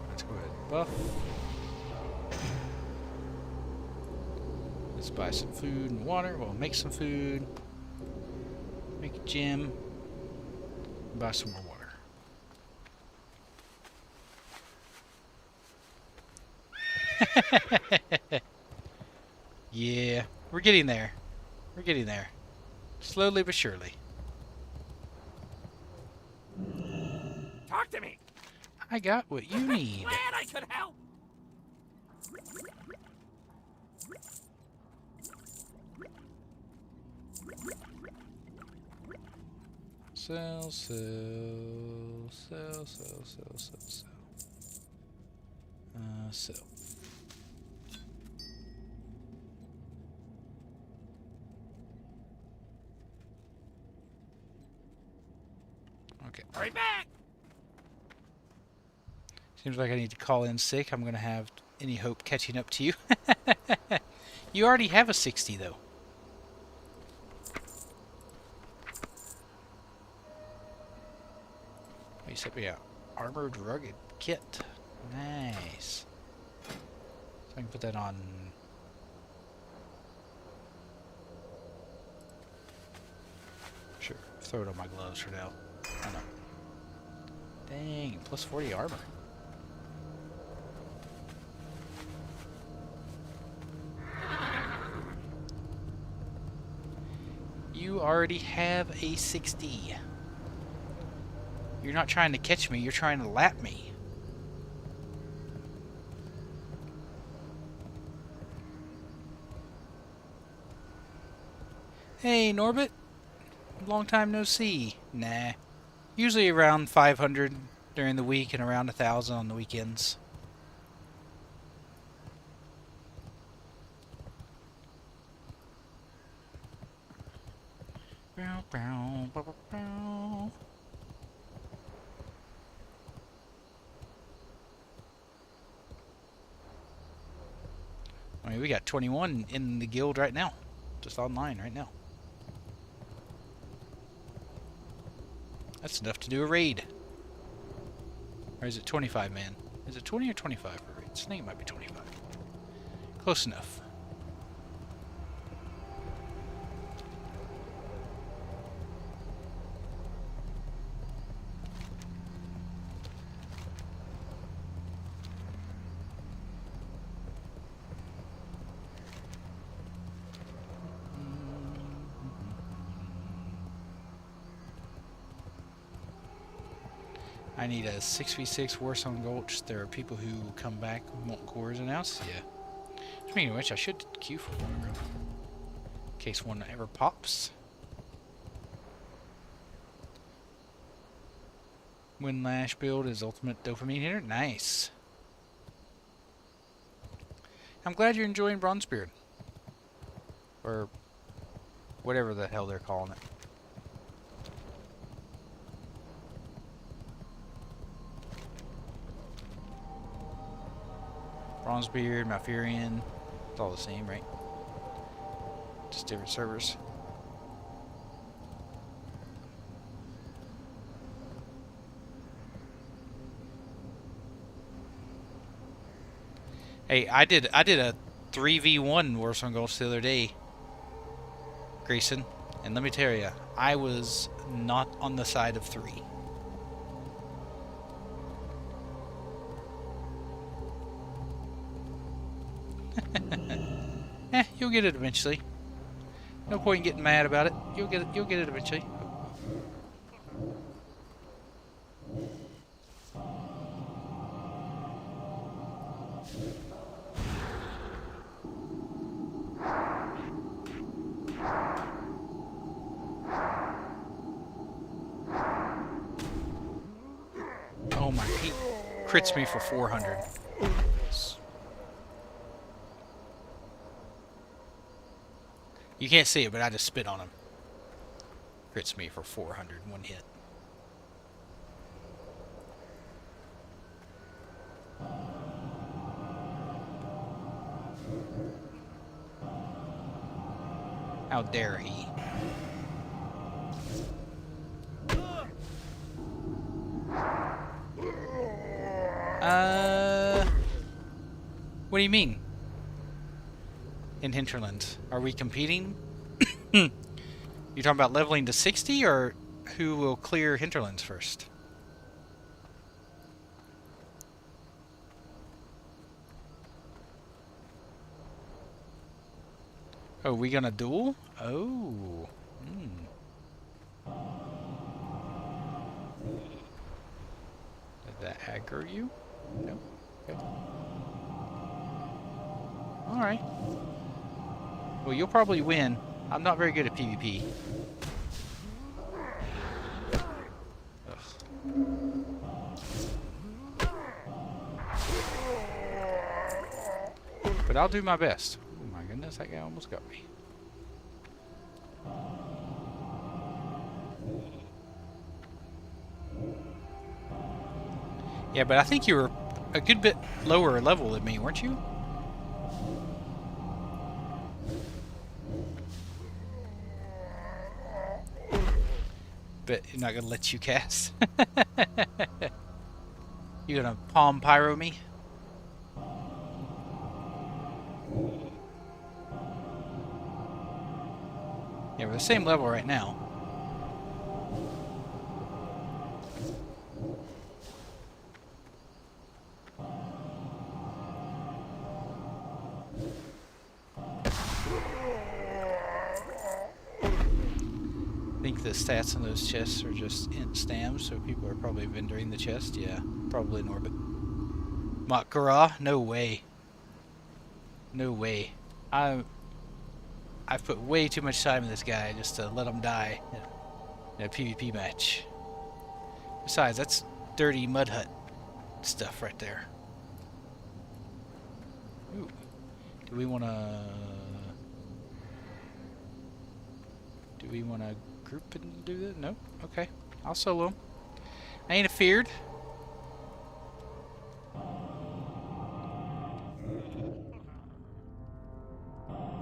Let's go ahead and buff. Let's buy some food and water. We'll make some food. Make a gym. Buy some more water. Yeah, we're getting there. We're getting there. Slowly but surely. Talk to me. I got what you need. Glad I could help. Sell, sell, sell, sell, sell, sell, sell. Sell. Okay. Hurry back. Seems like I need to call in sick. I'm going to have any hope catching up to you. You already have a 60, though. You set me out. Armored rugged kit. Nice. So I can put that on. Sure. Throw it on my gloves for now. I know. Dang, plus 40 armor. You already have a 60. You're not trying to catch me, you're trying to lap me. Hey, Norbit. Long time no see. Nah. Usually around 500 during the week and around 1,000 on the weekends. Bow, bow, bow, bow, bow. I mean, we got 21 in the guild right now. Just online right now. That's enough to do a raid. Or is it 25, man? Is it 20 or 25 for raids? I think it might be 25. Close enough. I need a 6v6 Warzone Gulch. There are people who come back and want cores announced. Yeah. Speaking of which, I should queue for one, in case one ever pops. Windlash build is ultimate dopamine hitter. Nice. I'm glad you're enjoying Bronzebeard. Or whatever the hell they're calling it. Bronzebeard, Malfurion. It's all the same, right? Just different servers. Hey, I did a 3v1 Warzone Gulch the other day, Grayson, and let me tell you, I was not on the side of 3. You'll get it eventually. No point in getting mad about it. You'll get it eventually. Oh my, he crits me for 400. You can't see it, but I just spit on him. Crits me for 400 one hit. How dare he? What do you mean? In Hinterlands, are we competing? You talking about leveling to 60, or who will clear Hinterlands first? Oh, we gonna duel? Oh. Did that aggro you? No. Okay. Alright. Well, you'll probably win. I'm not very good at PvP. But I'll do my best. Oh my goodness, that guy almost got me. Yeah, but I think you were a good bit lower level than me, weren't you? But you're not gonna let you cast. You gonna palm pyro me? Yeah, we're the same level right now. I think the stats on those chests are just int stams, so people are probably vendoring the chest. Yeah, probably in orbit. Makara? No way. No way. I've put way too much time in this guy just to let him die in a PvP match. Besides, that's dirty mud hut stuff right there. Ooh. Do we want to group and do that? No? Okay. I'll solo him. I ain't afeared.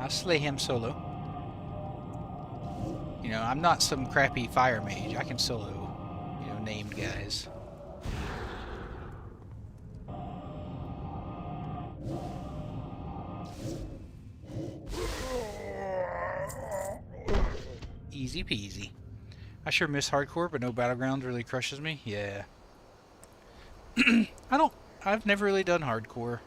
I'll slay him solo. You know, I'm not some crappy fire mage. I can solo, you know, named guys. Easy peasy. I sure miss hardcore, but no battleground really crushes me. Yeah. I've never really done hardcore.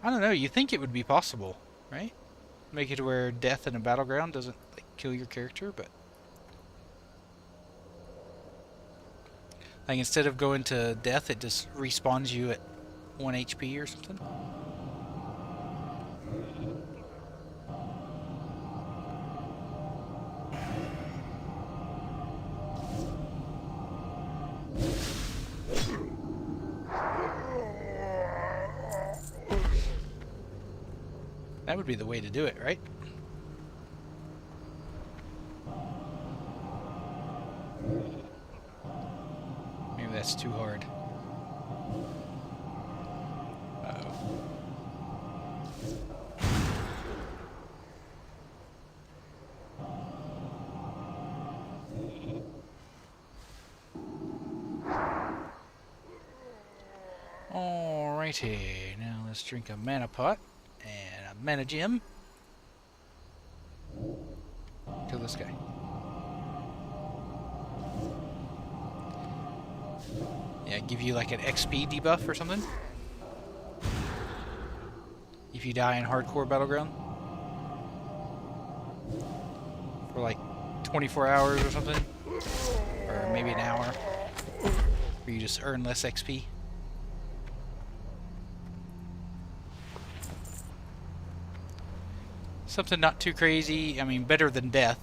I don't know, you think it would be possible, right? make it to where death in a battleground doesn't like kill your character, but like instead of going to death, it just respawns you at 1 HP or something. That would be the way to do it, right? Maybe that's too hard. Uh-oh. Alrighty, now let's drink a mana pot and a mana gem. Kill this guy. Yeah, give you like an XP debuff or something. If you die in hardcore battleground. For like 24 hours or something. Or maybe an hour. Where you just earn less XP. Something not too crazy. I mean, better than death.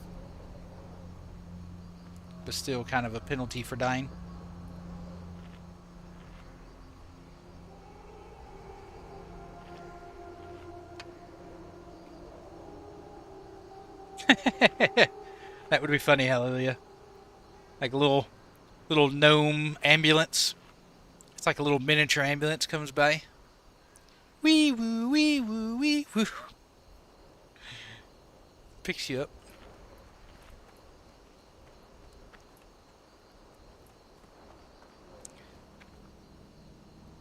But still kind of a penalty for dying. That would be funny, hallelujah. Like a little gnome ambulance. It's like a little miniature ambulance comes by. Wee woo, wee woo, wee woo. Picks you up.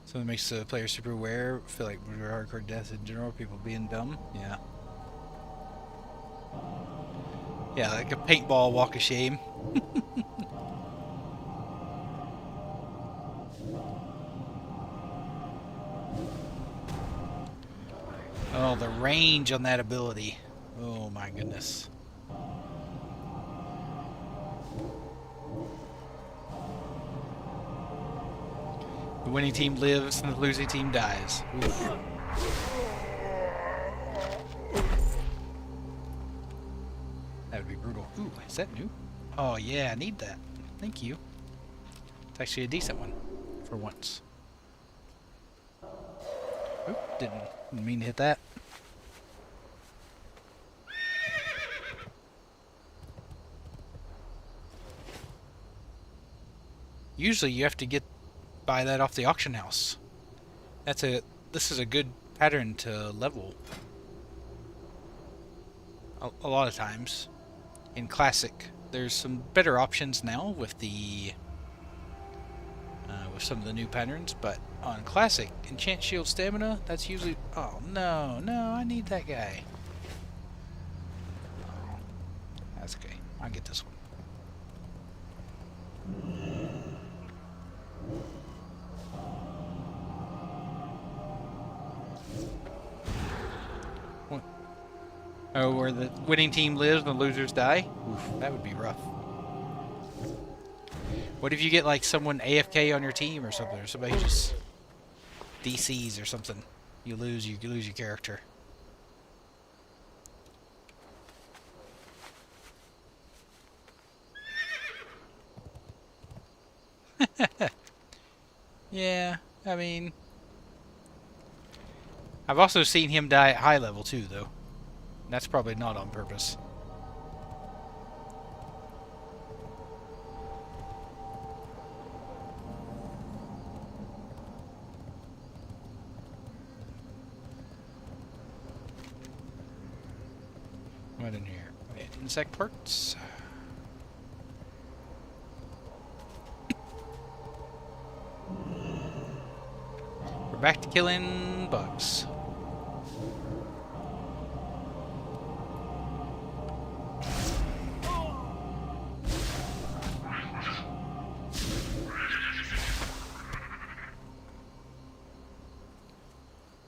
So it makes the player super aware. Feel like hardcore death in general, people being dumb. Yeah. Yeah, like a paintball walk of shame. Oh, the range on that ability. Oh my goodness. The winning team lives and the losing team dies. Oof. That would be brutal. Ooh, is that new? Oh yeah, I need that. Thank you. It's actually a decent one. For once. Oop, didn't mean to hit that. Usually you have to buy that off the auction house. This is a good pattern to level. A lot of times. In Classic, there's some better options now with with some of the new patterns, but on Classic, Enchant Shield Stamina, that's usually... Oh, no, I need that guy. Oh, that's okay. I'll get this one. What? Oh, where the winning team lives and the losers die? Oof, that would be rough. What if you get like someone AFK on your team or something, or somebody just DCs or something? You lose your character. Yeah, I mean, I've also seen him die at high level too, though. That's probably not on purpose. What in here? Wait, insect parts. We're back to killing bugs.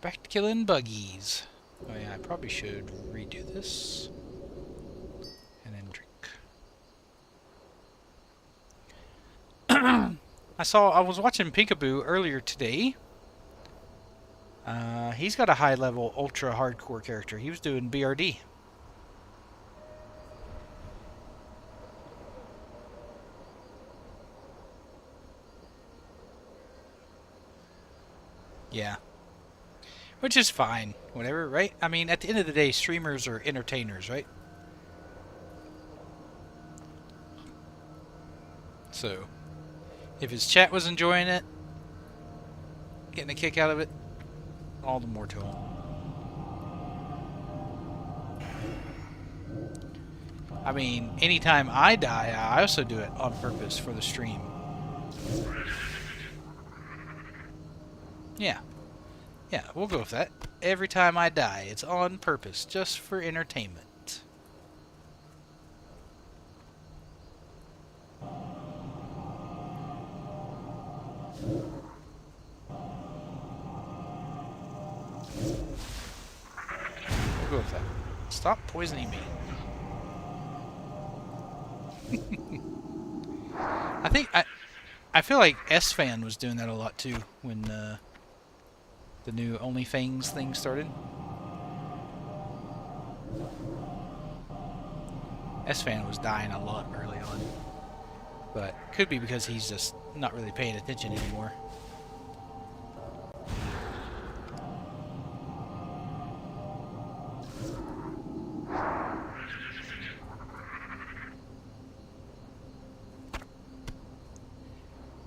Back to killing buggies. Oh yeah, I probably should redo this. And then drink. I was watching Peekaboo earlier today. He's got a high level ultra hardcore character. He was doing BRD. Yeah. Which is fine. Whatever, right? I mean, at the end of the day, streamers are entertainers, right? So, if his chat was enjoying it, getting a kick out of it, all the more to him. I mean, anytime I die, I also do it on purpose for the stream. Yeah. Yeah, we'll go with that. Every time I die, it's on purpose, just for entertainment. We'll go with that. Stop poisoning me. I feel like S-Fan was doing that a lot too when the new OnlyFans thing started. S-Fan was dying a lot early on, but could be because he's just not really paying attention anymore.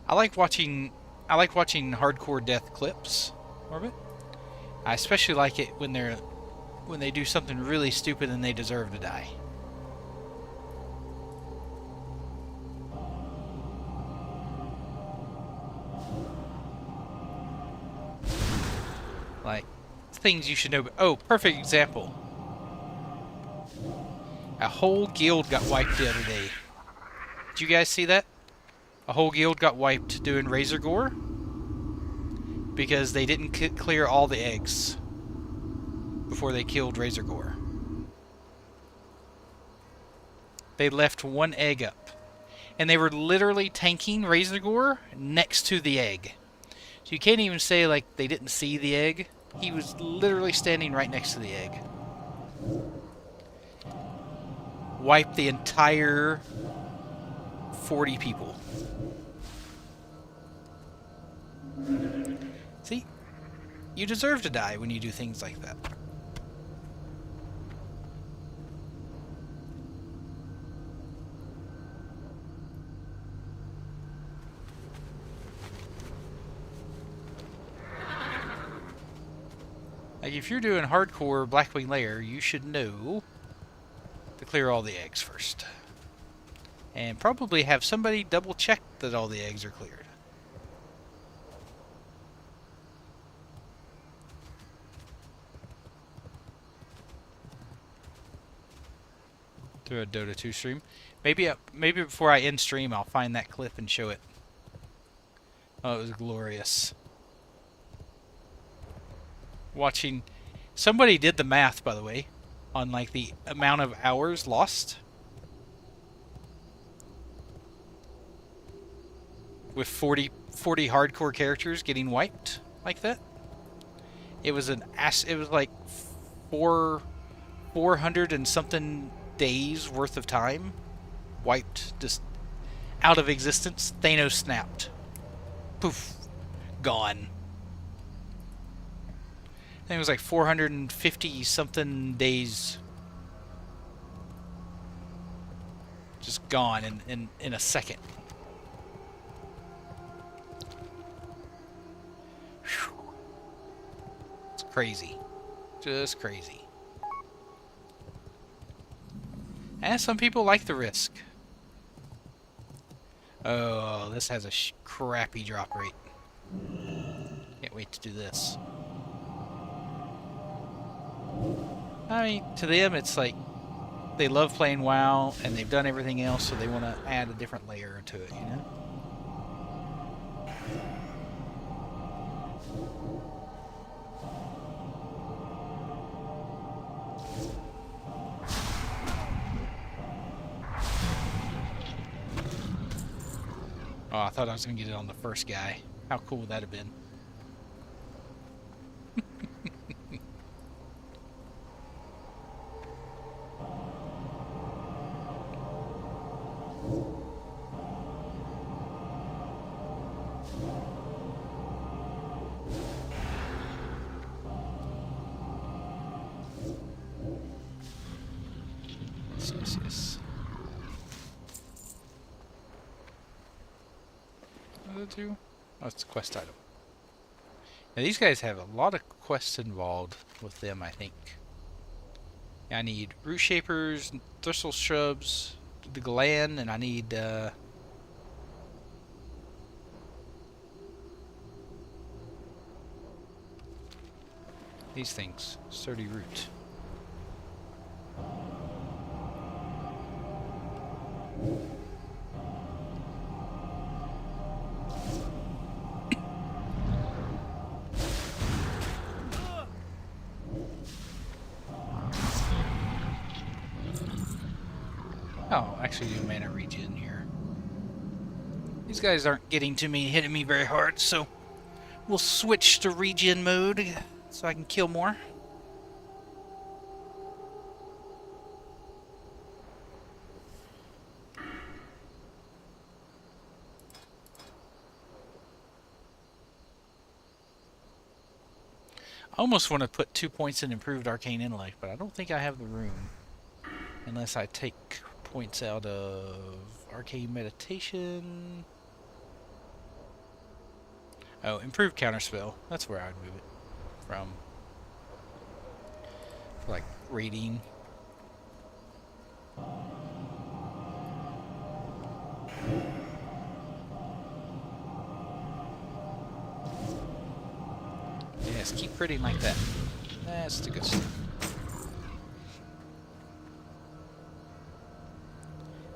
I like watching hardcore death clips, Orbit. I especially like it when they do something really stupid and they deserve to die. Like things you should know. Oh, perfect example. A whole guild got wiped the other day. Did you guys see that? A whole guild got wiped doing Razor Gore because they didn't clear all the eggs before they killed Razor Gore. They left one egg up. And they were literally tanking Razor Gore next to the egg. So you can't even say like they didn't see the egg. He was literally standing right next to the egg. Wiped the entire 40 people. See? You deserve to die when you do things like that. Like, if you're doing hardcore Blackwing Lair, you should know to clear all the eggs first. And probably have somebody double check that all the eggs are cleared. Through a Dota 2 stream. Maybe before I end stream, I'll find that clip and show it. Oh, it was glorious. Watching, somebody did the math, by the way, on like the amount of hours lost with 40 hardcore characters getting wiped like that. It was like 400 and something days worth of time wiped, just out of existence. Thanos snapped. Poof, gone. I think it was like 450 something days just gone in a second. Whew. It's crazy. Just crazy. And some people like the risk. Oh, this has a crappy drop rate. Can't wait to do this. I mean, to them, it's like they love playing WoW and they've done everything else, so they want to add a different layer to it, you know? Oh, I thought I was going to get it on the first guy. How cool would that have been? Yes. What did it do? Oh, it's a quest item. Now these guys have a lot of quests involved with them, I think. I need root shapers, thistle shrubs, the gland, and I need these things. Sturdy root. Oh, actually do mana regen here. These guys aren't getting to me, hitting me very hard, so we'll switch to regen mode so I can kill more. I almost want to put 2 points in improved arcane intellect, but I don't think I have the room. Unless I take points out of arcane meditation. Oh, improved counterspell. That's where I'd move it from. For like raiding. Yes, keep critting like that. That's the good stuff.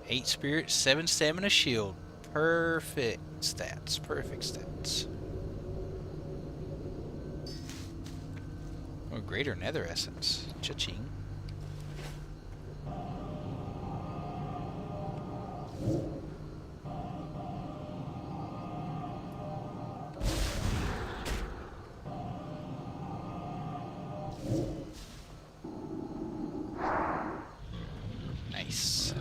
8 spirit, 7 stamina, shield. Perfect stats. Perfect stats. Oh, greater nether essence. Cha-ching. Nice.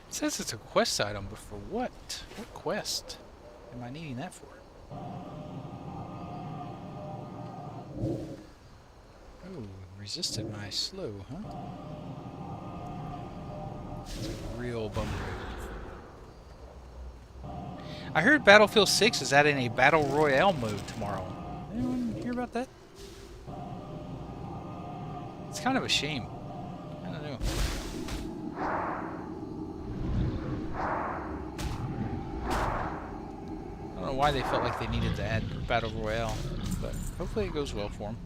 It says it's a quest item, but for what? What quest am I needing that for? Oh, resisted my slow, huh? It's a real bummer. I heard Battlefield 6 is adding a Battle Royale mode tomorrow. Anyone hear about that? It's kind of a shame. I don't know. I don't know why they felt like they needed to add Battle Royale, but hopefully it goes well for them.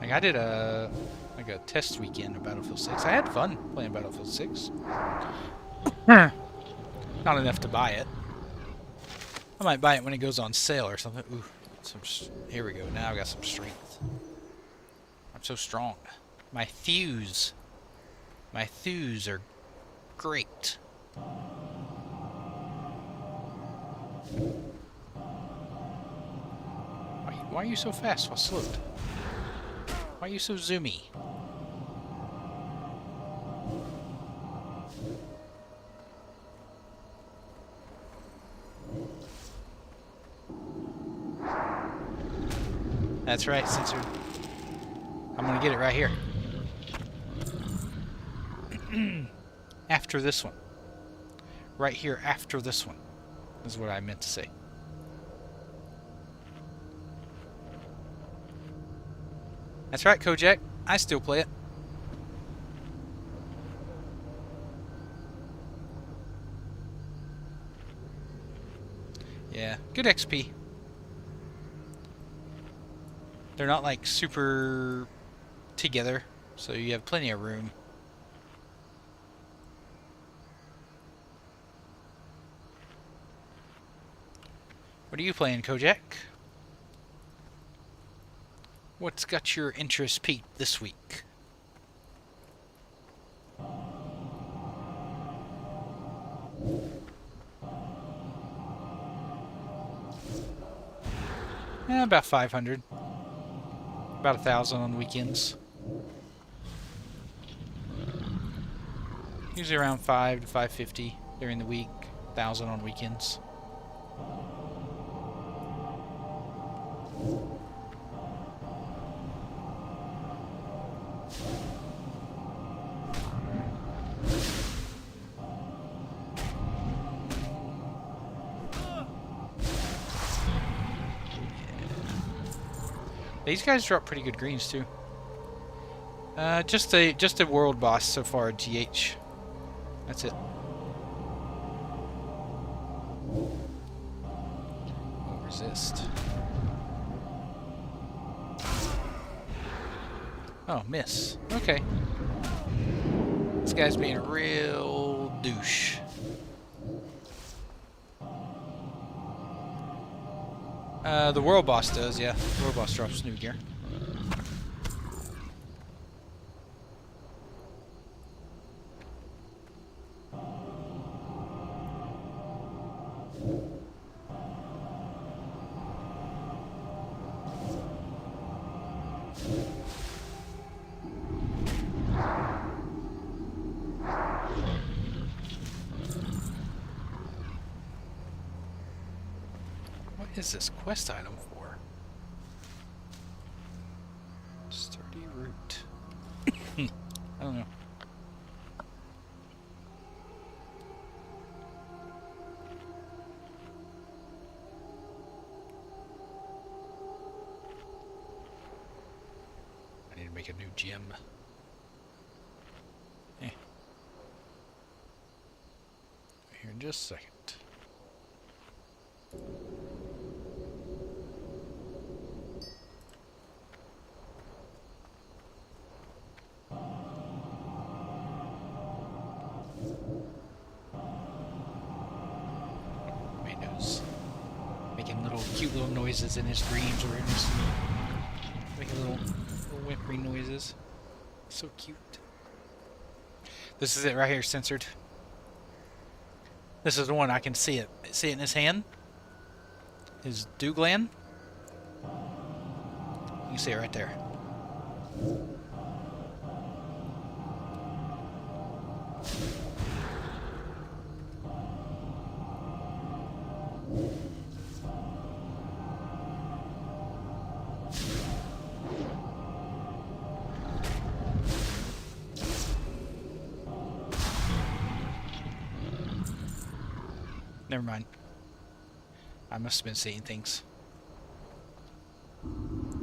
Like I did a test weekend of Battlefield 6. I had fun playing Battlefield 6. Not enough to buy it. I might buy it when it goes on sale or something. Ooh, here we go. Now I've got some strength. I'm so strong. My thews are great. Why are you so fast while slowed? Why are you so zoomy? That's right, censored. I'm gonna get it right here. After this one. Right here after this one. Is what I meant to say. That's right, Kojak. I still play it. Yeah, good XP. They're not like super together, so you have plenty of room. What are you playing, Kojak? What's got your interest peaked this week? About 500. About 1,000 on weekends. Usually around 5 to 550 during the week. 1,000 on weekends. These guys drop pretty good greens too. Just a world boss so far, GH. That's it. Oh, resist. Oh, miss. Okay. This guy's being a real douche. The world boss does, yeah. The world boss drops new gear. What is this quest item for? Sturdy root. I don't know. I need to make a new gem. Eh. Here in just a second. Making little cute little noises in his dreams or in his sleep. Making little whimpering noises. So cute. This is it right here, censored. This is the one I can see it. See it in his hand? His Douglan? You can see it right there. Never mind. I must have been seeing things.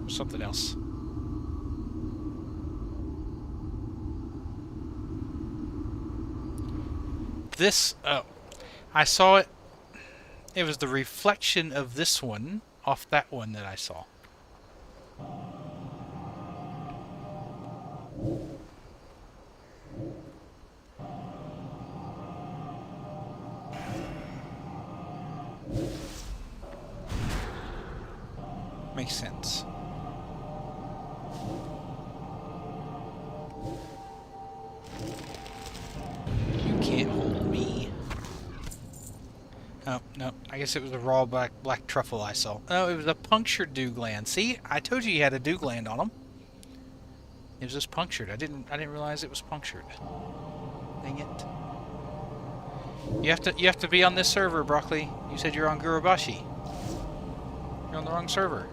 Something else. This, oh, I saw it. It was the reflection of this one off that one that I saw. Makes sense. You can't hold me. Oh, no. I guess it was a raw black truffle I saw. Oh, it was a punctured Douglan. See? I told you he had a Douglan on him. It was just punctured. I didn't realize it was punctured. Dang it. You have to be on this server, Broccoli. You said you're on Gurubashi. You're on the wrong server.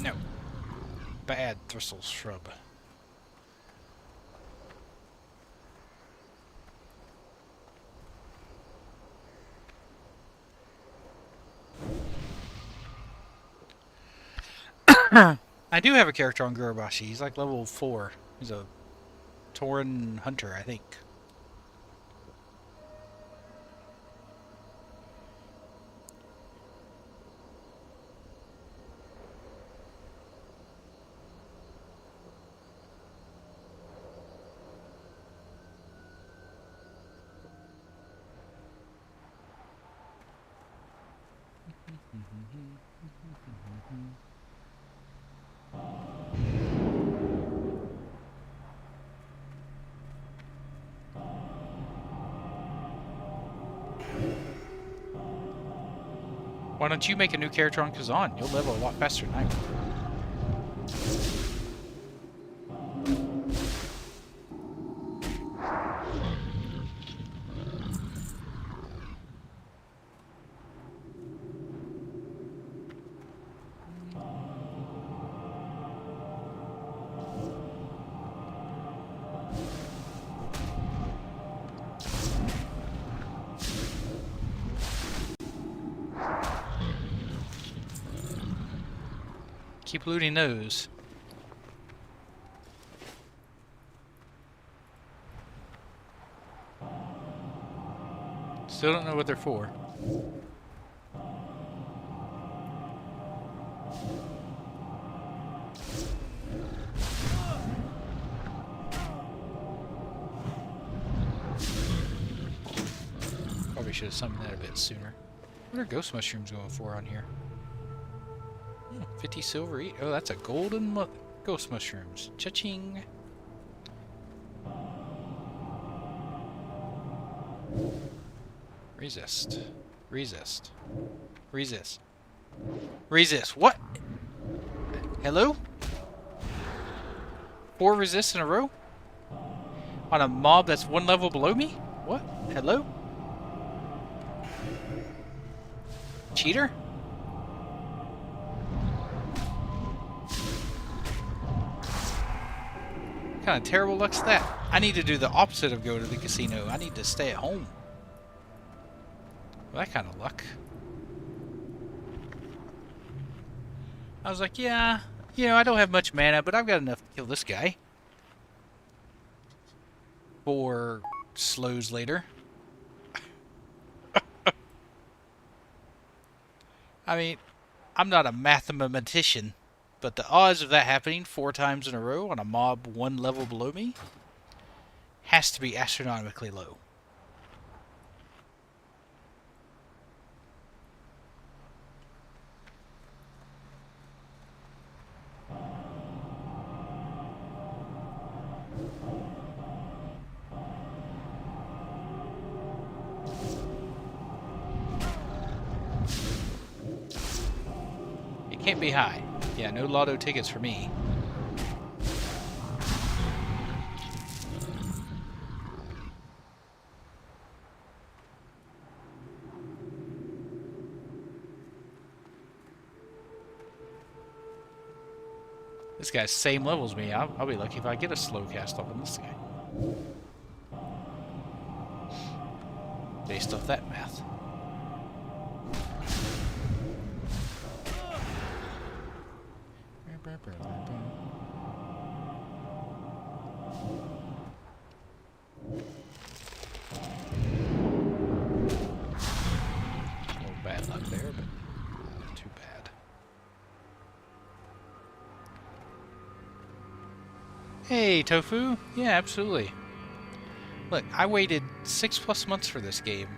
No. Bad thistle shrub. I do have a character on Gurubashi. He's like level 4. He's a Tauren hunter, I think. Why don't you make a new character on Kezan? You'll level a lot faster than I will. Keep looting those. Still don't know what they're for. Probably should have summoned that a bit sooner. What are ghost mushrooms going for on here? 50 silver each. Oh, that's a golden ghost mushrooms. Cha-ching. Resist. Resist. Resist. Resist. What? Hello? 4 resists in a row? On a mob that's 1 level below me? What? Hello? Cheater? What kind of terrible luck's that? I need to do the opposite of go to the casino. I need to stay at home. Well, that kind of luck. I was like, yeah, you know, I don't have much mana, but I've got enough to kill this guy. 4 slows later. I mean, I'm not a mathematician, but the odds of that happening 4 times in a row on a mob 1 level below me has to be astronomically low. It can't be high. Yeah, no lotto tickets for me. This guy's same level as me. I'll be lucky if I get a slow cast off on this guy. Based off that math. A little bad luck there, but not too bad. Hey, Tofu. Yeah, absolutely. Look, I waited 6+ months for this game.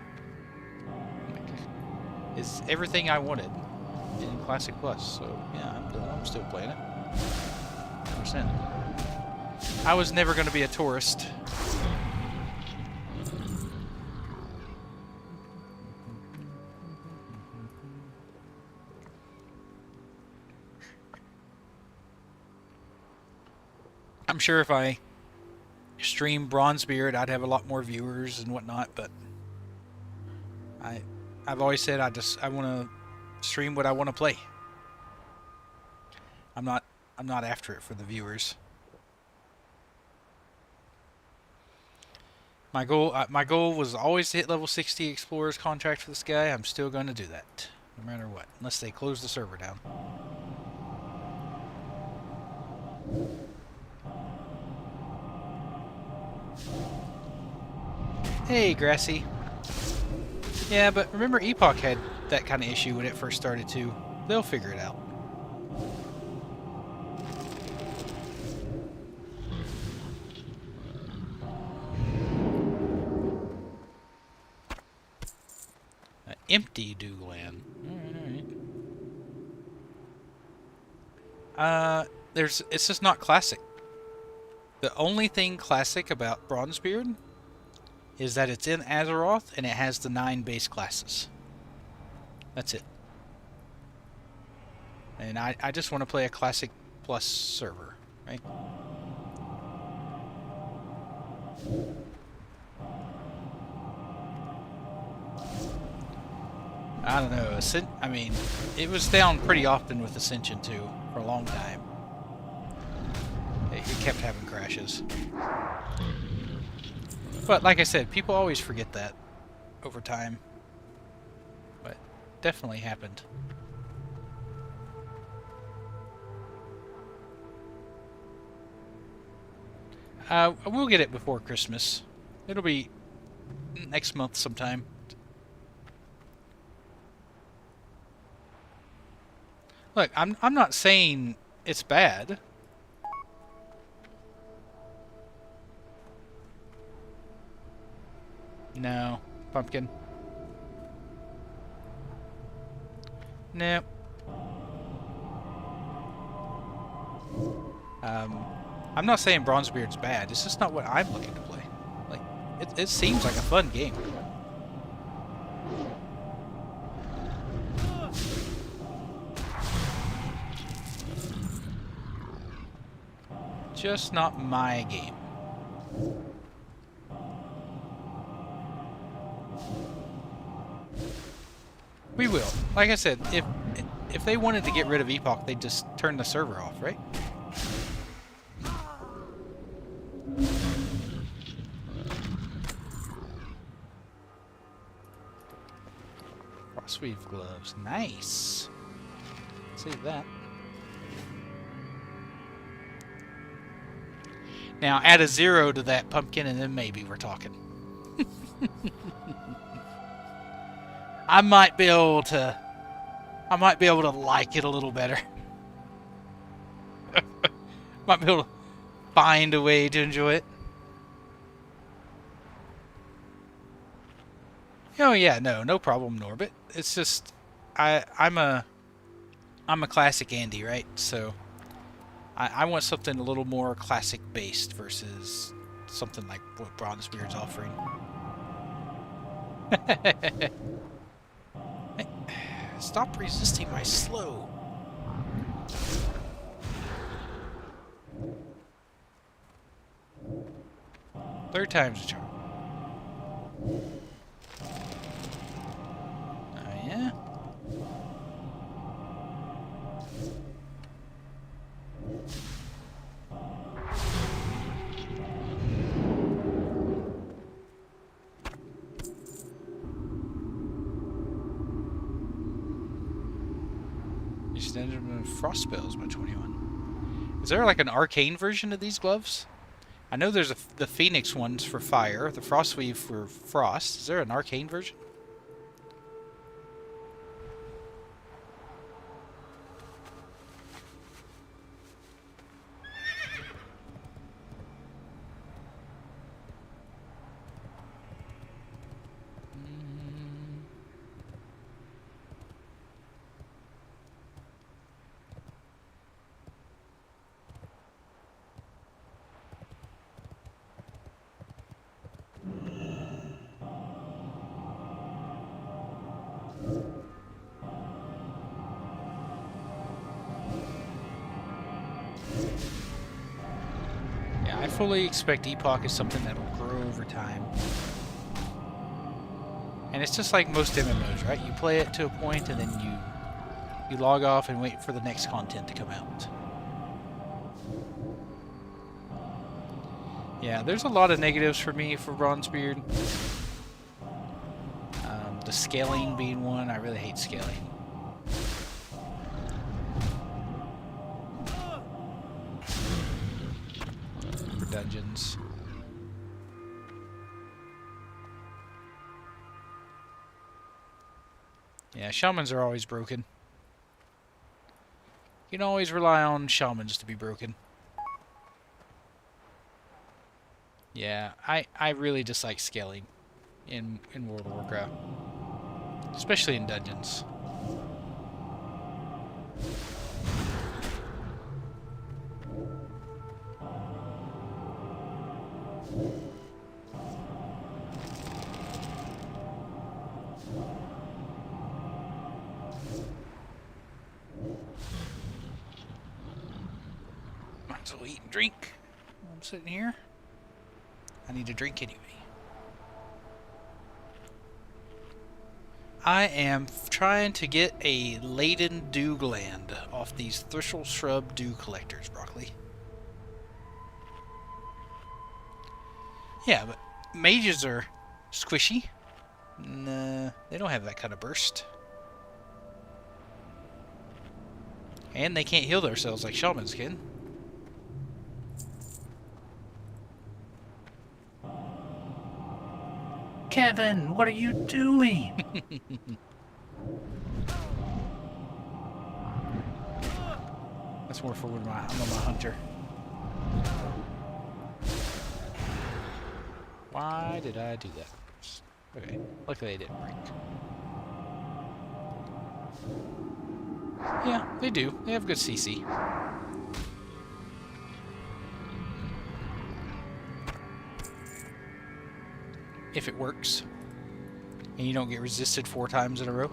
It's everything I wanted in Classic Plus, so yeah, I'm still playing it. 100%. I was never going to be a tourist. I'm sure if I stream Bronzebeard, I'd have a lot more viewers and whatnot, but I've always said I want to stream what I want to play. I'm not after it for the viewers. My goal was always to hit level 60 Explorer's contract for this guy. I'm still going to do that, no matter what, unless they close the server down. Hey, Grassy. Yeah, but remember Epoch had that kind of issue when it first started too. They'll figure it out. An empty Dougland. Alright. It's just not classic. The only thing classic about Bronzebeard is that it's in Azeroth and it has the 9 base classes. That's it. And I just want to play a classic plus server, right? I don't know. I mean, it was down pretty often with Ascension too for a long time. It kept having crashes. But like I said, people always forget that over time. But definitely happened. We'll get it before Christmas. It'll be next month sometime. Look, I'm not saying it's bad. No, pumpkin. No. I'm not saying Bronzebeard's bad. It's just not what I'm looking to play. Like, it seems like a fun game. Just not my game. We will. Like I said, if they wanted to get rid of Epoch, they'd just turn the server off, right? Frostweave gloves. Nice. Save that. Now add a 0 to that pumpkin and then maybe we're talking. I might be able to like it a little better. Might be able to find a way to enjoy it. Oh yeah, no problem, Norbit. It's just I'm a classic Andy, right? So I want something a little more classic based versus something like what Bronzebeard's offering. Stop resisting my slow. Third time's a charm. Oh yeah? Frost spells by 21. Is there like an arcane version of these gloves? I know there's the Phoenix ones for fire, the Frostweave for frost. Is there an arcane version? I fully expect Epoch is something that'll grow over time. And it's just like most MMOs, right? You play it to a point and then you log off and wait for the next content to come out. Yeah, there's a lot of negatives for me for Bronzebeard. The scaling being one. I really hate scaling. Dungeons. Yeah, shamans are always broken. You can always rely on shamans to be broken. Yeah, I really dislike scaling in World of Warcraft. Especially in dungeons. Might as well eat and drink while I'm sitting here. I need a drink anyway. I am trying to get a laden dew gland off these Thistle Shrub dew collectors, Broccoli. Yeah, but mages are squishy. Nah, they don't have that kind of burst. And they can't heal themselves like shamans can. Kevin, what are you doing? That's more for when I'm on my hunter. Why did I do that? Okay, luckily they didn't break. Yeah, they do. They have good CC. If it works. And you don't get resisted 4 times in a row.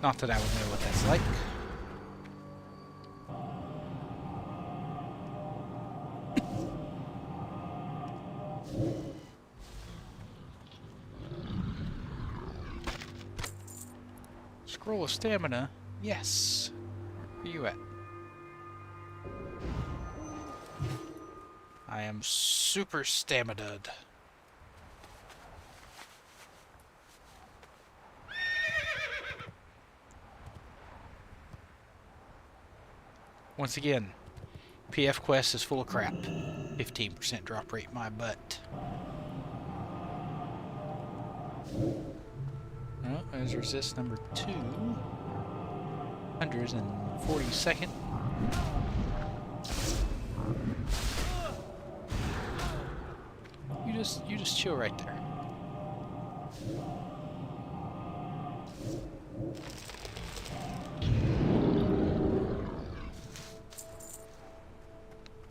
Not that I would know what that's like. Scroll of stamina. Yes. Where are you at? I am super stamina'd. Once again, PF Quest is full of crap. 15% drop rate, my butt. Oh, there's resist number 2. 142nd. You just chill right there.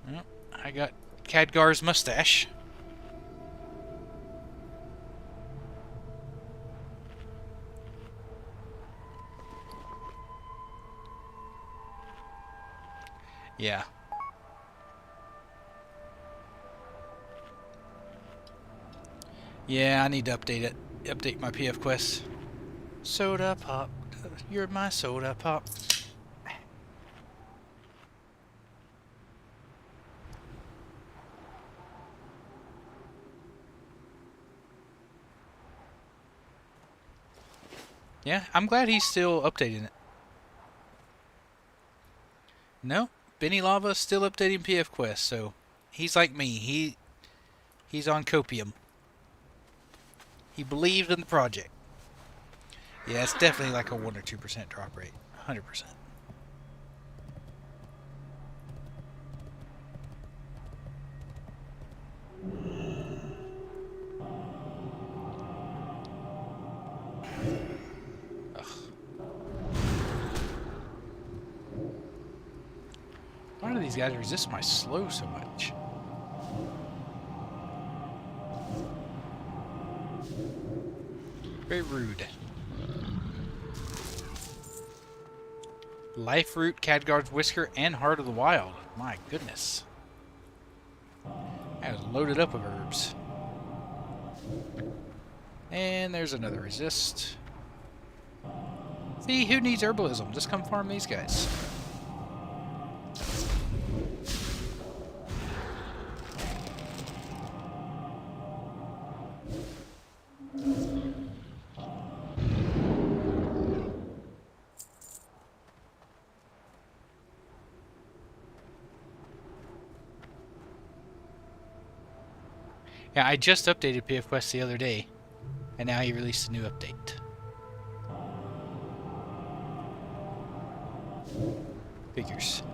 Well, I got Khadgar's mustache. Yeah. Yeah, I need to update it. Update my PF Quest. Soda pop. You're my soda pop. Yeah, I'm glad he's still updating it. No, Benny Lava's still updating PF Quest, so he's like me. He's on copium. He believed in the project. Yeah, it's definitely like a 1 or 2% drop rate. 100%. Ugh. Why do these guys resist my slow so much? Very rude. Life Root, Khadgar's Whisker, and Heart of the Wild. My goodness. I was loaded up with herbs. And there's another resist. See, who needs herbalism? Just come farm these guys. Yeah, I just updated PF Quest the other day, and now he released a new update. Figures.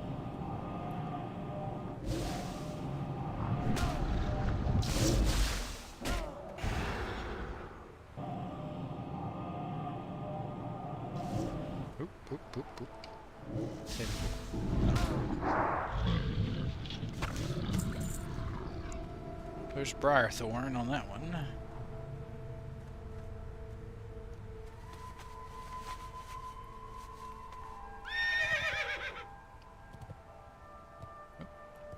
Oop, oop, oop, oop. Okay. There's Briarthorn on that one.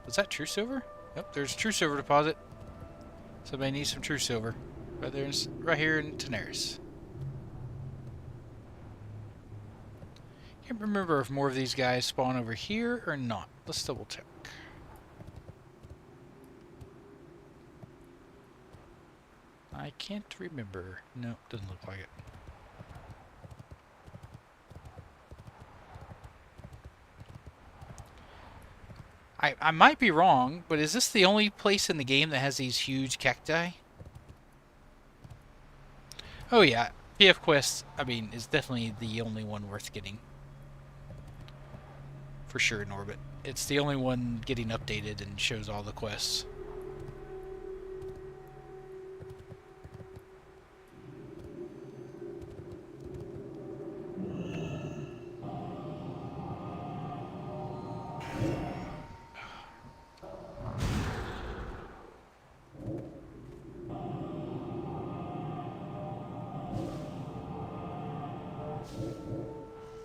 Was that true silver? Yep, there's a true silver deposit. Somebody needs some true silver. Right there, right here in Tenaris. Can't remember if more of these guys spawn over here or not. Let's double check. I can't remember. No, doesn't look like it. I might be wrong, but is this the only place in the game that has these huge cacti? Oh yeah, PF Quest, I mean, is definitely the only one worth getting. For sure in Orbit. It's the only one getting updated and shows all the quests.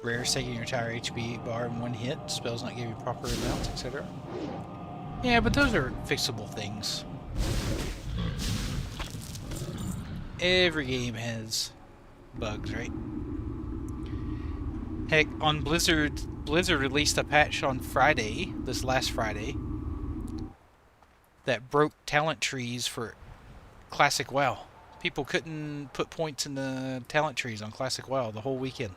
Rare, taking your entire HP bar in one hit, spells not giving proper amounts, etc. Yeah, but those are fixable things. Every game has bugs, right? Heck, on Blizzard released a patch on Friday, this last Friday, that broke talent trees for Classic WoW. People couldn't put points in the talent trees on Classic WoW the whole weekend.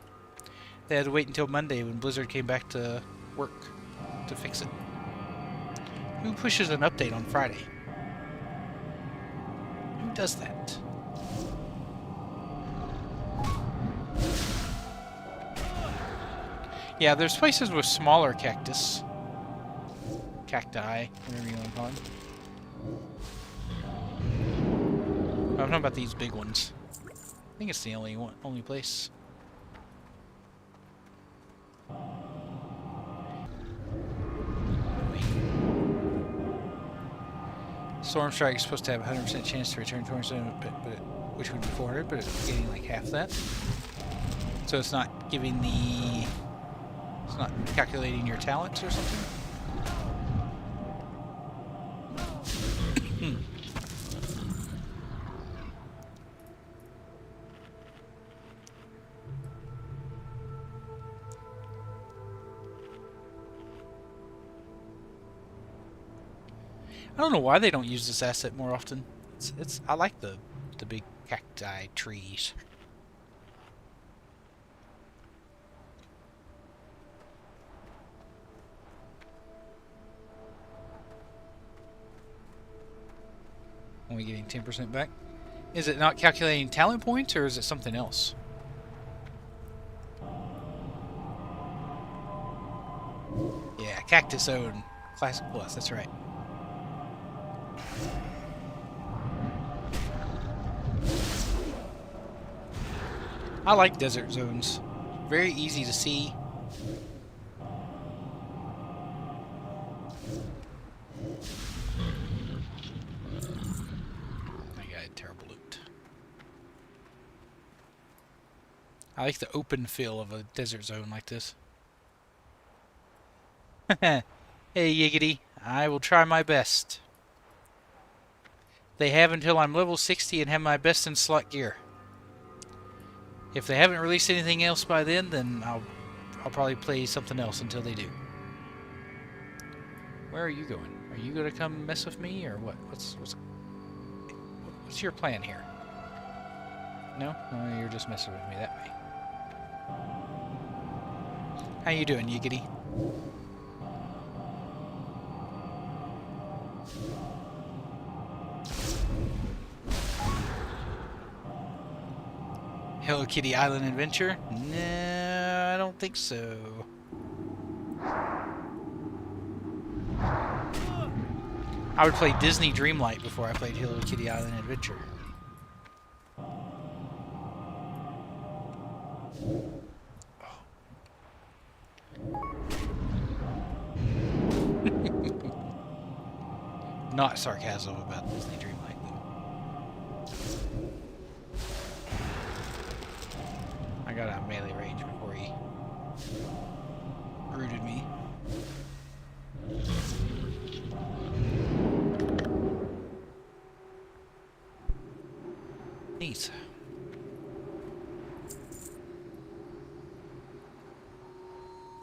They had to wait until Monday when Blizzard came back to work to fix it. Who pushes an update on Friday? Who does that? Yeah, there's places with smaller cacti, whatever you want to call them. I'm talking about these big ones. I think it's the only place. Storm Strike is supposed to have a 100% chance to return 20%, which would be 400, but it's getting like half that. So it's not giving the... It's not calculating your talents or something? I don't know why they don't use this asset more often. I like the big cacti trees. Only getting 10% back. Is it not calculating talent points or is it something else? Yeah, Cactus Zone Classic Plus, that's right. I like desert zones. Very easy to see. I got terrible loot. I like the open feel of a desert zone like this. Hey, Yiggity. I will try my best. They have until I'm level 60 and have my best in slot gear. If they haven't released anything else by then I'll probably play something else until they do. Where are you going? Are you gonna come mess with me or what? What's your plan here? No? Oh, you're just messing with me that way. How you doing, Yiggity? Hello Kitty Island Adventure? No, I don't think so. I would play Disney Dreamlight before I played Hello Kitty Island Adventure. Oh, Not sarcasm about Disney Dreamlight, though. I got out of melee range before he rooted me. Neat.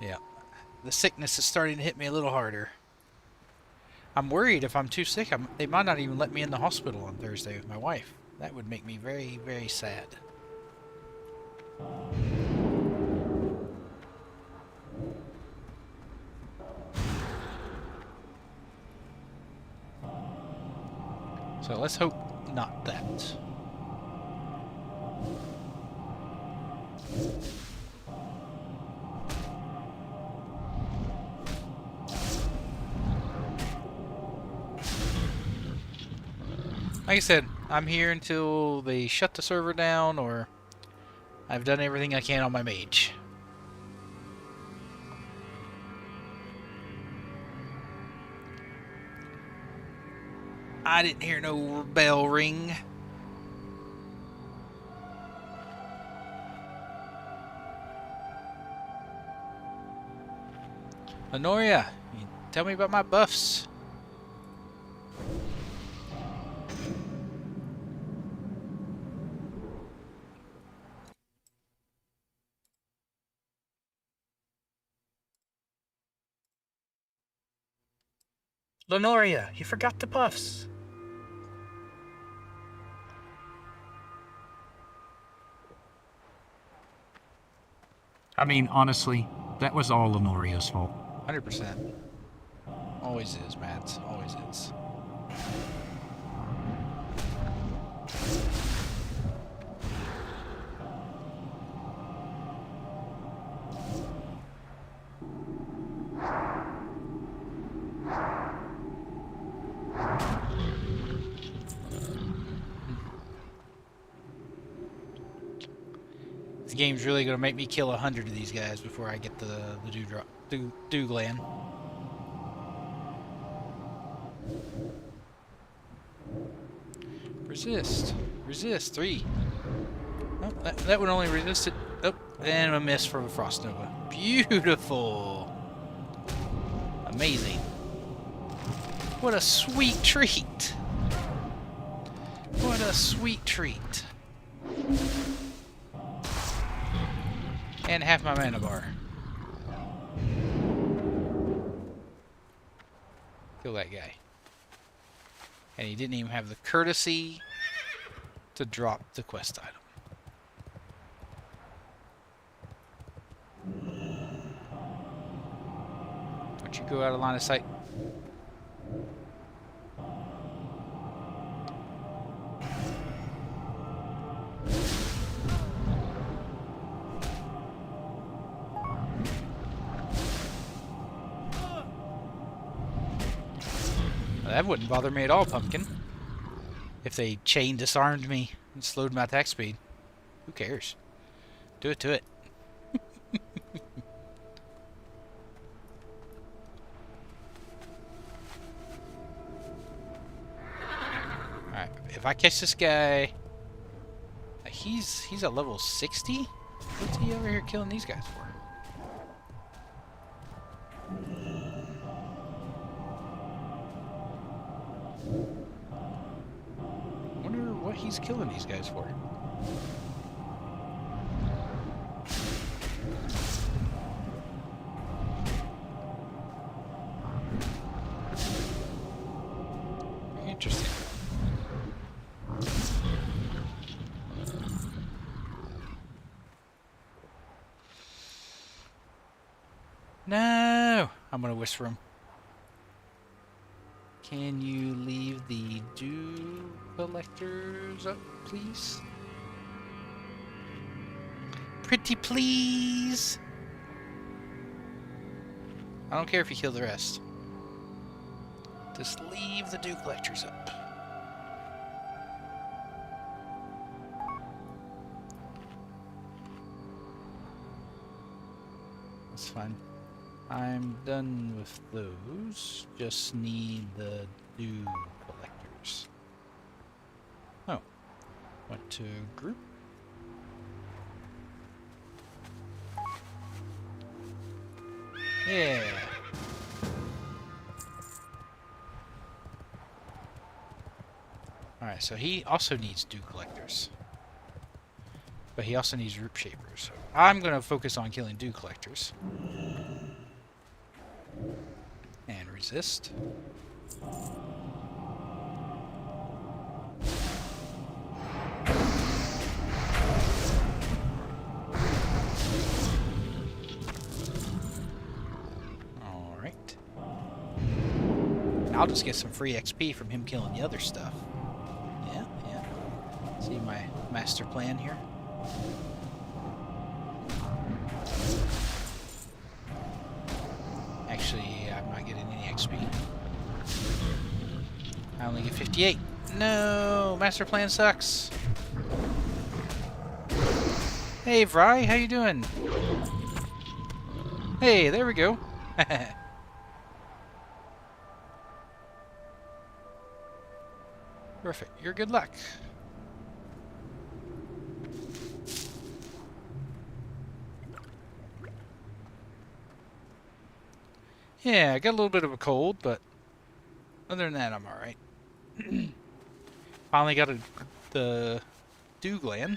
Yeah. The sickness is starting to hit me a little harder. I'm worried if I'm too sick, they might not even let me in the hospital on Thursday with my wife. That would make me very, very sad. So let's hope not that. Like I said, I'm here until they shut the server down or I've done everything I can on my mage. I didn't hear no bell ring. Lenoria, you tell me about my buffs. Lenoria, you forgot the buffs. I mean, honestly, that was all Lenoria's fault. 100%. Always is, Mads. Always is. This game's really gonna make me kill 100 of these guys before I get the dew gland. Resist. Resist. 3. Oh, that would only resist it. Oh, and a miss from a Frost Nova. Beautiful. Amazing. What a sweet treat. What a sweet treat. And half my mana bar. Kill that guy. And he didn't even have the courtesy to drop the quest item. Don't you go out of line of sight. That wouldn't bother me at all, Pumpkin. If they chain disarmed me and slowed my attack speed. Who cares? Do it to it. Alright, if I catch this guy... He's a level 60? What's he over here killing these guys for? Wonder what he's killing these guys for. Interesting. No! I'm gonna whisper him. Can you leave the dew collectors up, please? Pretty please! I don't care if you kill the rest. Just leave the dew collectors up. That's fine. I'm done with those. Just need the New collectors. Oh. Went to group. Yeah. Alright, so he also needs dew collectors. But he also needs root shapers. I'm going to focus on killing dew collectors. And resist. Alright. I'll just get some free XP from him killing the other stuff. Yeah, yeah. See my master plan here? Actually, I'm not getting any XP. I only get 58. No! Master plan sucks! Hey, Vry, how you doing? Hey, there we go. Perfect. You're good luck. Yeah, I got a little bit of a cold, but other than that, I'm alright. Finally got the dew gland.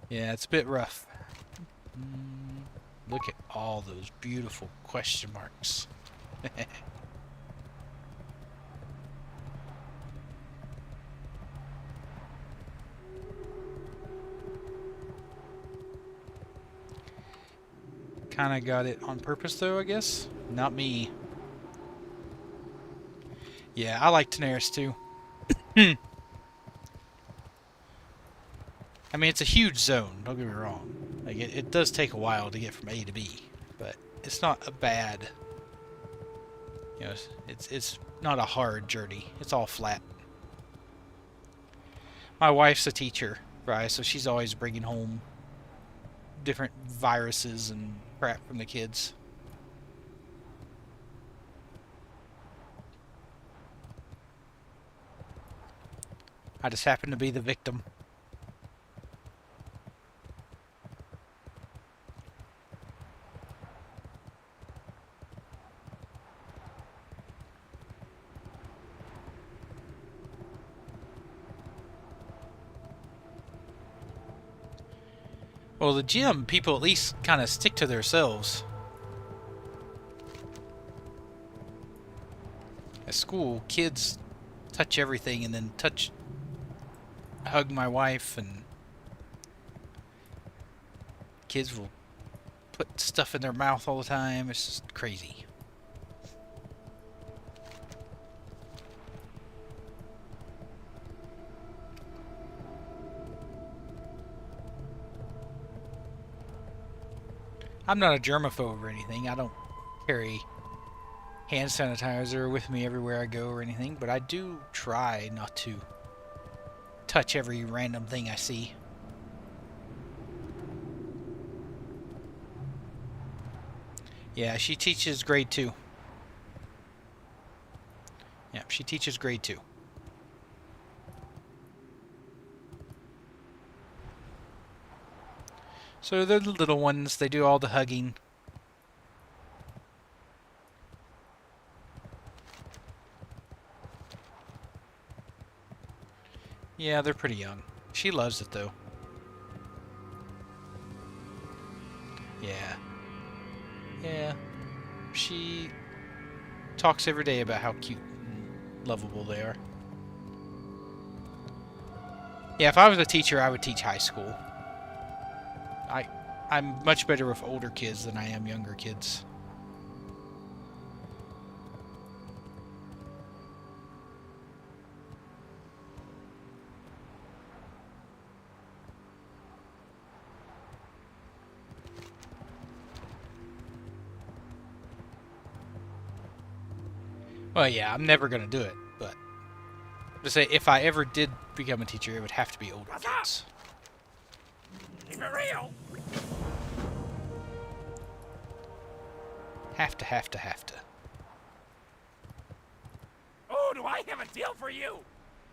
Yeah, it's a bit rough. Look at all those beautiful question marks. Kinda got it on purpose though, I guess. Not me. Yeah, I like Daenerys too. I mean, it's a huge zone, don't get me wrong. Like, it does take a while to get from A to B, but it's not a bad... You know, it's not a hard journey. It's all flat. My wife's a teacher, right? So she's always bringing home different viruses and crap from the kids. I just happen to be the victim. Well, the gym, people at least kind of stick to themselves. At school, kids touch everything and then hug my wife, and kids will put stuff in their mouth all the time. It's just crazy. I'm not a germaphobe or anything. I don't carry hand sanitizer with me everywhere I go or anything, but I do try not to touch every random thing I see. Yeah, she teaches grade 2. Yeah, she teaches grade 2. So they're the little ones. They do all the hugging. Yeah, they're pretty young. She loves it, though. Yeah. Yeah. She talks every day about how cute and lovable they are. Yeah, if I was a teacher, I would teach high school. I'm much better with older kids than I am younger kids. Well, yeah, I'm never going to do it, but to say if I ever did become a teacher, it would have to be older kids. Keep it real. Have to. Oh, do I have a deal for you?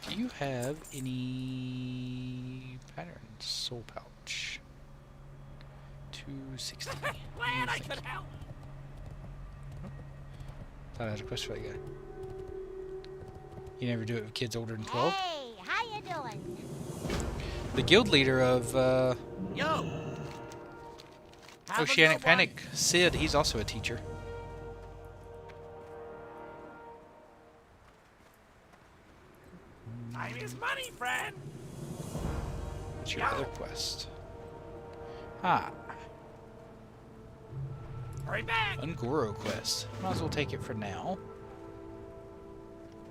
Do you have any patterns? Soul pouch. 260. Glad I could help. Thought I had a quest for that guy. You never do it with kids older than 12? Hey, how you doing? The guild leader of Yo! Have a Oceanic good one. Panic, Sid, he's also a teacher. Time is money, friend. What's your other quest? Ah, Hurry back. Ungoro quest. Might as well take it for now.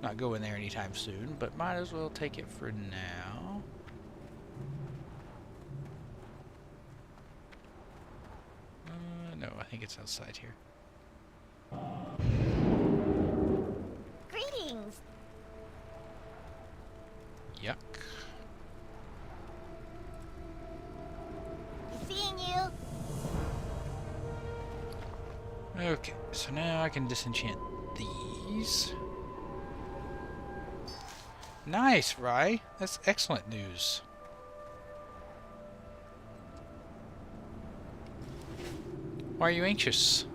Not going there anytime soon, but might as well take it for now. No, I think it's outside here. Greetings. Yuck. Seeing you. Okay, so now I can disenchant these. Nice, Rye. That's excellent news. Why are you anxious?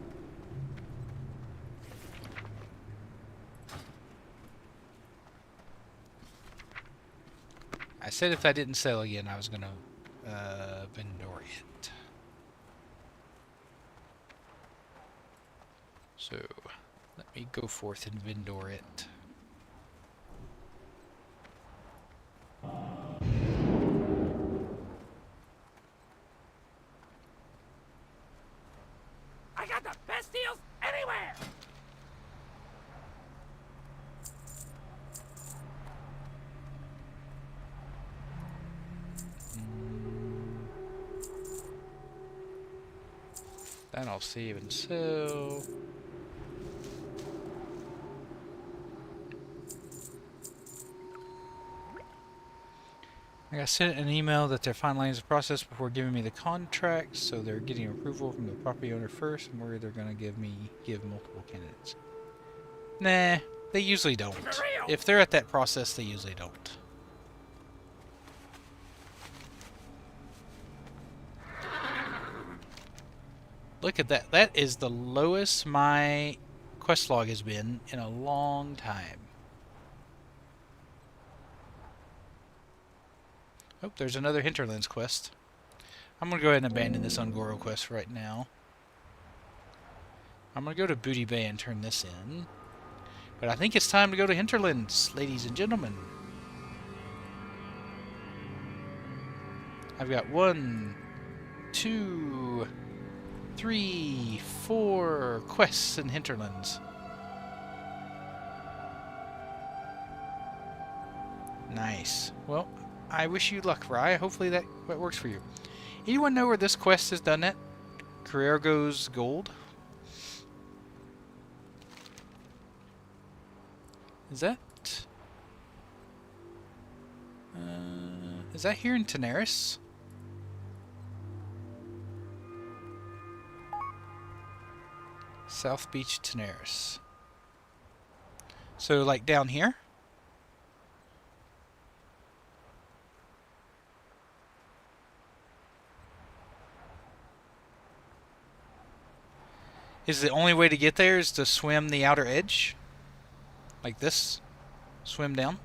I said if I didn't sell again, I was going to vendor it. So, let me go forth and vendor it. I got the best deals anywhere. Then I'll save and sell. I got sent an email that they're finalizing the process before giving me the contract, so they're getting approval from the property owner first. I'm worried they're going to give multiple candidates. Nah, they usually don't. Keep it real. If they're at that process, they usually don't. Look at that. That is the lowest my quest log has been in a long time. Oh, there's another Hinterlands quest. I'm going to go ahead and abandon this Ungoro quest right now. I'm going to go to Booty Bay and turn this in. But I think it's time to go to Hinterlands, ladies and gentlemen. I've got 1, 2, 3, 4 quests in Hinterlands. Nice. Well, I wish you luck, Rye. Hopefully that works for you. Anyone know where this quest is done at? Carrergo's Gold? Is that here in Tenaris? South Beach, Tenaris. So, like down here? Is the only way to get there is to swim the outer edge? Like this? Swim down?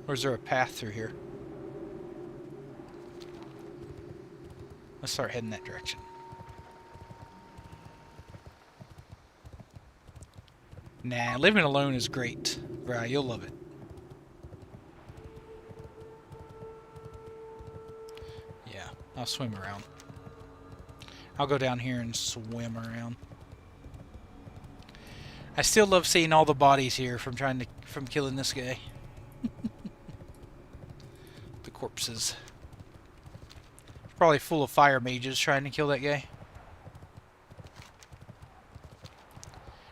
Or is there a path through here? Let's start heading that direction. Nah, living alone is great. Right, you'll love it. Yeah, I'll swim around. I'll go down here and swim around. I still love seeing all the bodies here from killing this guy. The corpses. Probably full of fire mages trying to kill that guy.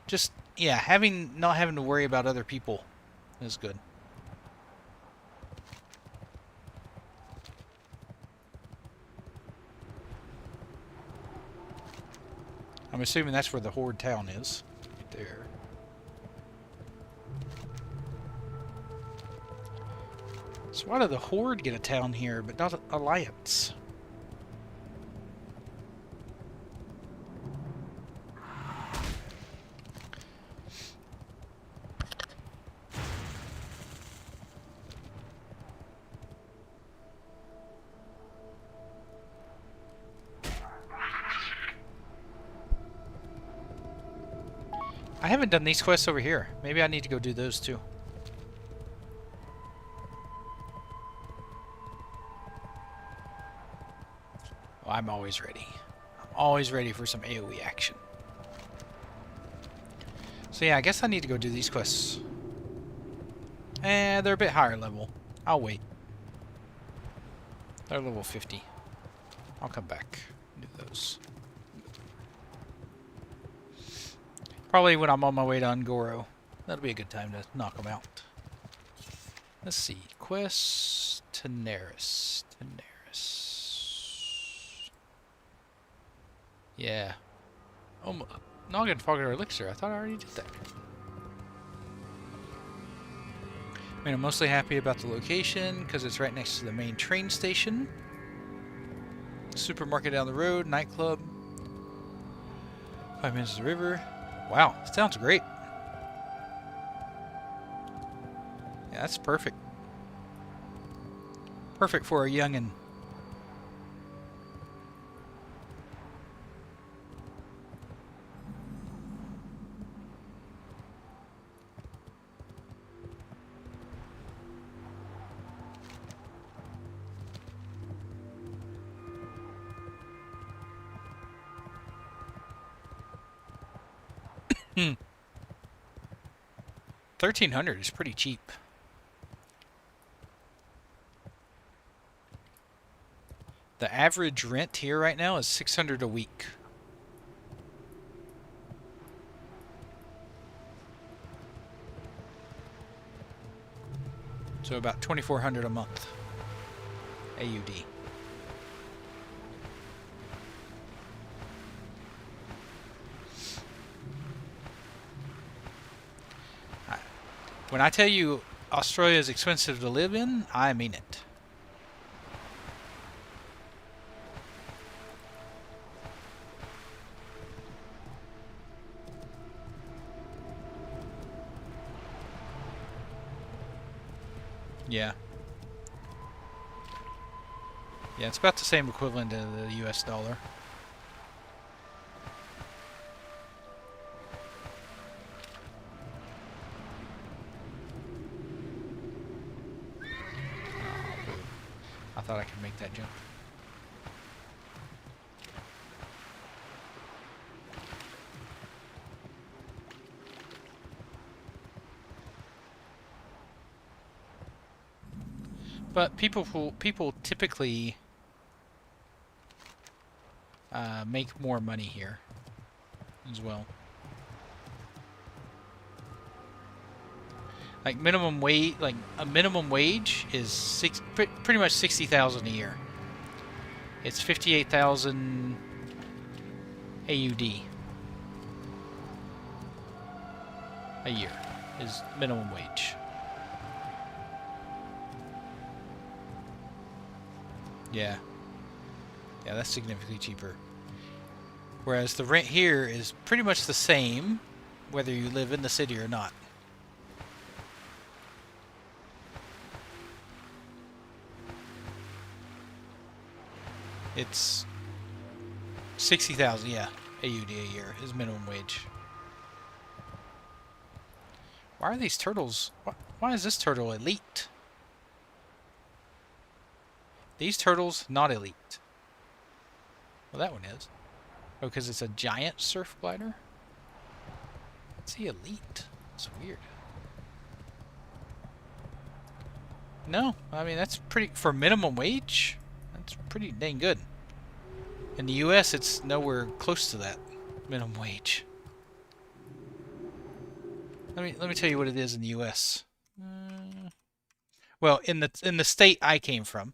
Just, yeah, not having to worry about other people is good. I'm assuming that's where the Horde town is. Right there. So why did the Horde get a town here, but not Alliance? I haven't done these quests over here. Maybe I need to go do those too. Well, I'm always ready. I'm always ready for some AoE action. So yeah, I guess I need to go do these quests. They're a bit higher level. I'll wait. They're level 50. I'll come back and do those. Probably when I'm on my way to Ungoro. That'll be a good time to knock them out. Let's see. Quest Tenaris. Yeah. Oh, Noggin Fogger Elixir. I thought I already did that. I mean, I'm mostly happy about the location because it's right next to the main train station. Supermarket down the road, nightclub. 5 minutes to the river. Wow, sounds great. Yeah, that's perfect. Perfect for a youngin'. Hmm. 1,300 is pretty cheap. The average rent here right now is 600 a week. So about 2,400 a month. AUD. When I tell you Australia is expensive to live in, I mean it. Yeah. Yeah, it's about the same equivalent to the US dollar. I thought I could make that jump. But people typically make more money here as well. Like minimum wage, like a minimum wage is pretty much 60,000 a year. It's 58,000 AUD a year is minimum wage. Yeah. Yeah, that's significantly cheaper. Whereas the rent here is pretty much the same whether you live in the city or not. It's 60,000, yeah, AUD a year is minimum wage. Why are these turtles... Why is this turtle elite? These turtles, not elite. Well, that one is. Oh, because it's a giant surf glider? Is he elite? That's weird. No, I mean, that's pretty... For minimum wage, that's pretty dang good. In the US, it's nowhere close to that minimum wage. Let me tell you what it is in the US. Well, in the state I came from,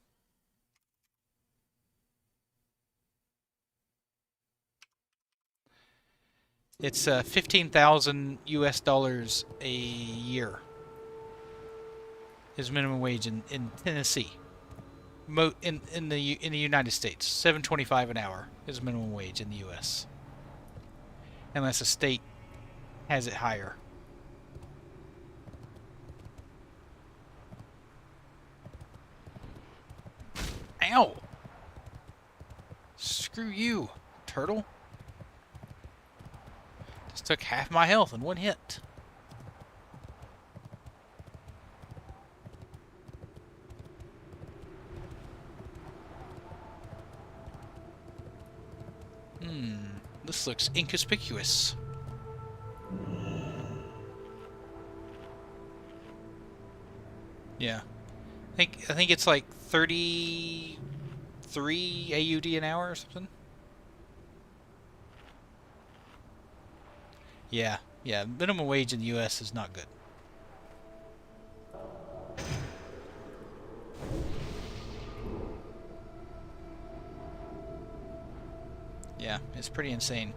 it's 15,000 US dollars a year is minimum wage in Tennessee. In the United States, $7.25 an hour is minimum wage in the U.S. Unless a state has it higher. Ow! Screw you, turtle. Just took half my health in one hit. This looks inconspicuous. Yeah. I think it's like 33 AUD an hour or something. Yeah, minimum wage in the US is not good. Yeah, it's pretty insane.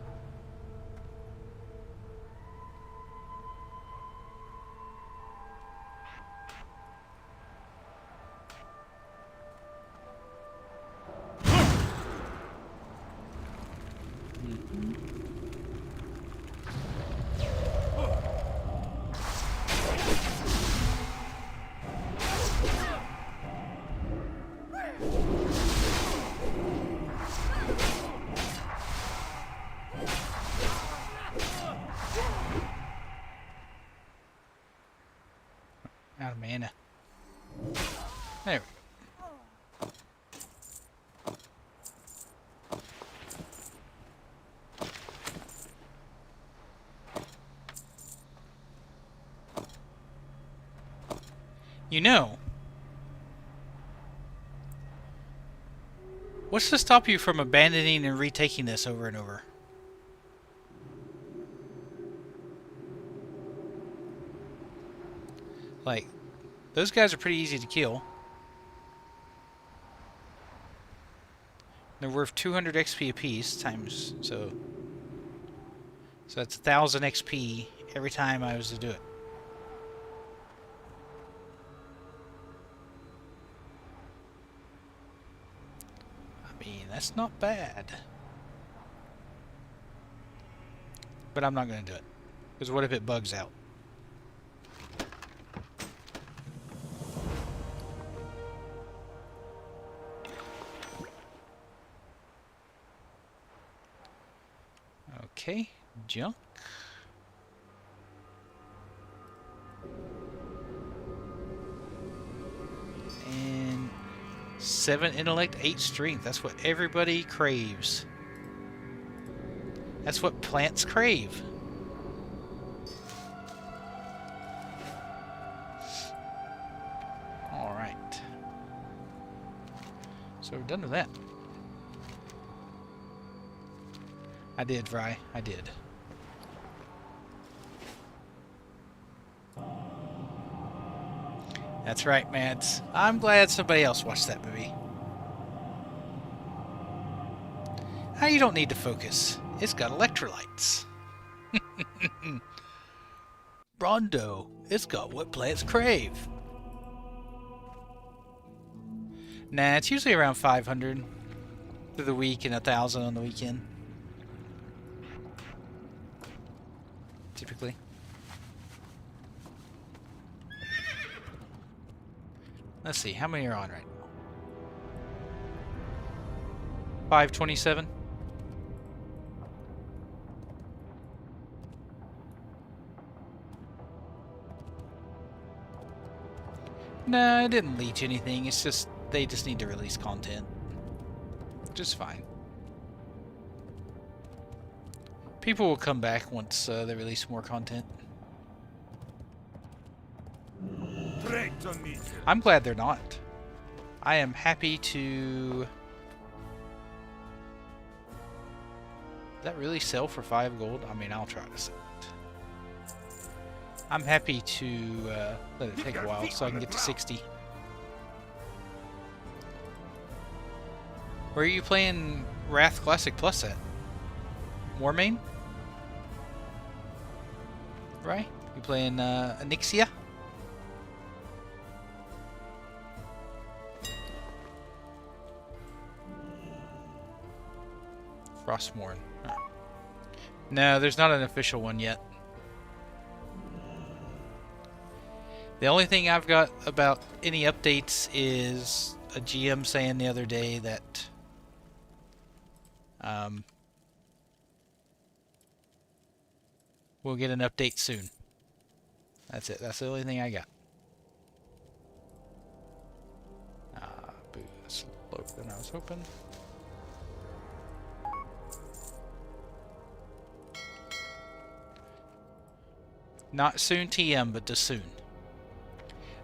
Out of mana. There we go. You know, what's to stop you from abandoning and retaking this over and over? Like, those guys are pretty easy to kill. They're worth 200 XP apiece times, so that's 1,000 XP every time I was to do it. I mean, that's not bad. But I'm not going to do it. Because what if it bugs out? Okay, junk. And 7 intellect, 8 strength. That's what everybody craves. That's what plants crave. Alright. So we're done with that. I did, Fry. I did. That's right, Mads. I'm glad somebody else watched that movie. How you don't need to focus. It's got electrolytes. Rondo. It's got what plants crave. Nah, it's usually around 500 through the week and 1,000 on the weekend. Typically. Let's see, how many are on right now? 527. No, I didn't leech anything. It's just they just need to release content. Just fine. People will come back once they release more content. I'm glad they're not. I am happy to... Did that really sell for 5 gold? I mean, I'll try to sell it. I'm happy to let it take a while so I can get to 60. Where are you playing Wrath Classic Plus at? Warmain? Right? You playing Anixia? Frostmourne. Oh. No, there's not an official one yet. The only thing I've got about any updates is a GM saying the other day that we'll get an update soon. That's it. That's the only thing I got. Boo. That's lower than I was hoping. Not soon TM, but just soon.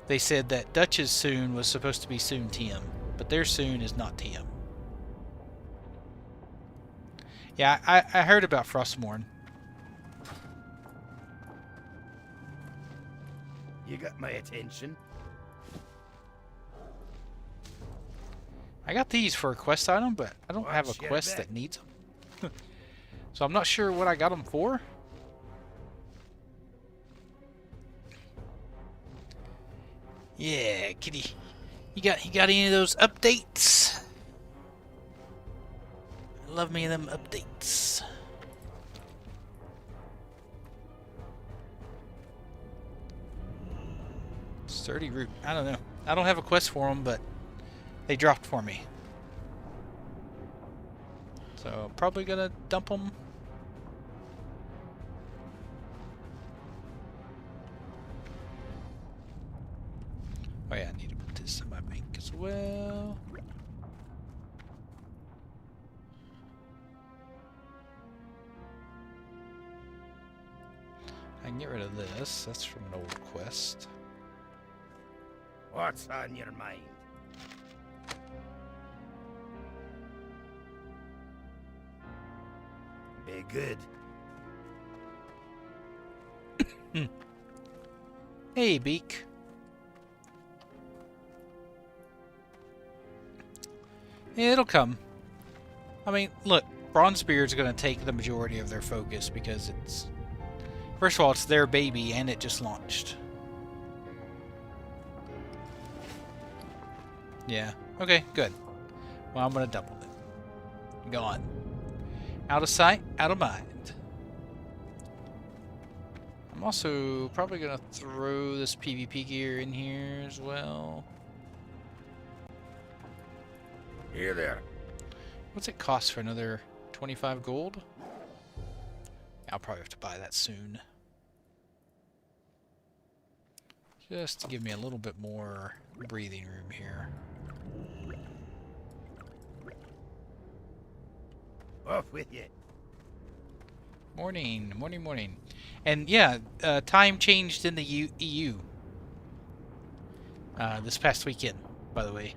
They said that Dutch's soon was supposed to be soon TM, but their soon is not TM. Yeah, I heard about Frostmourne. You got my attention. I got these for a quest item, but I don't have a Watch your quest back. that needs them. So I'm not sure what I got them for. Yeah, kitty. You got any of those updates? I love me them updates. Sturdy root. I don't know. I don't have a quest for them, but they dropped for me. So probably gonna dump them. Oh yeah, I need to put this in my bank as well. I can get rid of this. That's from an old quest. What's on your mind? Be good. Hey, Beak. Yeah, it'll come. I mean, look, Bronzebeard's going to take the majority of their focus because it's... First of all, it's their baby and it just launched. Yeah. Okay, good. Well, I'm going to double it. Gone. Out of sight, out of mind. I'm also probably going to throw this PvP gear in here as well. Here there. What's it cost for another 25 gold? I'll probably have to buy that soon. Just to give me a little bit more breathing room here. Off with you. Morning, morning, morning. And yeah, time changed in the EU this past weekend, by the way.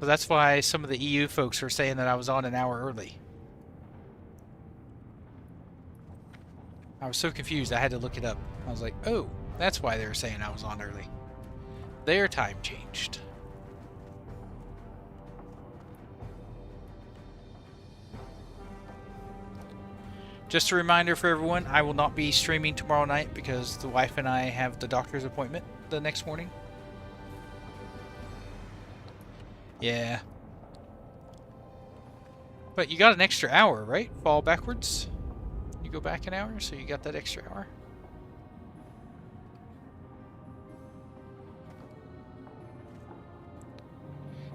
So that's why some of the EU folks were saying that I was on an hour early. I was so confused, I had to look it up. I was like, oh, that's why they were saying I was on early. Their time changed. Just a reminder for everyone, I will not be streaming tomorrow night because the wife and I have the doctor's appointment the next morning. Yeah. But you got an extra hour, right? Fall backwards. You go back an hour, so you got that extra hour.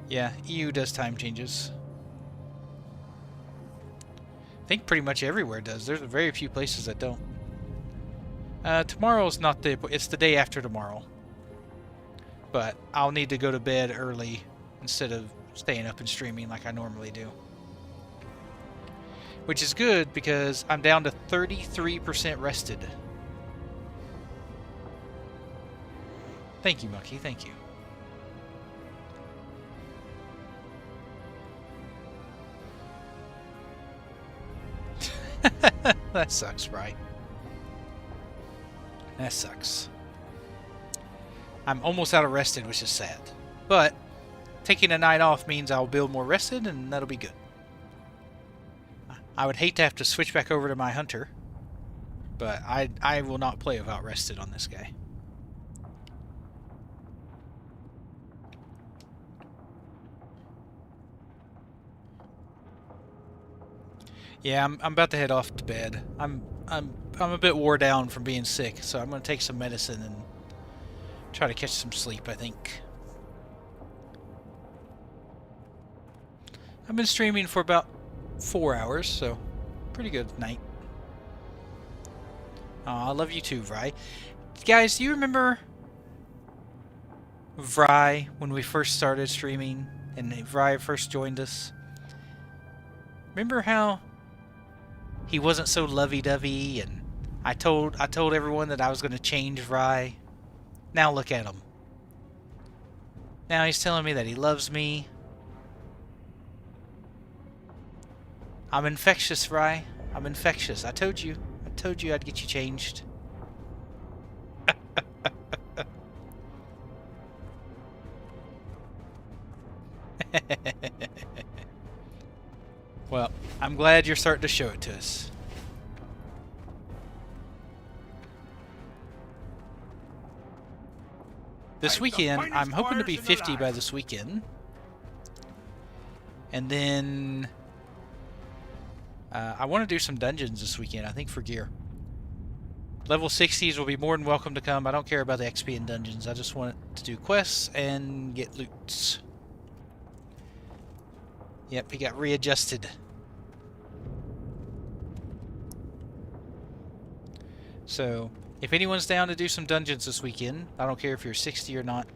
Yeah, EU does time changes. I think pretty much everywhere does. There's very few places that don't. Tomorrow's not the... It's the day after tomorrow. But I'll need to go to bed early instead of staying up and streaming like I normally do. Which is good because I'm down to 33% rested. Thank you, Monkey. Thank you. That sucks, right? That sucks. I'm almost out of rested, which is sad. But taking a night off means I'll build more rested, and that'll be good. I would hate to have to switch back over to my hunter, but I will not play without rested on this guy. Yeah, I'm about to head off to bed. I'm a bit wore down from being sick, so I'm gonna take some medicine and try to catch some sleep, I think. I've been streaming for about 4 hours, so pretty good night. I love you too, Vry. Guys, do you remember Vry when we first started streaming and Vry first joined us? Remember how he wasn't so lovey-dovey, and I told everyone that I was going to change Vry? Now look at him. Now he's telling me that he loves me. I'm infectious, Vry. I'm infectious. I told you I'd get you changed. Well, I'm glad you're starting to show it to us. This weekend, I'm hoping to be 50 by this weekend. And then I want to do some dungeons this weekend, I think, for gear. Level 60s will be more than welcome to come. I don't care about the XP in dungeons. I just want to do quests and get loots. Yep, he got readjusted. So, if anyone's down to do some dungeons this weekend, I don't care if you're 60 or not.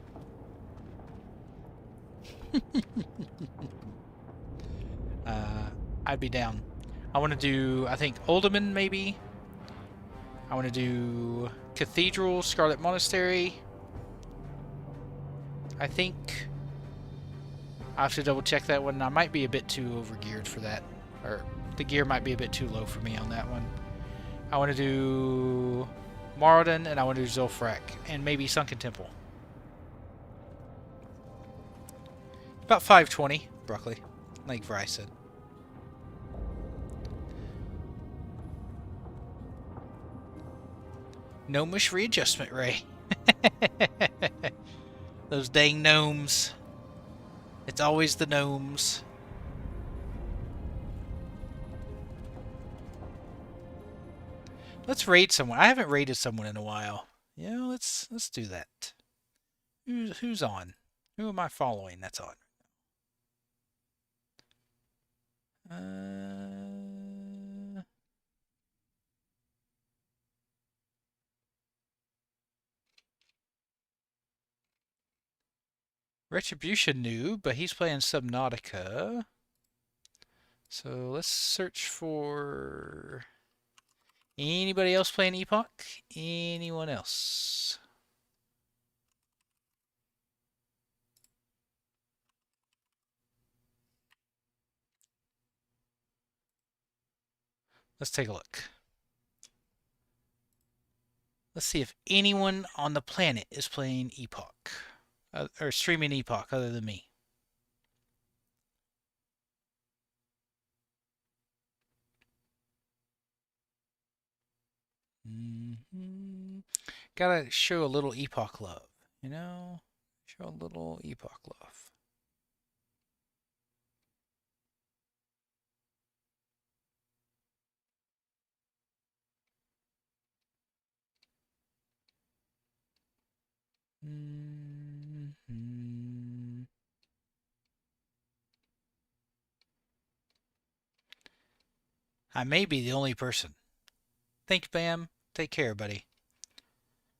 I'd be down. I want to do, I think, Olderman, maybe. I want to do Cathedral, Scarlet Monastery. I think I have to double check that one. I might be a bit too overgeared for that. Or the gear might be a bit too low for me on that one. I want to do Moradin, and I want to do Zulfrak, and maybe Sunken Temple. About 520, Broccoli, like Vry said. Gnomish readjustment ray. Those dang gnomes. It's always the gnomes. Let's raid someone. I haven't raided someone in a while. Yeah, let's do that. Who's on? Who am I following that's on? Retribution new, but he's playing Subnautica. So let's search for anybody else playing Epoch? Anyone else? Let's take a look. Let's see if anyone on the planet is playing Epoch. Or streaming Epoch other than me. Gotta show a little Epoch love, you know? Show a little Epoch love. I may be the only person. Thanks, Bam. Take care, buddy.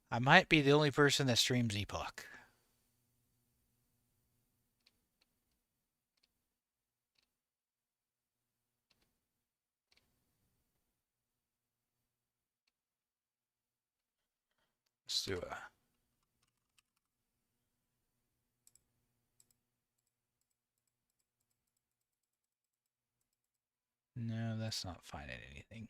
I might be the only person that streams Epoch. Let's do a... No, that's not finding anything.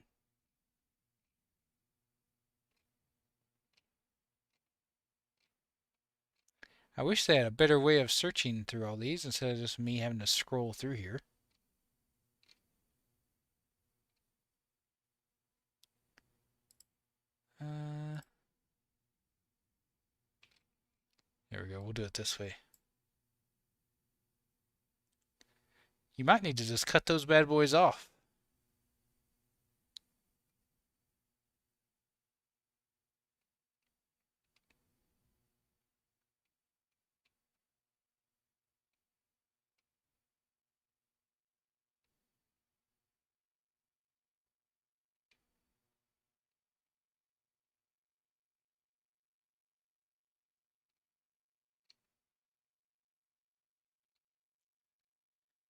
I wish they had a better way of searching through all these instead of just me having to scroll through here. go. We'll do it this way. You might need to just cut those bad boys off.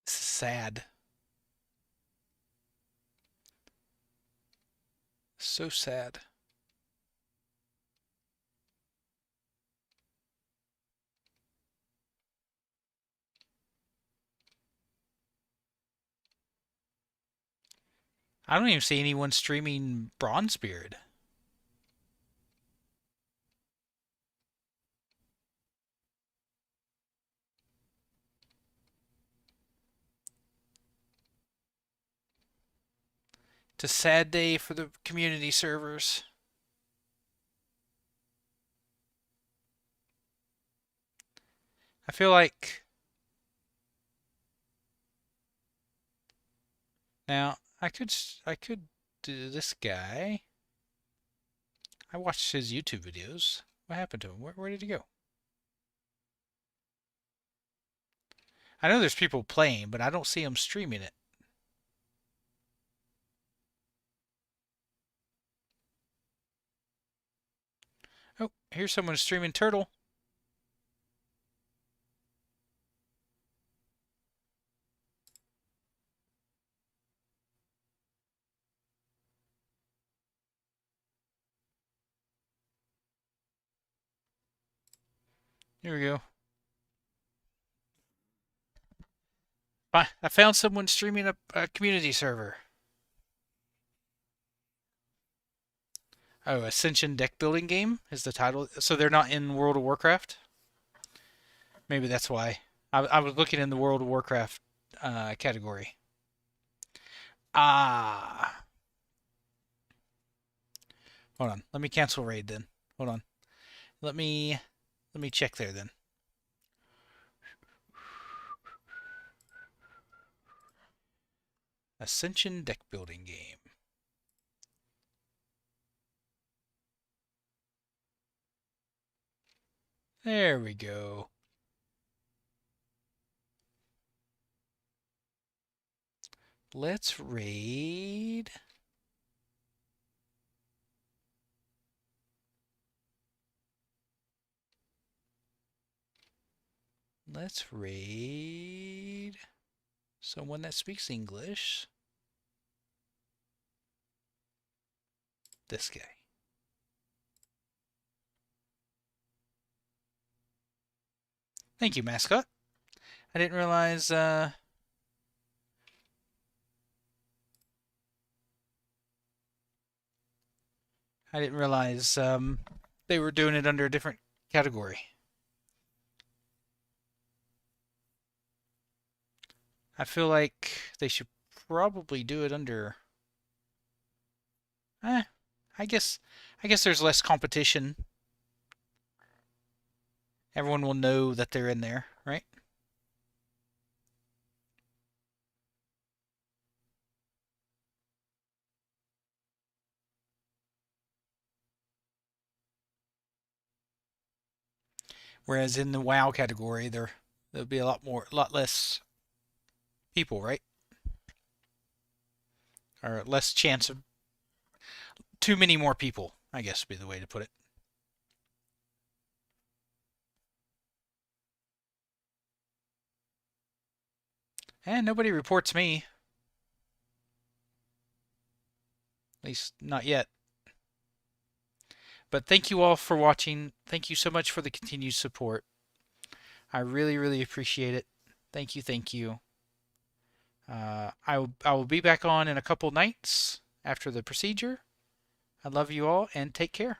This is sad. So sad. I don't even see anyone streaming Bronzebeard. It's a sad day for the community servers. I feel like now I could do this guy. I watched his YouTube videos. What happened to him? Where did he go? I know there's people playing, but I don't see him streaming it. Oh, here's someone streaming Turtle. Here we go. I found someone streaming a community server. Oh, Ascension deck building game is the title. So they're not in World of Warcraft? Maybe that's why. I was looking in the World of Warcraft category. Ah. Hold on. Let me cancel raid then. Hold on. Let me check there then. Ascension deck building game. There we go. Let's raid. Let's raid someone that speaks English. This guy. Thank you, mascot. I didn't realize I didn't realize they were doing it under a different category. I feel like they should probably do it under I guess there's less competition. Everyone will know that they're in there, right? Whereas in the WoW category, there'll be a lot less people, right? Or less chance of too many more people, I guess would be the way to put it. And nobody reports me. At least not yet. But thank you all for watching. Thank you so much for the continued support. I really, really appreciate it. Thank you, thank you. I will be back on in a couple nights after the procedure. I love you all and take care.